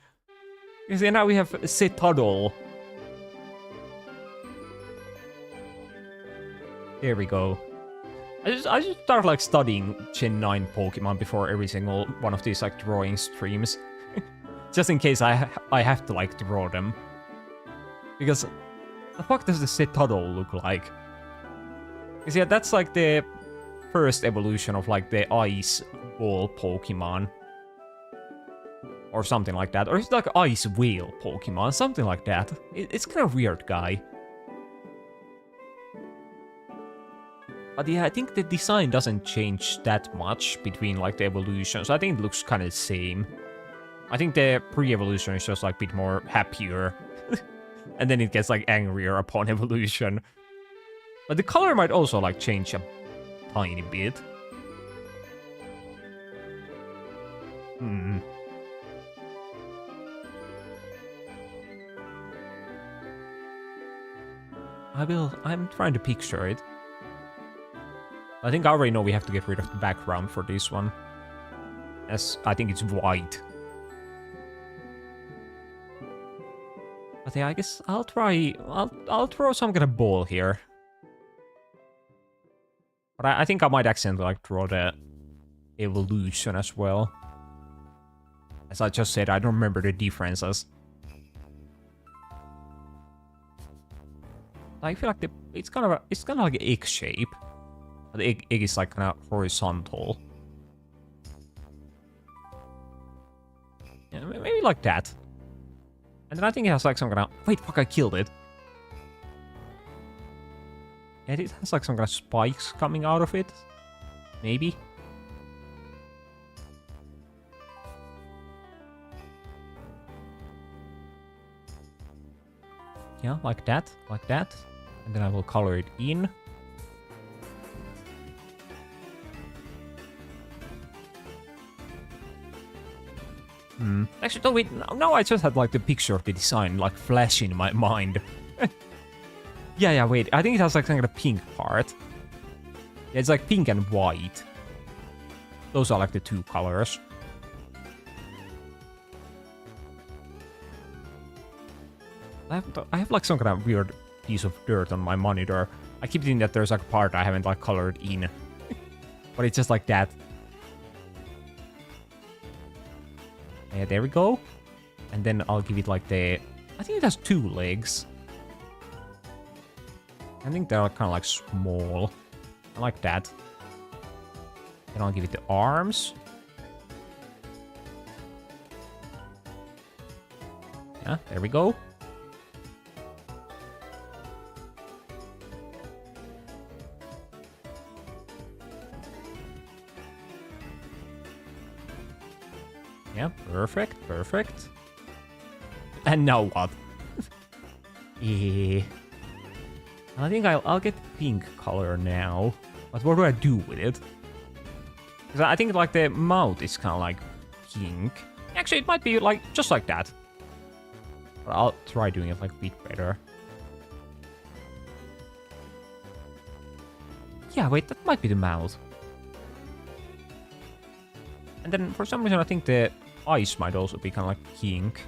You see, now we have Cetadol. There we go. I just start like studying Gen 9 Pokemon before every single one of these like drawing streams. Just in case I have to like draw them. Because the fuck does the Cetadol look like? Because yeah, that's like the first evolution of like the Ice Ball Pokemon. Or something like that. Or it's like Ice Whale Pokemon, something like that. It's kind of weird, guy. But yeah, I think the design doesn't change that much between like the evolutions. I think it looks kind of the same. I think the pre-evolution is just like a bit more happier. And then it gets like angrier upon evolution. But the color might also like change a tiny bit. I'm trying to picture it. I think I already know we have to get rid of the background for this one. As I think it's white. But yeah, I guess I'll try... I'll throw some kind of ball here. But I think I might accidentally like draw the evolution as well. As I just said, I don't remember the differences. I feel like it's kind of like an egg shape. But the egg is like kind of horizontal. Yeah, maybe like that. And then I think it has like some kind of... Wait, fuck, I killed it. Yeah, it has like some kind of spikes coming out of it. Maybe. Yeah, like that, like that. And then I will color it in. Actually, no, wait, no, I just had like the picture of the design like flash in my mind. Yeah, wait, I think it has like some kind of pink part. Yeah, it's like pink and white. Those are like the two colors. I have like some kind of weird piece of dirt on my monitor. I keep thinking that there's like a part I haven't like colored in. But it's just like that. Yeah, there we go. And then I'll give it like the... I think it has 2 legs. I think they're kind of like small. I like that. Then I'll give it the arms. Yeah, there we go. Yeah, perfect, perfect. And now what? Yeah. I think I'll get pink color now. But what do I do with it? Because I think like the mouth is kind of like pink. Actually, it might be like just like that. But I'll try doing it like a bit better. Yeah, wait, that might be the mouth. And then for some reason I think the eyes might also be kind of like pink.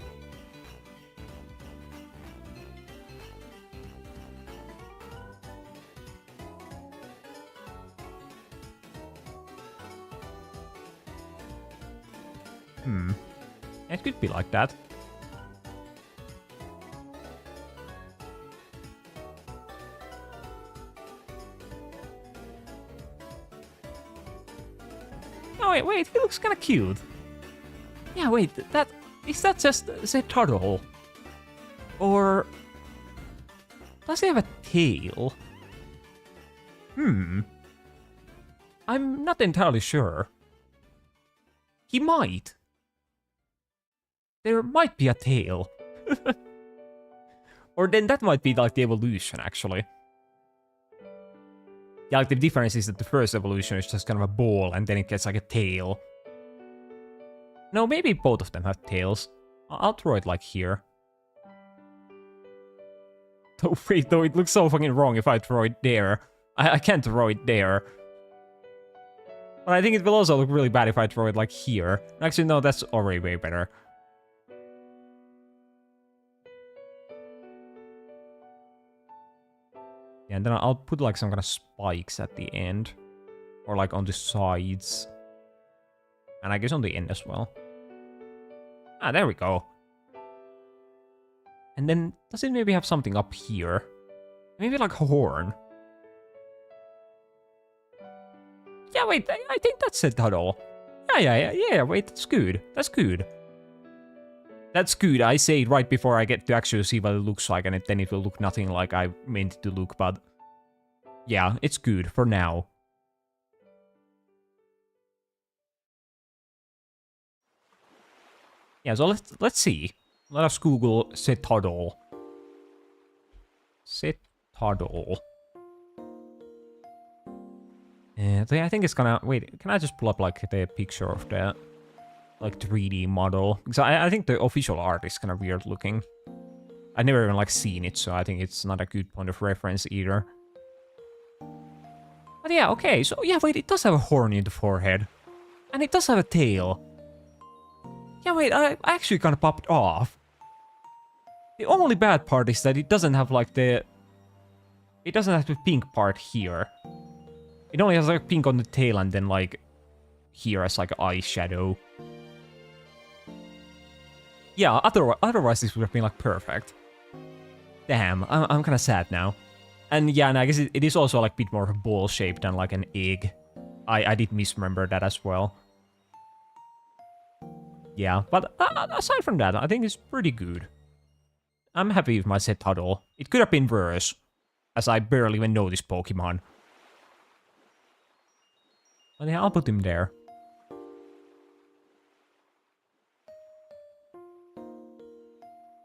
It could be like that. Oh wait, he looks kind of cute. Yeah, wait, is that just a turtle? Or does he have a tail? I'm not entirely sure. He might. There might be a tail. Or then that might be like the evolution, actually. Yeah, like the difference is that the first evolution is just kind of a ball, and then it gets like a tail. No, maybe both of them have tails. I'll throw it like here. Oh wait, though, it looks so fucking wrong if I throw it there. I can't throw it there. But I think it will also look really bad if I throw it like here. Actually, no, that's already way better. Yeah, and then I'll put like some kind of spikes at the end. Or like on the sides. And I guess on the end as well. Ah, there we go. And then, does it maybe have something up here? Maybe like a horn. Yeah, wait, I think that's it at all. Yeah, wait, that's good. That's good. That's good. I say it right before I get to actually see what it looks like, and then it will look nothing like I meant it to look, but... yeah, it's good for now. Yeah, so let's see. Let us Google Setadol. Setadol. So yeah, I think it's gonna... wait, can I just pull up like the picture of the like 3D model? Because I think the official art is kind of weird looking. I've never even like seen it, so I think it's not a good point of reference either. But yeah, okay, so yeah, wait, it does have a horn in the forehead. And it does have a tail. Yeah, wait, I actually kind of popped off. The only bad part is that it doesn't have like the... It doesn't have the pink part here. It only has like pink on the tail and then like here as like eyeshadow. Yeah, otherwise this would have been like perfect. Damn, I'm kind of sad now. And yeah, and I guess it is also like a bit more of a ball shape than like an egg. I did misremember that as well. Yeah, but aside from that, I think it's pretty good. I'm happy with my set huddle. It could have been worse, as I barely even know this Pokemon. But yeah, I'll put him there.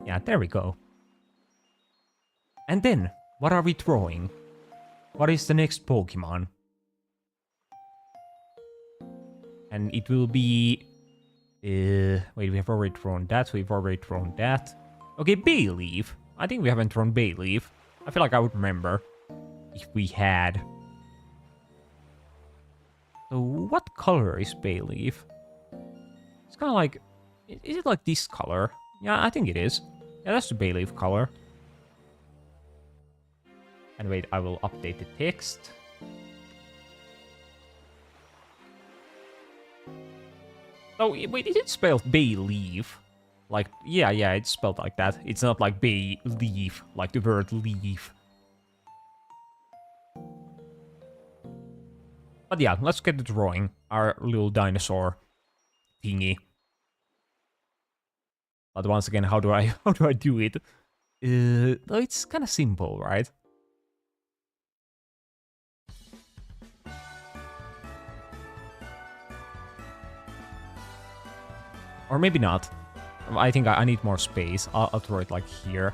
Yeah, there we go. And then, what are we drawing? What is the next Pokemon? And it will be... wait, we have already drawn that, we've already drawn that. Okay, Bayleaf. I think we haven't drawn Bayleaf. I feel like I would remember if we had. So what color is Bayleaf? It's kind of like... Is it like this color? Yeah, I think it is. Yeah, that's the Bayleaf color. And wait, I will update the text. Oh, wait, is it spelled Bayleaf? Like, yeah, it's spelled like that. It's not like Bayleaf, like the word leaf. But yeah, let's get the drawing. Our little dinosaur thingy. But once again, how do I do it? It's kind of simple, right? Or maybe not. I think I need more space. I'll throw it like here.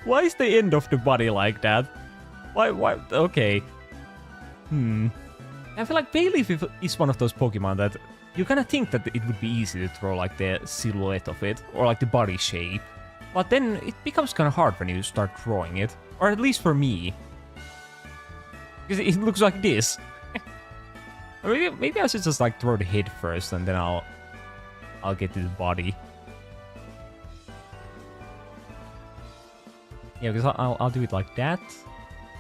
Why is the end of the body like that? Why? Okay. I feel like Bayleaf is one of those Pokemon that you kind of think that it would be easy to draw like the silhouette of it, or like the body shape. But then it becomes kind of hard when you start drawing it. Or at least for me. Because it looks like this. Or maybe I should just like draw the head first and then I'll get to the body. Yeah, because I'll do it like that.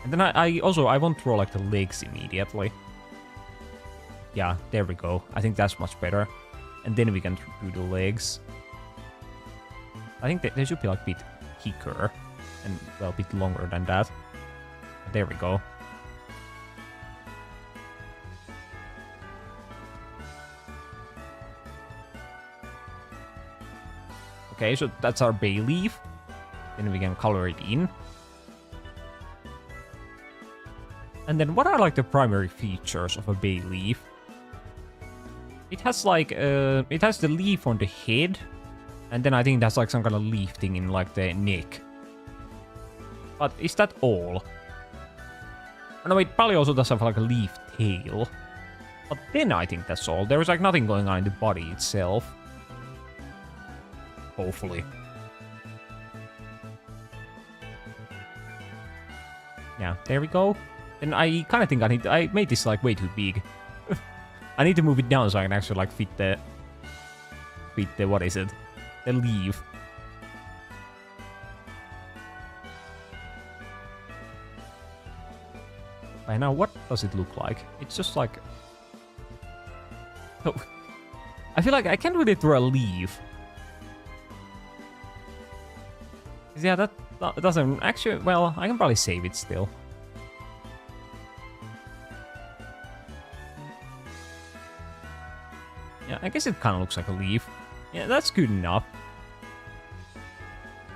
And then I won't draw like the legs immediately. Yeah, there we go. I think that's much better. And then we can do the legs. I think they should be like a bit thicker. And, well, a bit longer than that. There we go. Okay, so that's our Bayleaf. Then we can color it in. And then what are like the primary features of a Bayleaf? It has like, it has the leaf on the head. And then I think that's like some kind of leaf thing in like the neck. But is that all? Oh, no, it probably also does have like a leaf tail. But then I think that's all. There is like nothing going on in the body itself. Hopefully. Yeah, there we go. And I kind of think I made this like way too big. I need to move it down so I can actually like fit the what is it? The leaf. Right now, what does it look like? It's just like... Oh. I feel like I can't really draw a leaf. Yeah, that doesn't... Actually, well, I can probably save it still. Yeah, I guess it kind of looks like a leaf. Yeah, that's good enough.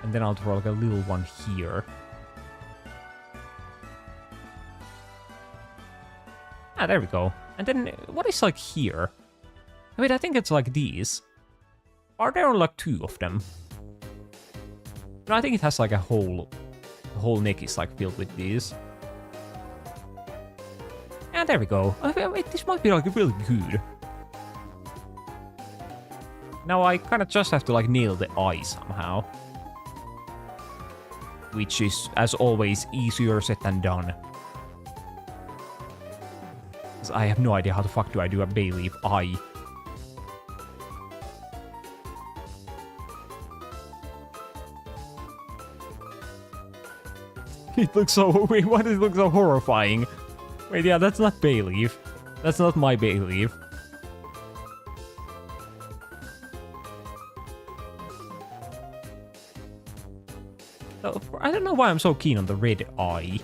And then I'll draw like a little one here. Ah, there we go. And then, what is like here? Wait, I think it's like these. Are there like two of them? No, I think it has like a whole... The whole neck is like filled with these. Yeah, And there we go. Wait, this might be like really good. Now I kind of just have to like nail the eye somehow. Which is, as always, easier said than done. Because I have no idea how the fuck do I do a bay leaf eye. It looks so... Wait, why does it look so horrifying? Wait, yeah, that's not bay leaf. That's not my bay leaf. I don't know why I'm so keen on the red eye.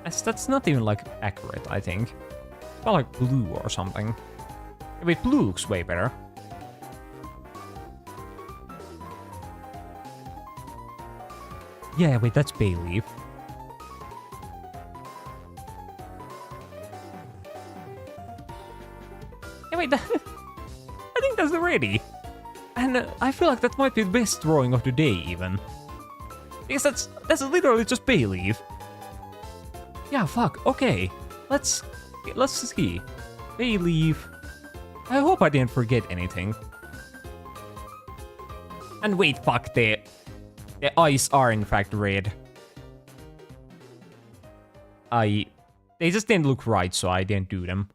That's not even, like, accurate, I think. It's about, like, blue or something. Wait, blue looks way better. Yeah, wait, that's bay leaf. Yeah, wait, I think that's the ready. And I feel like that might be the best drawing of the day, even. Because that's literally just bay leaf. Yeah, fuck. Okay, let's see. Bay leaf. I hope I didn't forget anything. And wait, fuck, the eyes are in fact red. They just didn't look right, so I didn't do them.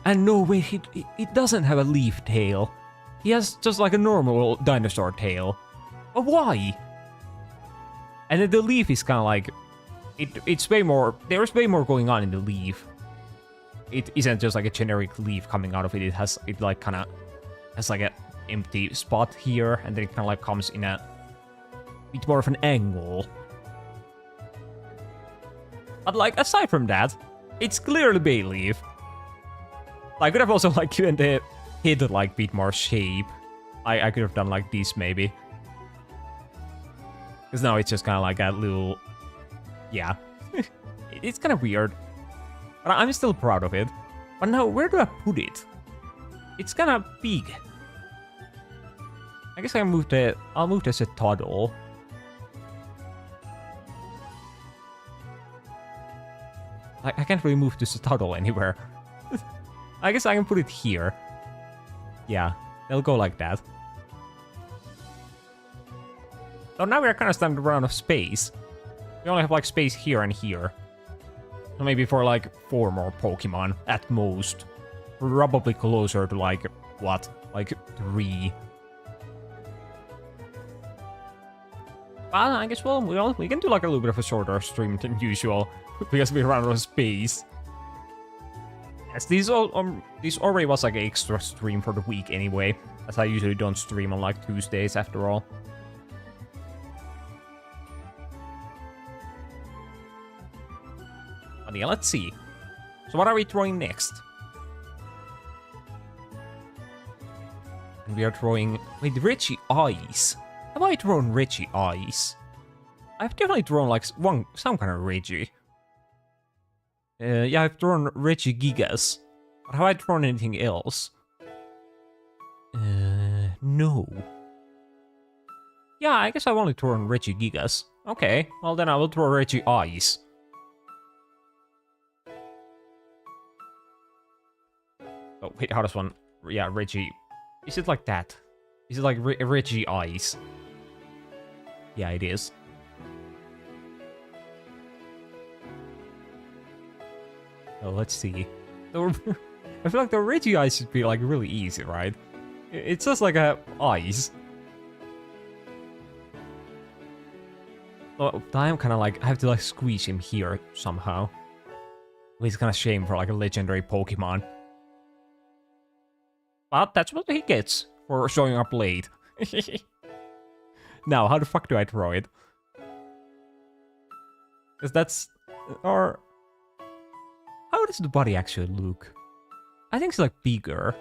And no, wait, it doesn't have a leaf tail. He has just like a normal dinosaur tail. But why? And then the leaf is kind of like, it's way more, there's way more going on in the leaf. It isn't just like a generic leaf coming out of it. It like kind of has like an empty spot here, and then it kind of like comes in a bit more of an angle. But like, aside from that, it's clearly bay leaf. I could have also like given the head like bit more shape. I could have done like this maybe. Because now it's just kind of like a little... Yeah. It's kind of weird. But I'm still proud of it. But now, where do I put it? It's kind of big. I guess I'll move the toddle. I can't really move the toddle anywhere. I guess I can put it here. Yeah, it'll go like that. So now we're kind of standing around of space. We only have like space here and here. So maybe for like 4 more Pokemon at most. Probably closer to like, what? Like 3. But I guess, well, we can do like a little bit of a shorter stream than usual. Because we run out of space. Yes, this already was like an extra stream for the week anyway. As I usually don't stream on like Tuesdays after all. But yeah, let's see. So what are we drawing next? And we are drawing... Wait, Reggie eyes. Have I drawn Reggie eyes? I've definitely drawn like some kind of Reggie. Yeah, I've drawn Reggie Gigas. But have I drawn anything else? No. Yeah, I guess I've only drawn Reggie Gigas. Okay, well then I will draw Reggie eyes. Oh, wait, how does one... Yeah, Reggie... Is it like that? Is it like Reggie eyes? Yeah, it is. Oh, let's see. I feel like the Reggie eyes should be like really easy, right? It's just like a eyes. Oh, I'm kind of like, I have to like squeeze him here somehow. It's kind of shame for like a legendary Pokemon. But that's what he gets for showing up late. Now, how the fuck do I draw it? Because that's... Or... How does the body actually look? I think it's like bigger.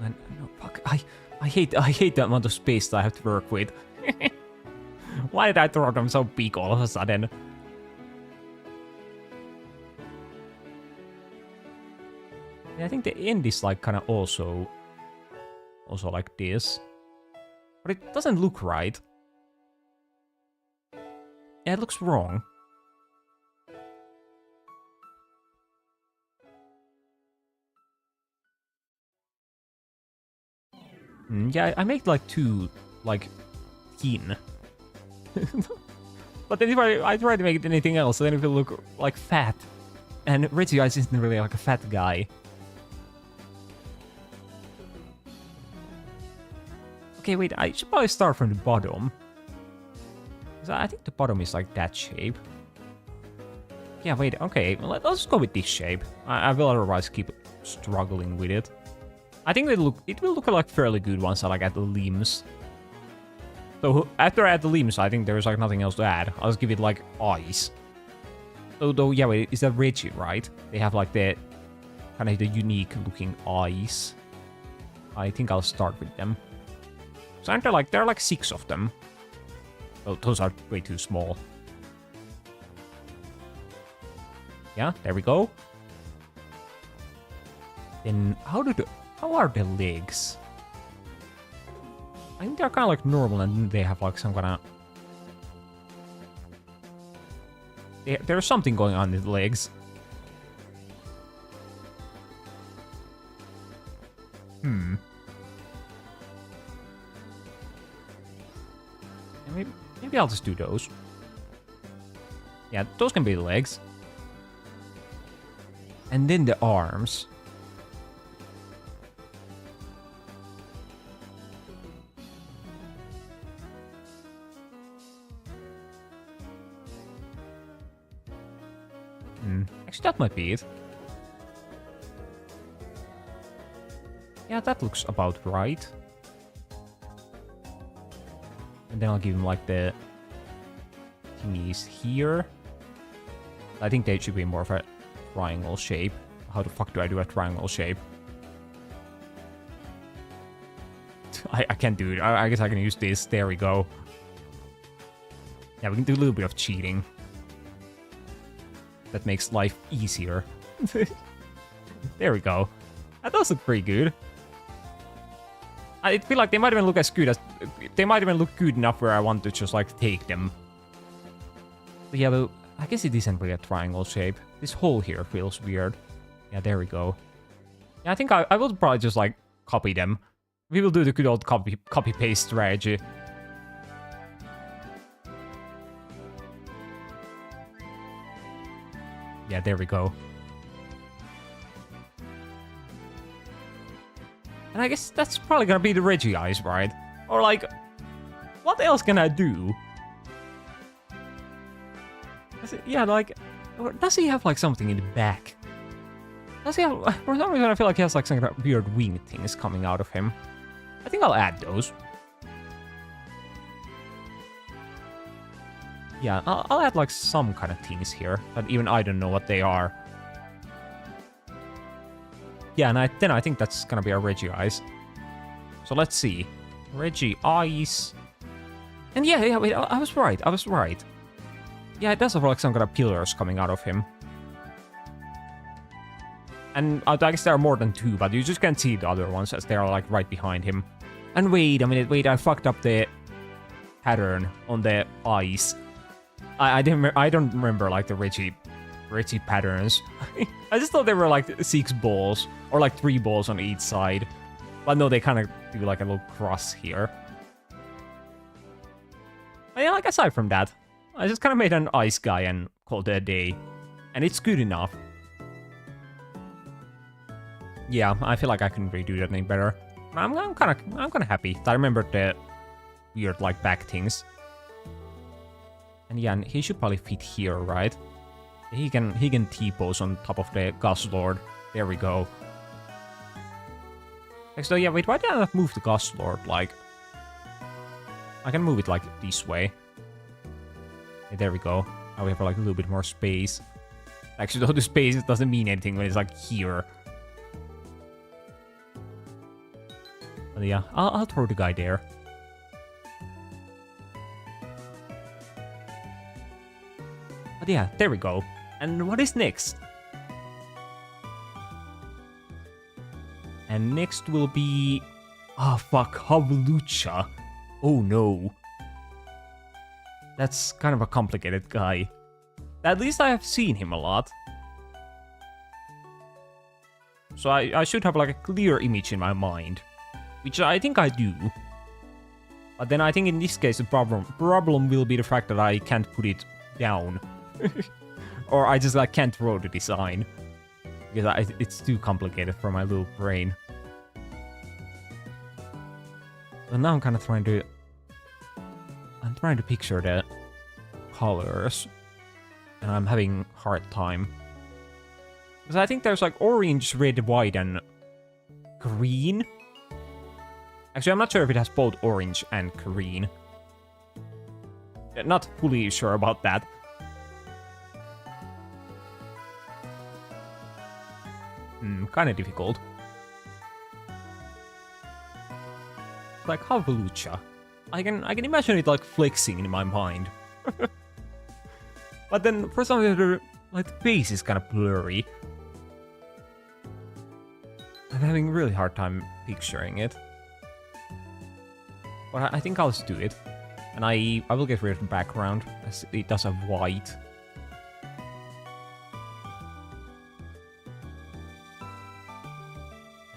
No, fuck, I hate the amount of space that I have to work with. Why did I draw them so big all of a sudden? Yeah, I think the end is like kind of also like this. But it doesn't look right. Yeah, it looks wrong. Yeah, I make like too, like, thin. But then if I try to make it anything else, then it will look like fat. And Reggie Ice isn't really like a fat guy. Okay, wait, I should probably start from the bottom. So I think the bottom is like that shape. Yeah, wait, okay, let's go with this shape. I will otherwise keep struggling with it. I think it will look like fairly good once I like add the limbs. So after I add the limbs, I think there's like nothing else to add. I'll just give it like eyes. So though, yeah, wait, is that Reggie, right? They have like the kind of the unique looking eyes. I think I'll start with them. So aren't there are like 6 of them. Oh, those are way too small. Yeah, there we go. Then how are the legs? I think they're kind of like normal, and they have like some kind of... There's something going on with the legs. Maybe I'll just do those. Yeah, those can be the legs. And then the arms. Actually, that might be it. Yeah, that looks about right. And then I'll give him like the thingies here. I think they should be more of a triangle shape. How the fuck do I do a triangle shape? I can't do it. I guess I can use this. There we go. Yeah, we can do a little bit of cheating. That makes life easier. There we go. That does look pretty good. I feel like they might even look as good as... They might even look good enough where I want to just, like, take them. But yeah, but I guess it isn't really a triangle shape. This hole here feels weird. Yeah, there we go. Yeah, I think I will probably just, like, copy them. We will do the good old copy-paste strategy. Yeah, there we go. And I guess that's probably gonna be the Reggie eyes, right? Or like, what else can I do? Yeah, like, does he have like something in the back? Does he have, for some reason I feel like he has like some kind of weird wing things coming out of him. I think I'll add those. Yeah, I'll add like some kind of things here that even I don't know what they are. Yeah, and then I think that's gonna be our Reggie eyes. So let's see. Reggie eyes. And yeah, wait, I was right. Yeah, it does have like some kind of pillars coming out of him. And I guess there are more than 2, but you just can't see the other ones as they are like right behind him. And wait a minute, I fucked up the pattern on the eyes. I don't remember like the Reggie patterns. I just thought they were like 6 balls or like 3 balls on each side. But no, they kind of do like a little cross here. But yeah, like aside from that, I just kind of made an ice guy and called it a day. And it's good enough. Yeah, I feel like I couldn't really do that any better. I'm kind of happy. I remembered the weird like back things. And yeah, and he should probably fit here, right? He can T-pose on top of the Ghost Lord. There we go. So yeah, wait, why did I not move the Ghost Lord? Like, I can move it like this way. Yeah, there we go. Now we have like a little bit more space. Actually, though the space doesn't mean anything when it's like here. But yeah, I'll throw the guy there. But yeah, there we go. And what is next? And next will be... Ah, fuck, Havlucha. Oh no. That's kind of a complicated guy. At least I have seen him a lot. So I should have like a clear image in my mind. Which I think I do. But then I think in this case the problem will be the fact that I can't put it down. Or I just like can't draw the design. Because it's too complicated for my little brain. But now I'm kind of trying to... I'm trying to picture the colors. And I'm having a hard time. Because I think there's like orange, red, white, and green. Actually, I'm not sure if it has both orange and green. Not fully sure about that. Kind of difficult. Like Havlucha. I can imagine it like flexing in my mind. But then for some reason, like the face is kind of blurry. I'm having a really hard time picturing it. But I think I'll just do it. And I will get rid of the background, as it does have white.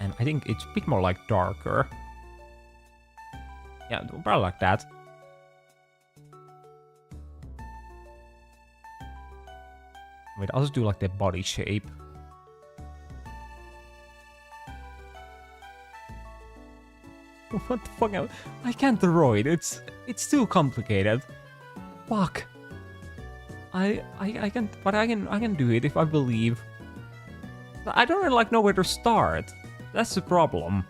And I think it's a bit more like darker. Yeah, probably like that. Wait, I'll just do like the body shape. What the fuck? I can't draw it. It's too complicated. Fuck. I can, but I can do it if I believe. I don't really like know where to start. That's the problem.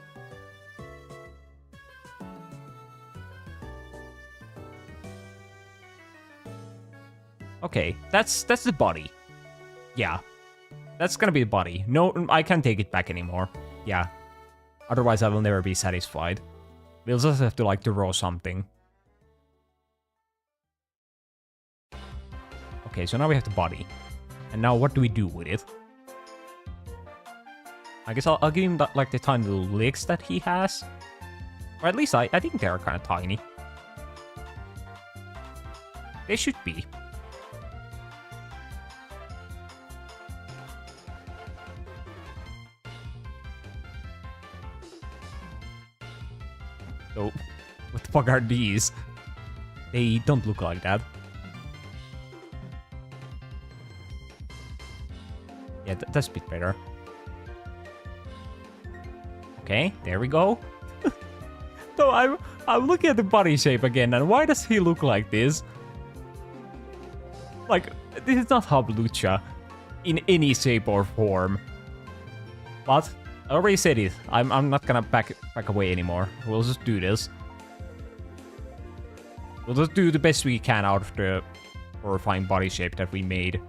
Okay, that's the body. Yeah. That's gonna be the body. No, I can't take it back anymore. Yeah. Otherwise I will never be satisfied. We'll just have to like draw something. Okay, so now we have the body. And now what do we do with it? I guess I'll give him that, like the tiny little legs that he has. Or at least I think they are kind of tiny. They should be. Oh, what the fuck are these? They don't look like that. Yeah, that's a bit better. Okay, there we go. So I'm looking at the body shape again, and why does he look like this? Like, this is not Havlucha in any shape or form. But I already said it. I'm not gonna back away anymore. We'll just do this. We'll just do the best we can out of the horrifying body shape that we made.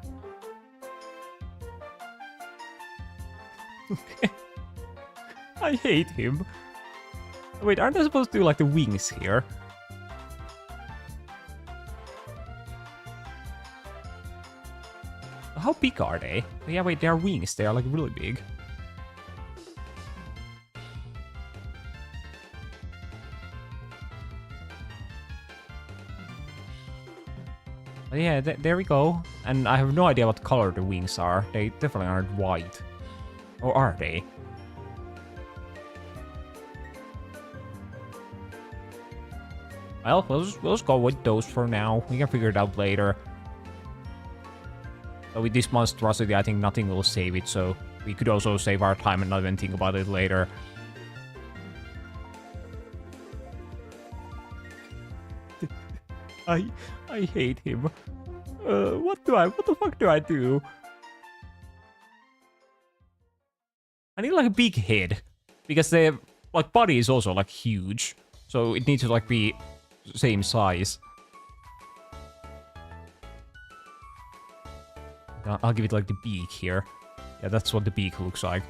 I hate him. Wait, aren't I supposed to do like the wings here? How big are they? Yeah, wait, they are wings. They are like really big. But yeah, there we go. And I have no idea what color the wings are. They definitely aren't white. Or are they? Well, we'll just go with those for now. We can figure it out later. So with this monstrosity, I think nothing will save it, so we could also save our time and not even think about it later. I hate him. What the fuck do I do? I need like a big head, because the like body is also like huge, so it needs to like be same size. I'll give it like the beak here. Yeah, that's what the beak looks like.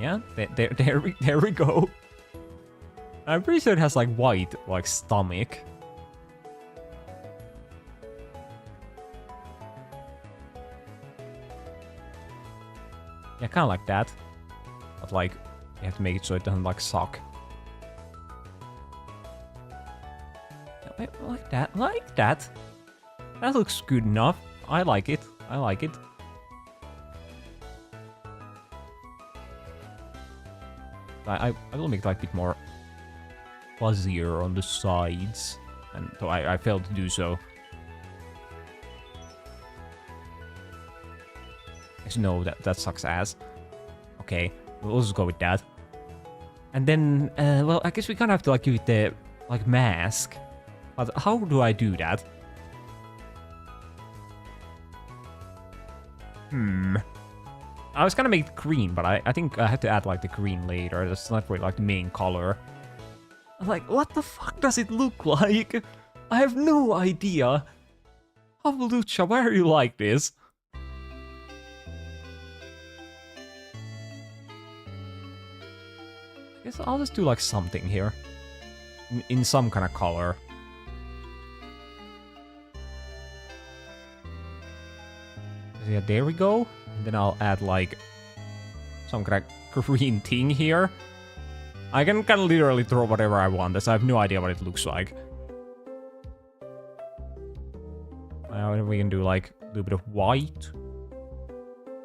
Yeah, there we go. I'm pretty sure it has like white, like stomach. Yeah, kind of like that. But like, you have to make it so it doesn't like suck. I like that. Like that. That looks good enough. I like it. I like it. I will make it like a bit more fuzzier on the sides. And so I failed to do so. Actually, no, that sucks ass. Okay, we'll just go with that. And then, well, I guess we kind of have to like give it the like mask. But how do I do that? I was gonna make it green, but I think I have to add like the green later. That's not really like the main color. I'm like, what the fuck does it look like? I have no idea. Havlucha, why are you like this? I guess I'll just do like something here. In some kind of color. Yeah, there we go. And then I'll add like some kind of green thing here. I can kind of literally throw whatever I want, as I have no idea what it looks like. We can do like a little bit of white.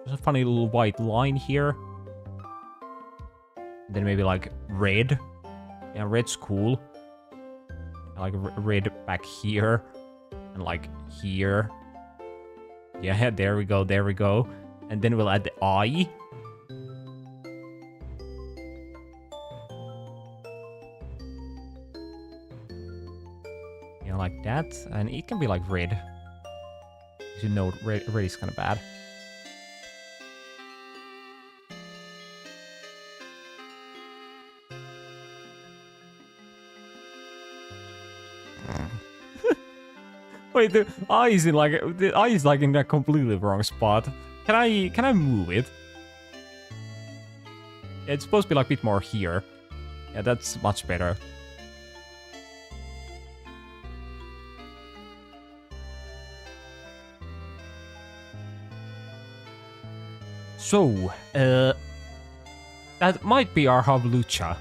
There's a funny little white line here. And then maybe like red. Yeah, red's cool. I like red back here. And like here. Yeah, there we go, there we go. And then we'll add the eye. Yeah, like that. And it can be like red. You should know red is kind of bad. Wait, the eye is in a completely wrong spot. Can I move it? Yeah, it's supposed to be like a bit more here. Yeah, that's much better. So, that might be our Havlucha,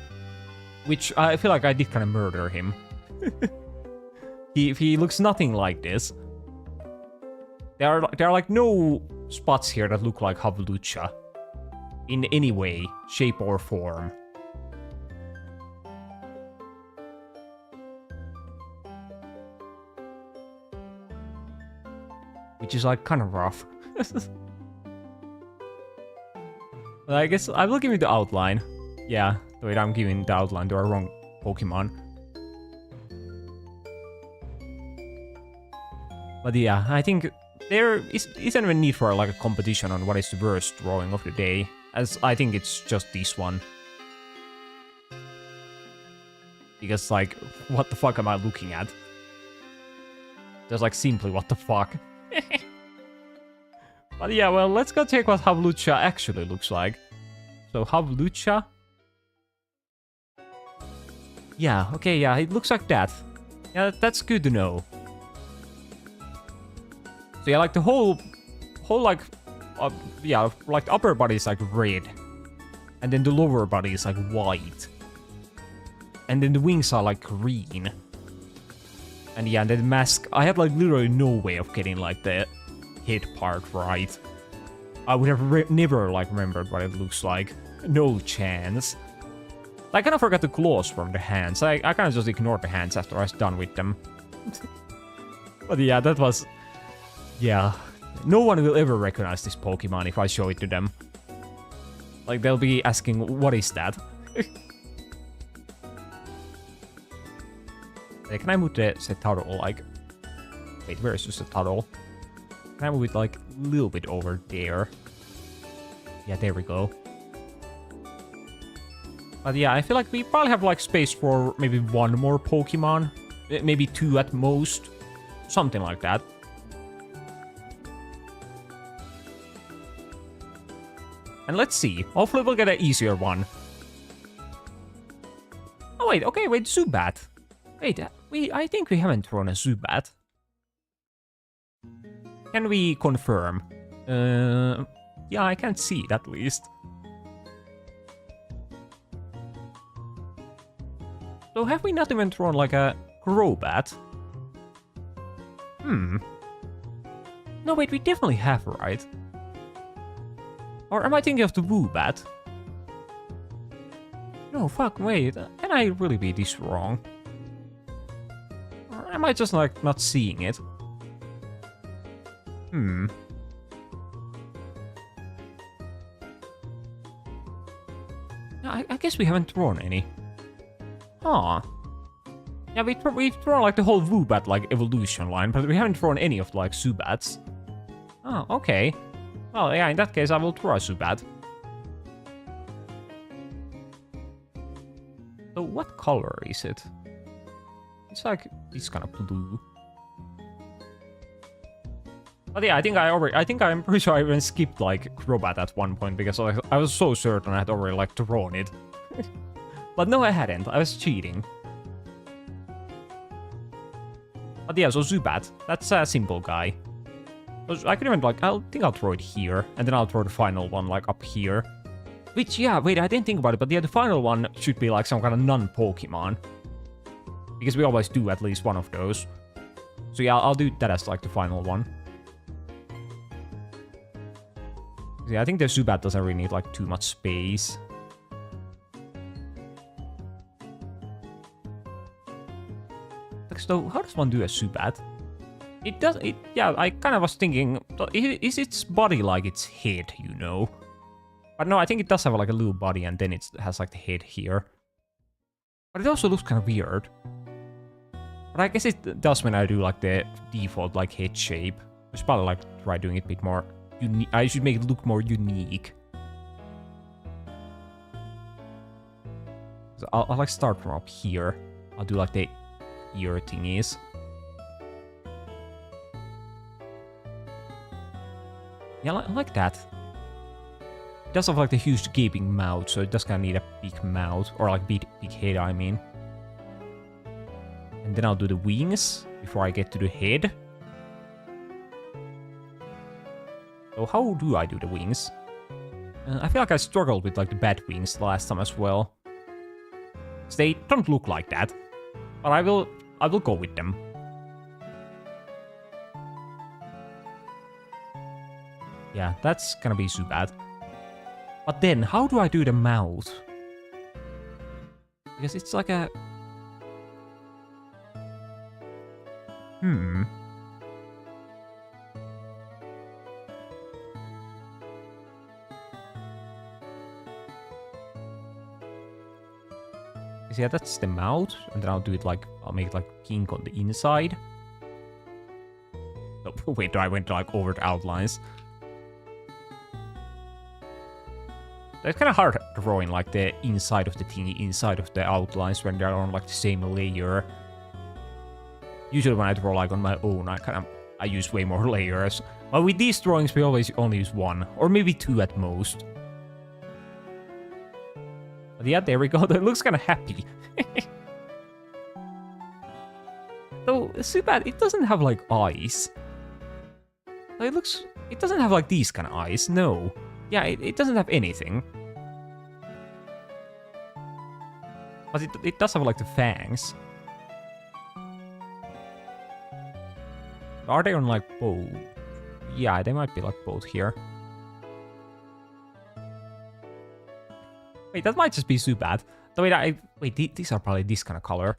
which I feel like I did kind of murder him. He looks nothing like this. There are like no spots here that look like Havlucha in any way, shape, or form. Which is like kind of rough. But I guess I will give you the outline. Yeah, wait, I'm giving the outline to our wrong Pokemon. But yeah, I think there isn't even need for like a competition on what is the worst drawing of the day, as I think it's just this one. Because like, what the fuck am I looking at? Just like simply what the fuck. But yeah, well, let's go check what Havlucha actually looks like. So Havlucha. Yeah, okay, yeah, it looks like that. Yeah, that's good to know. So yeah, like the whole like, yeah, like the upper body is like red. And then the lower body is like white. And then the wings are like green. And yeah, and then the mask, I have like literally no way of getting like the head part right. I would have never like remembered what it looks like. No chance. I kind of forgot the claws from the hands. I kind of just ignored the hands after I was done with them. But yeah, that was... Yeah, no one will ever recognize this Pokemon if I show it to them. Like, they'll be asking, what is that? Hey, can I move the Setaro, like... Wait, where is the Setaro? Can I move it, like, a little bit over there? Yeah, there we go. But yeah, I feel like we probably have, like, space for maybe one more Pokemon. Maybe two at most. Something like that. And let's see. Hopefully we'll get an easier one. Oh wait, okay, wait, Zubat. Wait, I think we haven't thrown a Zubat. Can we confirm? yeah, I can't see it at least. So have we not even drawn like a Crobat? No, wait, we definitely have, right? Or am I thinking of the Woobat? No, fuck, wait, can I really be this wrong? Or am I just, like, not seeing it? No, I guess we haven't drawn any. Huh. Yeah, we've drawn, like, the whole Woobat, like, evolution line, but we haven't drawn any of, like, Zubats. Oh, okay. Well, yeah, in that case, I will draw a Zubat. So what color is it? It's like this kind of blue. But yeah, I'm pretty sure I even skipped like Crobat at one point because I was so certain I had already like drawn it. But no, I hadn't. I was cheating. But yeah, so Zubat, that's a simple guy. So I could even like, I think I'll throw it here, and then I'll throw the final one like up here. Which, yeah, wait, I didn't think about it, but yeah, the final one should be like some kind of non-Pokemon. Because we always do at least one of those. So yeah, I'll do that as like the final one. Yeah, I think the Zubat doesn't really need like too much space. So how does one do a Zubat? Yeah, I kind of was thinking, is its body like its head, you know? But no, I think it does have like a little body and then it has like the head here. But it also looks kind of weird. But I guess it does when I do like the default like head shape. I should probably like try doing it a bit more unique. I should make it look more unique. So I'll like start from up here. I'll do like the ear thingies. Yeah, like that. It does have like the huge gaping mouth, so it does kind of need a big mouth, or like big head, I mean. And then I'll do the wings before I get to the head. So how do I do the wings? I feel like I struggled with like the bat wings the last time as well. So they don't look like that, but I will go with them. Yeah, that's gonna be Zubat. But then, how do I do the mouth? Because it's like a... Yeah, that's the mouth, and then I'll do it like, I'll make it like pink on the inside. Oh, wait, I went like over the outlines. It's kind of hard drawing like the inside of the thingy, inside of the outlines when they're on like the same layer. Usually when I draw like on my own, I use way more layers. But with these drawings, we always only use one, or maybe two at most. But yeah, there we go. That looks kind of happy. So, Zubat, it doesn't have like eyes. It doesn't have like these kind of eyes, no. Yeah, it doesn't have anything. But it does have like the fangs. Are they on like both? Yeah, they might be like both here. Wait, that might just be Zubat. So wait, these are probably this kind of color.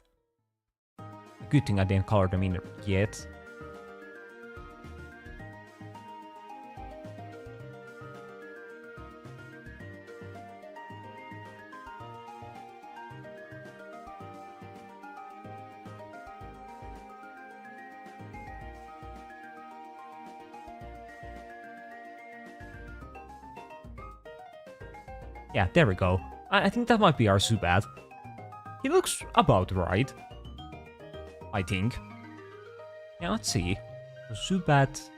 Good thing I didn't color them in yet. Yeah, there we go. I think that might be our Zubat. He looks about right. I think. Yeah, let's see. So Zubat.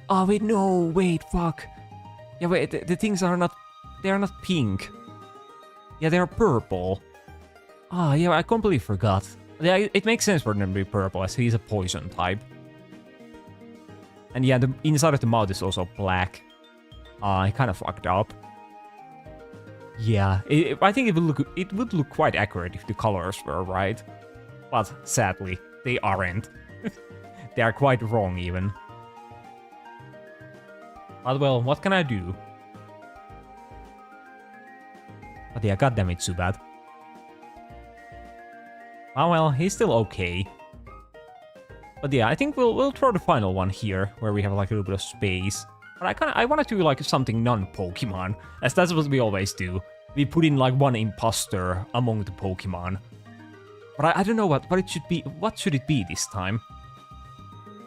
Oh, wait, no, wait, fuck. Yeah, wait, the things are not... They are not pink. Yeah, they are purple. Ah, yeah, I completely forgot. Yeah, it makes sense for them to be purple, as he's a poison type. And yeah, the inside of the mouth is also black. I kind of fucked up. Yeah, I think it would look quite accurate if the colors were right. But sadly, they aren't. They are quite wrong even. But well, what can I do? But yeah, goddammit, it's too bad. Oh well, he's still okay. But yeah, I think we'll throw the final one here, where we have like a little bit of space. But I want to do like something non-Pokemon, as that's what we always do. We put in like one imposter among the Pokemon. But I don't know what it should be. What should it be this time?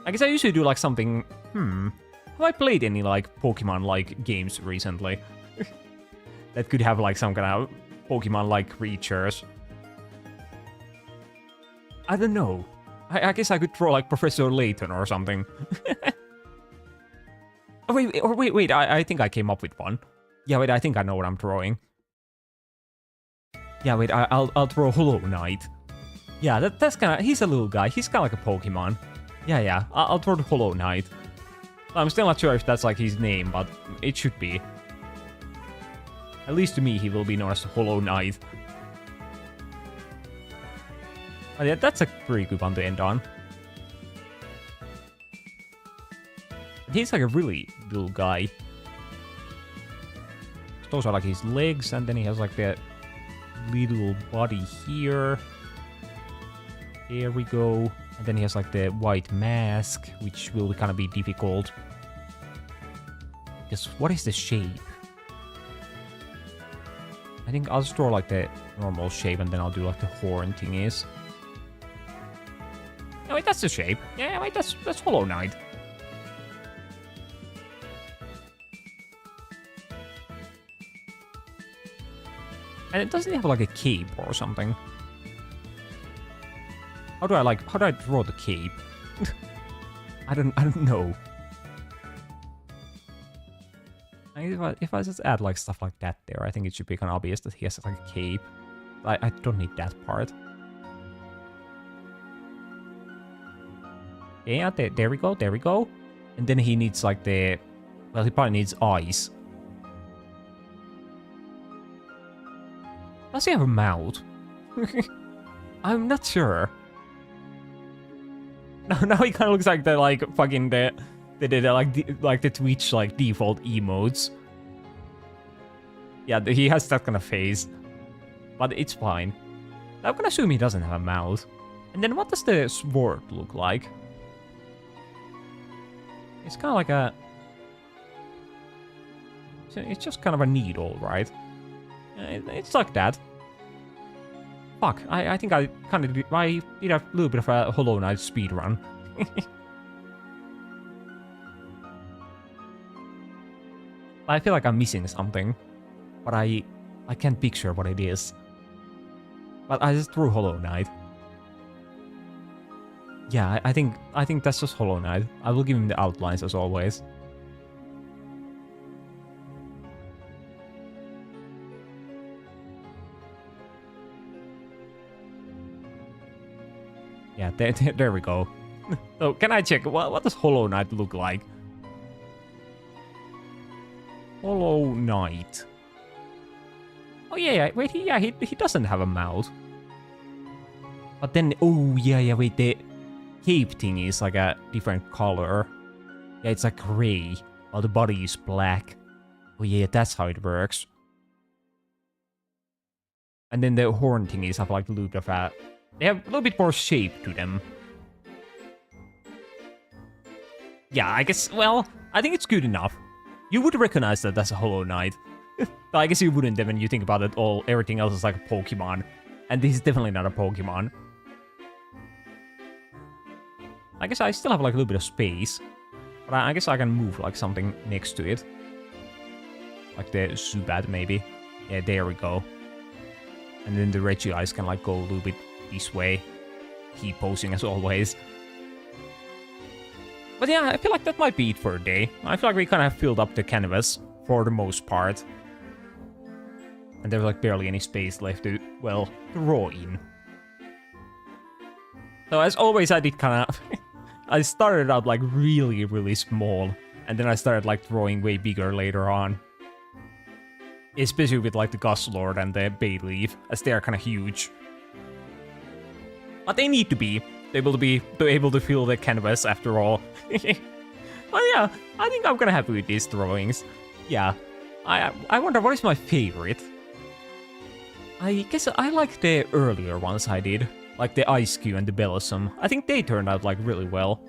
I guess I usually do like something. Have I played any like Pokemon-like games recently? That could have like some kind of Pokemon-like creatures. I don't know. I guess I could throw like Professor Layton or something. Oh, wait, I think I came up with one. Yeah, wait, I think I know what I'm throwing. Yeah, wait, I'll throw Hollow Knight. Yeah, that's kind of, he's a little guy. He's kind of like a Pokemon. Yeah, I'll throw the Hollow Knight. I'm still not sure if that's like his name, but it should be. At least to me, he will be known as the Hollow Knight. Oh, yeah, that's a pretty good one to end on. He's like a really little guy. Those are like his legs, and then he has like the little body here. There we go. And then he has like the white mask, which will kind of be difficult. Because what is the shape? I think I'll just draw like the normal shape, and then I'll do like the horn thingies. No, wait, that's the shape. Yeah, wait, that's Hollow Knight. And it doesn't have like a cape or something. How do I draw the cape? I don't know. If I just add like stuff like that there, I think it should be kind of obvious that he has like a cape. I don't need that part. Yeah, there we go. And then he needs like the, well, he probably needs eyes. Does he have a mouth? I'm not sure. Now he kind of looks like the like fucking the Twitch like default emotes. Yeah, he has that kind of face, but it's fine. I'm gonna assume he doesn't have a mouth. And then what does the sword look like? It's kind of like a. It's just kind of a needle, right? It's like that. Fuck, I think I kind of did a little bit of a Hollow Knight speedrun. I feel like I'm missing something, but I can't picture what it is. But I just drew Hollow Knight. Yeah, I think that's just Hollow Knight. I will give him the outlines as always. Yeah, there we go. So, can I check? What does Hollow Knight look like? Hollow Knight. Oh, yeah, wait, he doesn't have a mouth. But then, oh, yeah, wait, the cape thing is like a different color. Yeah, it's like gray, while the body is black. Oh, yeah, that's how it works. And then the horn thingies have like a little bit of a... They have a little bit more shape to them. Yeah, I guess, well, I think it's good enough. You would recognize that that's a Hollow Knight. But I guess you wouldn't when you think about it all. Everything else is like a Pokemon. And this is definitely not a Pokemon. I guess I still have like a little bit of space. But I guess I can move like something next to it. Like the Zubat maybe. Yeah, there we go. And then the Regice can like go a little bit this way. Keep posing as always. But yeah, I feel like that might be it for a day. I feel like we kind of filled up the canvas for the most part. And there's like barely any space left to, well, draw in. So as always, I did kind of... I started out like really, really small. And then I started like drawing way bigger later on. Especially with like the Gust Lord and the Bay Leaf, as they are kind of huge. But they need to be able to fill the canvas after all. But yeah, I think I'm kind of happy with these drawings. Yeah, I wonder what is my favorite. I guess I like the earlier ones I did, like the Ice Cube and the Bellossom. I think they turned out like really well.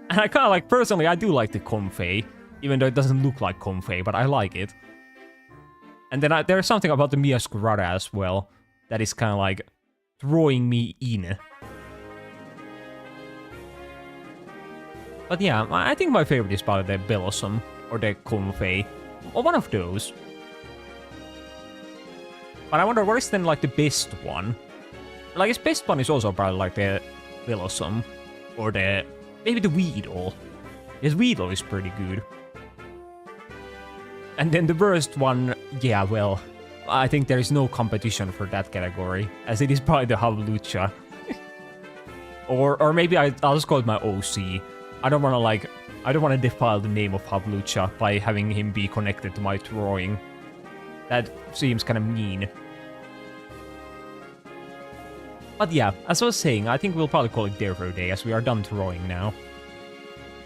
And I kind of like, personally, I do like the Comfey, even though it doesn't look like Comfey, but I like it. And then there's something about the Miaskurada as well that is kind of like drawing me in. But yeah, I think my favorite is probably the Bellossom or the Comfey, or one of those. But I wonder what is then like the best one? Like his best one is also probably like the Bellossom or maybe the Weedle. His Weedle is pretty good. And then the worst one, yeah, well, I think there is no competition for that category, as it is probably the Hawlucha. or maybe I'll just call it my OC. I don't want to defile the name of Hawlucha by having him be connected to my drawing. That seems kind of mean. But yeah, as I was saying, I think we'll probably call it Derro Day, as we are done drawing now.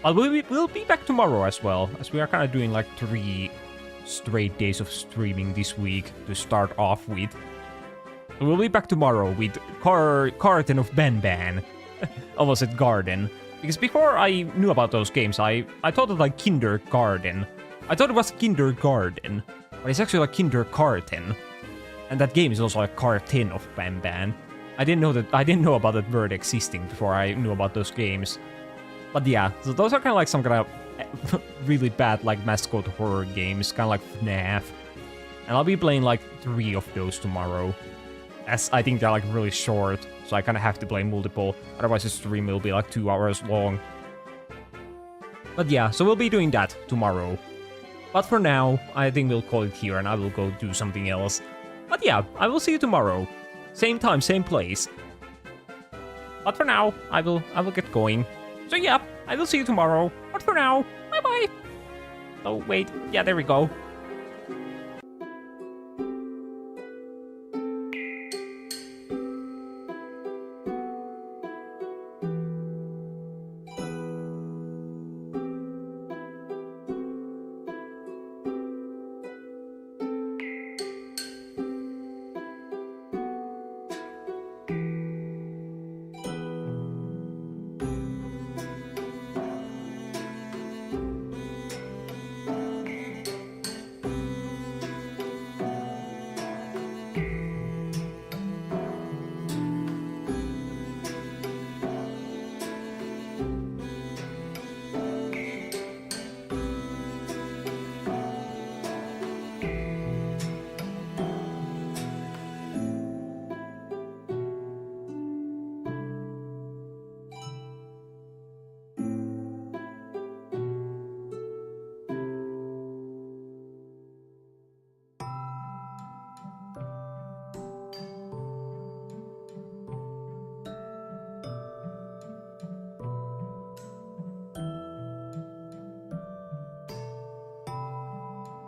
But we'll be back tomorrow as well, as we are kind of doing like 3 straight days of streaming this week to start off with. We'll be back tomorrow with Carton of Banban. Almost at Garden. Because before I knew about those games, I thought it like Kindergarten. I thought it was Kindergarten, but it's actually like Kindergarten. And that game is also like Carton of Banban. I didn't know about that word existing before I knew about those games. But yeah, so those are kind of like some kind of really bad like mascot horror games, kind of like FNAF. And I'll be playing like 3 of those tomorrow, as I think they're like really short, so I kind of have to play multiple, otherwise the stream will be like 2 hours long. But yeah, so we'll be doing that tomorrow. But for now, I think we'll call it here and I will go do something else. But yeah, I will see you tomorrow. Same time, same place. But for now, I will get going. So yeah, I will see you tomorrow. But for now, bye-bye. Oh, wait. Yeah, there we go.